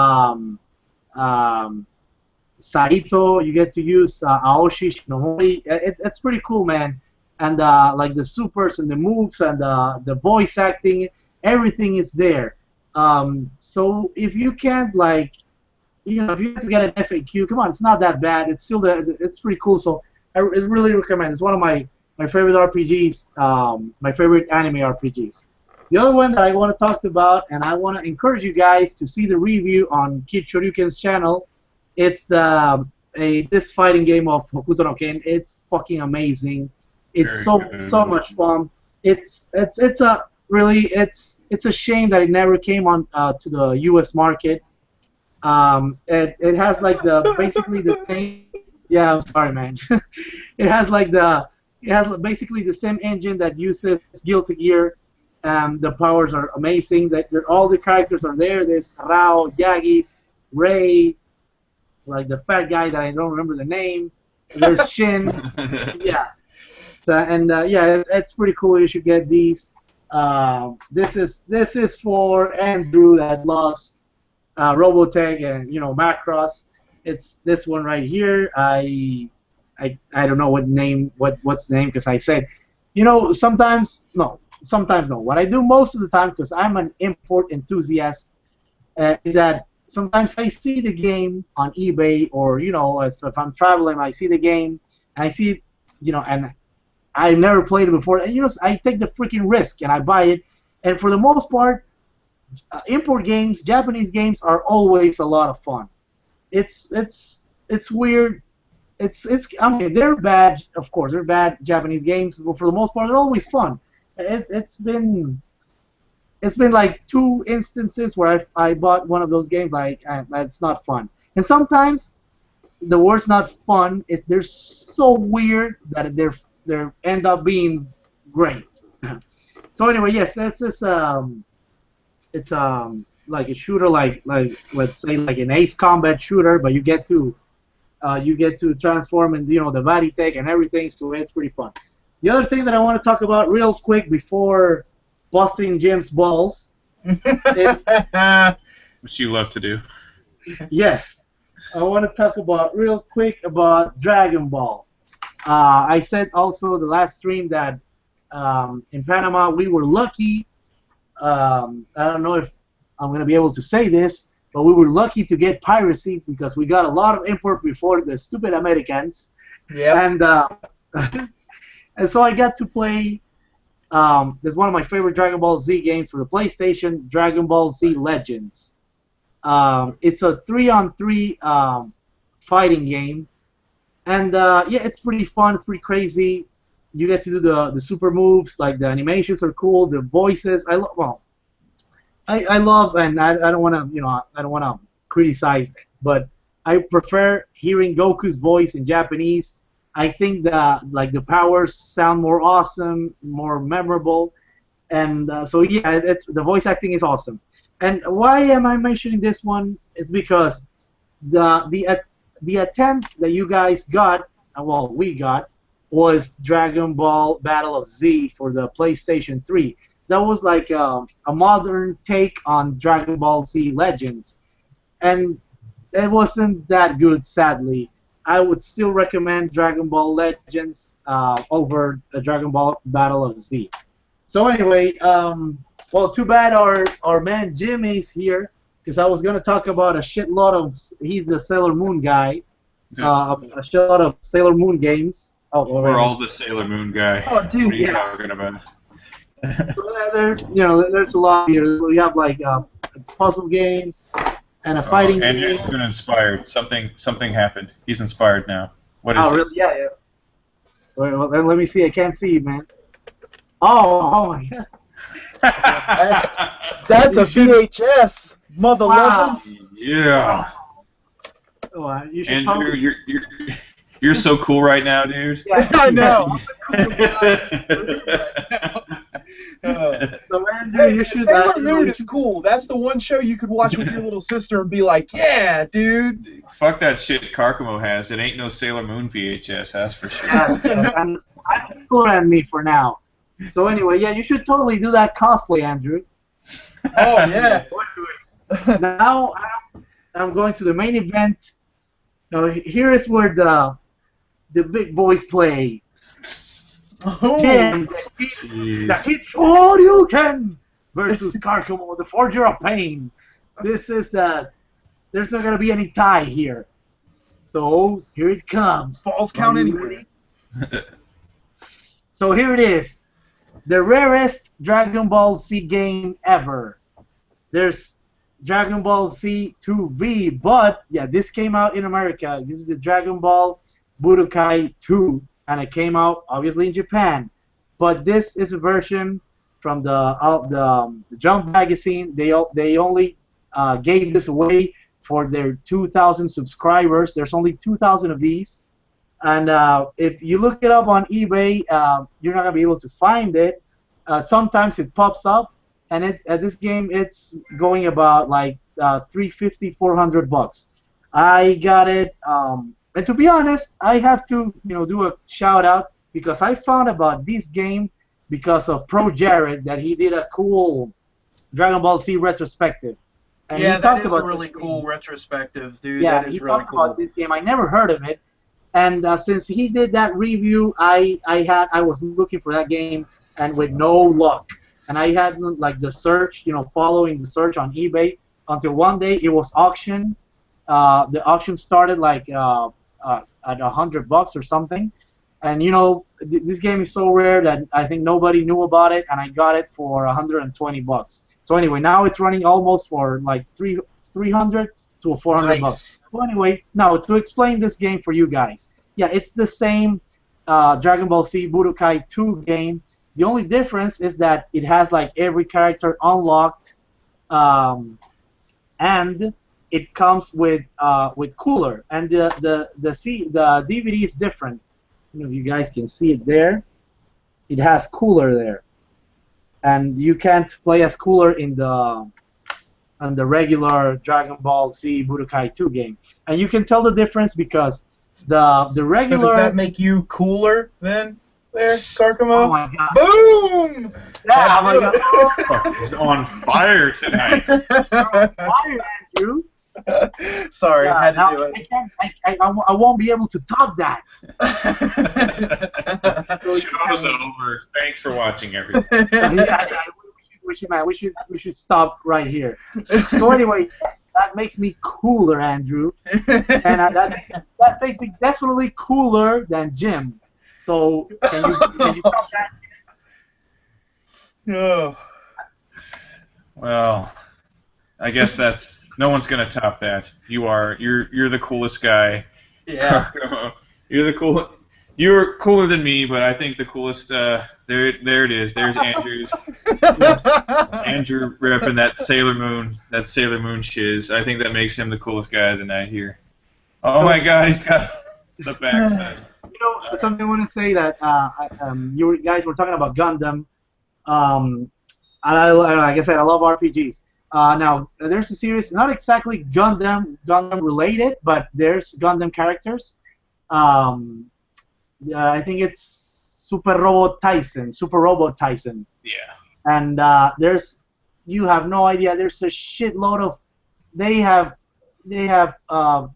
Speaker 3: Saito. You get to use Aoshi Shinomori. It's pretty cool, man. And like the supers and the moves and the voice acting, everything is there. So if you can't if you have to get an FAQ, come on, it's not that bad. It's still it's pretty cool. So I really recommend. It's one of my favorite RPGs, my favorite anime RPGs. The other one that I want to talk about, and I want to encourage you guys to see the review on Kid Shoryuken's channel. It's this fighting game of Hokuto no Ken. It's fucking amazing. It's so much fun. It's a shame that it never came on to the U.S. market. It has basically the same. Yeah, I'm sorry, man. It has basically the same engine that uses Guilty Gear. The powers are amazing. All the characters are there. There's Rao, Yagi, Ray, like the fat guy that I don't remember the name. There's Shin. Yeah. So, it's pretty cool. You should get these. This is for Andrew that loves Robotech and Macross. It's this one right here. I don't know what's the name because I said, sometimes no. What I do most of the time, because I'm an import enthusiast, is that sometimes I see the game on eBay or if I'm traveling, I see the game and I see it, and I've never played it before. And I take the freaking risk and I buy it. And for the most part, import games, Japanese games are always a lot of fun. It's weird. I mean, they're bad, of course. They're bad Japanese games, but for the most part, they're always fun. It's been like 2 instances where I bought one of those games it's not fun. And sometimes the word's not fun if they're so weird that they end up being great. So anyway, yes, it's like a shooter, like let's say like an Ace Combat shooter, but you get to transform and the body tech and everything, so it's pretty fun. The other thing that I want to talk about real quick before busting Jim's balls is
Speaker 1: which you love to do.
Speaker 3: Yes, I want to talk about real quick about Dragon Ball. I said also the last stream that in Panama we were lucky. I don't know if I'm going to be able to say this, but we were lucky to get piracy because we got a lot of import before the stupid Americans.
Speaker 2: Yeah.
Speaker 3: And and so I got to play. There's one of my favorite Dragon Ball Z games for the PlayStation, Dragon Ball Z Legends. It's a 3-on-3 fighting game, and yeah, it's pretty fun. It's pretty crazy. You get to do the super moves. Like the animations are cool. The voices, I love, and I don't want to I don't want to criticize it, but I prefer hearing Goku's voice in Japanese. I think that like the powers sound more awesome, more memorable, and so yeah, it's the voice acting is awesome. And why am I mentioning this one? Is because the attempt that you guys got, well, we got, was Dragon Ball Battle of Z for the PlayStation 3. That was like a modern take on Dragon Ball Z Legends, and it wasn't that good, sadly. I would still recommend Dragon Ball Legends over Dragon Ball Battle of Z. So anyway, well, too bad our man Jimmy's here, because I was gonna talk about a shitload of. He's the Sailor Moon guy. A shitload of Sailor Moon games. Oh,
Speaker 1: we're all the Sailor Moon guy.
Speaker 3: Oh, dude,
Speaker 1: what are you talking about?
Speaker 3: There's a lot here. We have like puzzle games and a fighting game.
Speaker 1: Andrew's been inspired. Something happened. He's inspired now. What is it?
Speaker 3: Oh, really? Yeah, yeah. Well, let me see. I can't see you, man. Oh my God.
Speaker 2: That's a VHS, mother
Speaker 3: Wow.
Speaker 2: lovers.
Speaker 1: Yeah.
Speaker 3: Oh, you should
Speaker 1: Andrew, you're so cool right now, dude.
Speaker 3: Yeah,
Speaker 2: I know.
Speaker 3: So Andrew, you should.
Speaker 2: Sailor Moon is cool. That's the one show you could watch with your little sister and be like, yeah, dude.
Speaker 1: Fuck that shit Karkamo has. It ain't no Sailor Moon VHS, that's for sure.
Speaker 3: I'm cool at me for now. So anyway, yeah, you should totally do that cosplay, Andrew.
Speaker 2: Oh yeah.
Speaker 3: Now I'm going to the main event. Now here is where the big boys play. Jim, the hits all you can versus Karkamo, the Forger of Pain. This is there's not gonna be any tie here. So here it comes.
Speaker 2: Falls count anywhere.
Speaker 3: So here it is. The rarest Dragon Ball Z game ever. There's Dragon Ball Z 2V, but yeah, this came out in America. This is the Dragon Ball Budokai 2, and it came out obviously in Japan. But this is a version from the Jump magazine. They only gave this away for their 2,000 subscribers. There's only 2,000 of these. And if you look it up on eBay, you're not gonna be able to find it. Sometimes it pops up, and at this game it's going about like $350, $400. I got it, and to be honest, I have to do a shout out because I found about this game because of Pro Jared, that he did a cool Dragon Ball Z retrospective. And
Speaker 2: yeah,
Speaker 3: he talked
Speaker 2: that is
Speaker 3: about
Speaker 2: a really cool retrospective, dude.
Speaker 3: Yeah,
Speaker 2: that is
Speaker 3: he
Speaker 2: really
Speaker 3: talked
Speaker 2: cool.
Speaker 3: about this game. I never heard of it. And since he did that review, I was looking for that game, and with no luck. And I had like the search, following the search on eBay, until one day it was auctioned. The auction started like at $100 or something. And this game is so rare that I think nobody knew about it, and I got it for $120. So anyway, now it's running almost for like $300 to $400.
Speaker 2: Nice.
Speaker 3: So anyway, now to explain this game for you guys, yeah, it's the same Dragon Ball Z Budokai 2 game. The only difference is that it has like every character unlocked, and it comes with cooler, and the DVD is different. I don't know if you guys can see it there. It has cooler there, and you can't play as cooler in the regular Dragon Ball Z Budokai 2 game. And you can tell the difference because the regular...
Speaker 2: So does that make you cooler then, there, Karkamo?
Speaker 3: Oh my God.
Speaker 2: Boom!
Speaker 3: Yeah, oh my God.
Speaker 1: He's on fire tonight.
Speaker 3: Fire, Andrew.
Speaker 2: Sorry, I had to
Speaker 3: now
Speaker 2: do it.
Speaker 3: I won't be able to top that.
Speaker 1: Show's over. Thanks for watching, everyone.
Speaker 3: We should stop right here. So anyway, yes, that makes me cooler, Andrew, and that makes me definitely cooler than Jim. So can you top that?
Speaker 2: Oh.
Speaker 1: Well, I guess that's No one's gonna top that. You're the coolest guy.
Speaker 2: Yeah.
Speaker 1: You're the cool. You're cooler than me, but I think the coolest. There it is. There's Andrew's.
Speaker 3: Yes.
Speaker 1: Andrew repping that Sailor Moon shiz. I think that makes him the coolest guy of the night here. Oh my God, he's got the backside.
Speaker 3: You know, something I want to say that you guys were talking about Gundam, and like I said, I love RPGs. Now, there's a series, not exactly Gundam related, but there's Gundam characters. I think it's Super Robot Tyson.
Speaker 1: Yeah.
Speaker 3: And you have no idea. There's a shitload of, they have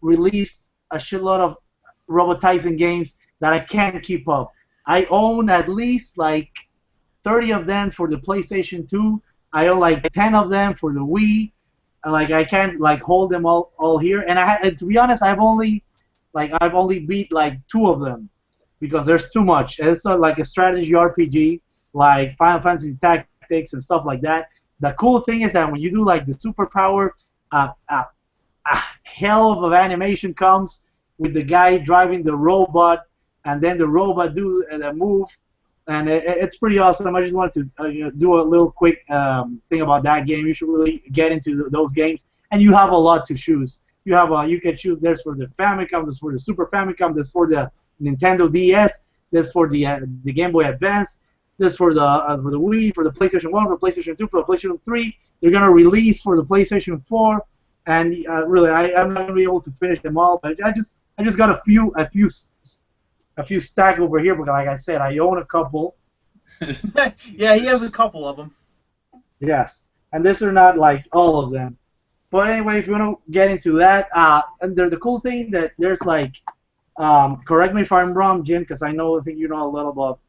Speaker 3: released a shitload of Robot Tyson games that I can't keep up. I own at least like 30 of them for the PlayStation 2. I own like 10 of them for the Wii. And like I can't like hold them all here. And to be honest, I've only beat like 2 of them because there's too much. And it's like a strategy RPG, like Final Fantasy Tactics and stuff like that. The cool thing is that when you do like the superpower, hell of animation comes with the guy driving the robot, and then the robot do the move, and it's pretty awesome. I just wanted to do a little quick thing about that game. You should really get into those games, and you have a lot to choose. You can choose. There's for the Famicom, there's for the Super Famicom, there's for the Nintendo DS, there's for the Game Boy Advance, there's for the Wii, for the PlayStation 1, for the PlayStation 2, for the PlayStation 3. They're gonna release for the PlayStation 4, and really, I'm not gonna be able to finish them all, but I just got a few stack over here because, like I said, I own a couple.
Speaker 2: Yeah, he has a couple of them.
Speaker 3: Yes, and these are not like all of them. But anyway, if you want to get into that, and the cool thing that there's like, correct me if I'm wrong, Jim, because I think you know a little about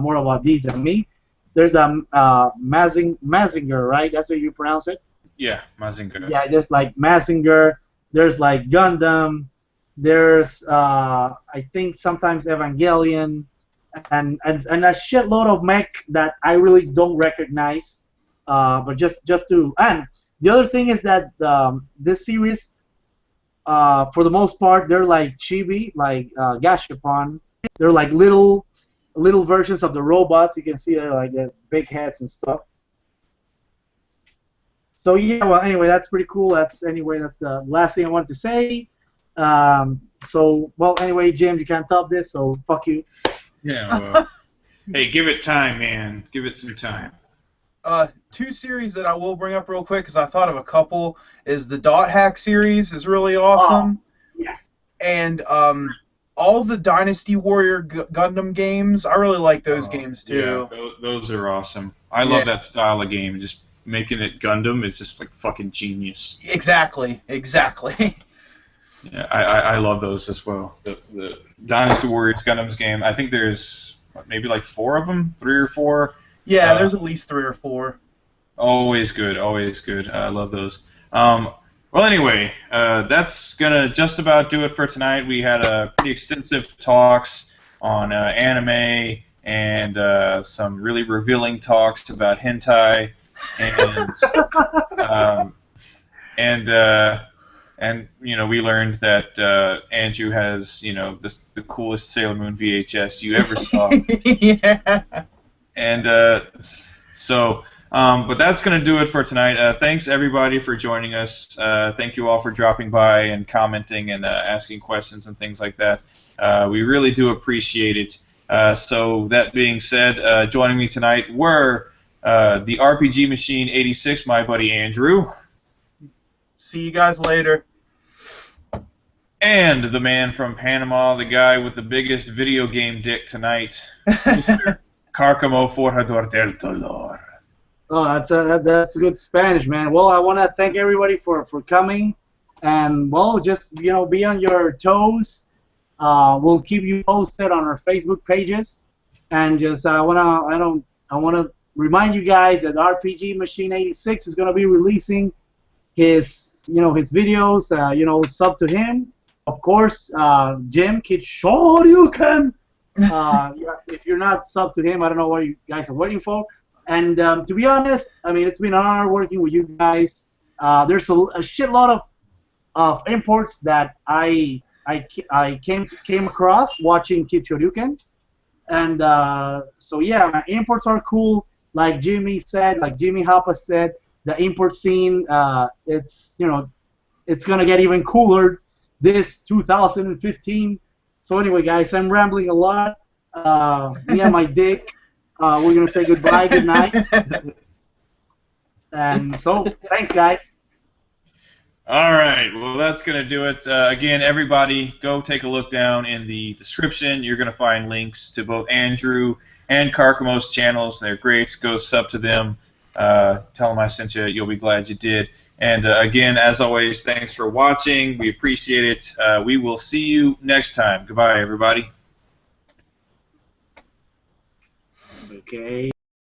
Speaker 3: more about these than me. There's Mazinger, right? That's how you pronounce it.
Speaker 1: Yeah, Mazinger.
Speaker 3: Yeah, there's like Mazinger. There's like Gundam. There's I think sometimes Evangelion, and a shitload of mech that I really don't recognize. But just to, and the other thing is that this series, for the most part, they're like chibi, like Gashapon. They're like little versions of the robots. You can see they're like the big heads and stuff. So yeah, well, anyway, that's pretty cool. That's the last thing I wanted to say. So, well, anyway, Jim, you can't top this, so fuck you.
Speaker 1: Yeah, well, hey, give it time, man. Give it some time.
Speaker 2: 2 series that I will bring up real quick because I thought of a couple is the Dot Hack series is really awesome.
Speaker 3: Oh, yes.
Speaker 2: And all the Dynasty Warrior Gundam games, I really like those games too.
Speaker 1: Yeah, those are awesome. I love that style of game. Just making it Gundam, it's just like fucking genius.
Speaker 2: Exactly.
Speaker 1: Yeah, I love those as well. The Dynasty Warriors Gundams game. I think there's maybe like 4 of them, 3 or 4.
Speaker 2: Yeah, there's at least 3 or 4.
Speaker 1: Always good. I love those. Well, anyway, that's gonna just about do it for tonight. We had pretty extensive talks on anime and some really revealing talks about hentai, and you know, we learned that Andrew has, you know, the coolest Sailor Moon VHS you ever saw.
Speaker 2: Yeah.
Speaker 1: And but that's going to do it for tonight. Thanks, everybody, for joining us. Thank you all for dropping by and commenting and asking questions and things like that. We really do appreciate it. So that being said, joining me tonight were the RPG Machine 86, my buddy Andrew.
Speaker 2: See you guys later.
Speaker 1: And the man from Panama, the guy with the biggest video game dick tonight, Mr. Carcamo Forjador del Dolor.
Speaker 3: Oh, that's good Spanish, man. Well, I want to thank everybody for coming, and well, just be on your toes. We'll keep you posted on our Facebook pages, and just I want to remind you guys that RPG Machine 86 is going to be releasing his videos. Sub to him. Of course, Jim, Kid Shoryuken. If you're not sub to him, I don't know what you guys are waiting for. And to be honest, I mean, it's been an honor working with you guys. there's a shitload of imports that I came across watching Kichoryuken, and so yeah, my imports are cool. Like Jimmy said, like Jimmy Hapa said, the import scene, it's it's gonna get even cooler this 2015. So anyway, guys, I'm rambling a lot. Me and my dick, we're gonna say goodbye, good night, and so thanks, guys.
Speaker 1: All right, well, that's going to do it. Again, everybody, go take a look down in the description. You're going to find links to both Andrew and Carcamo's channels. They're great. Go sub to them. Tell them I sent you. You'll be glad you did. And again, as always, thanks for watching. We appreciate it. We will see you next time. Goodbye, everybody.
Speaker 3: Okay.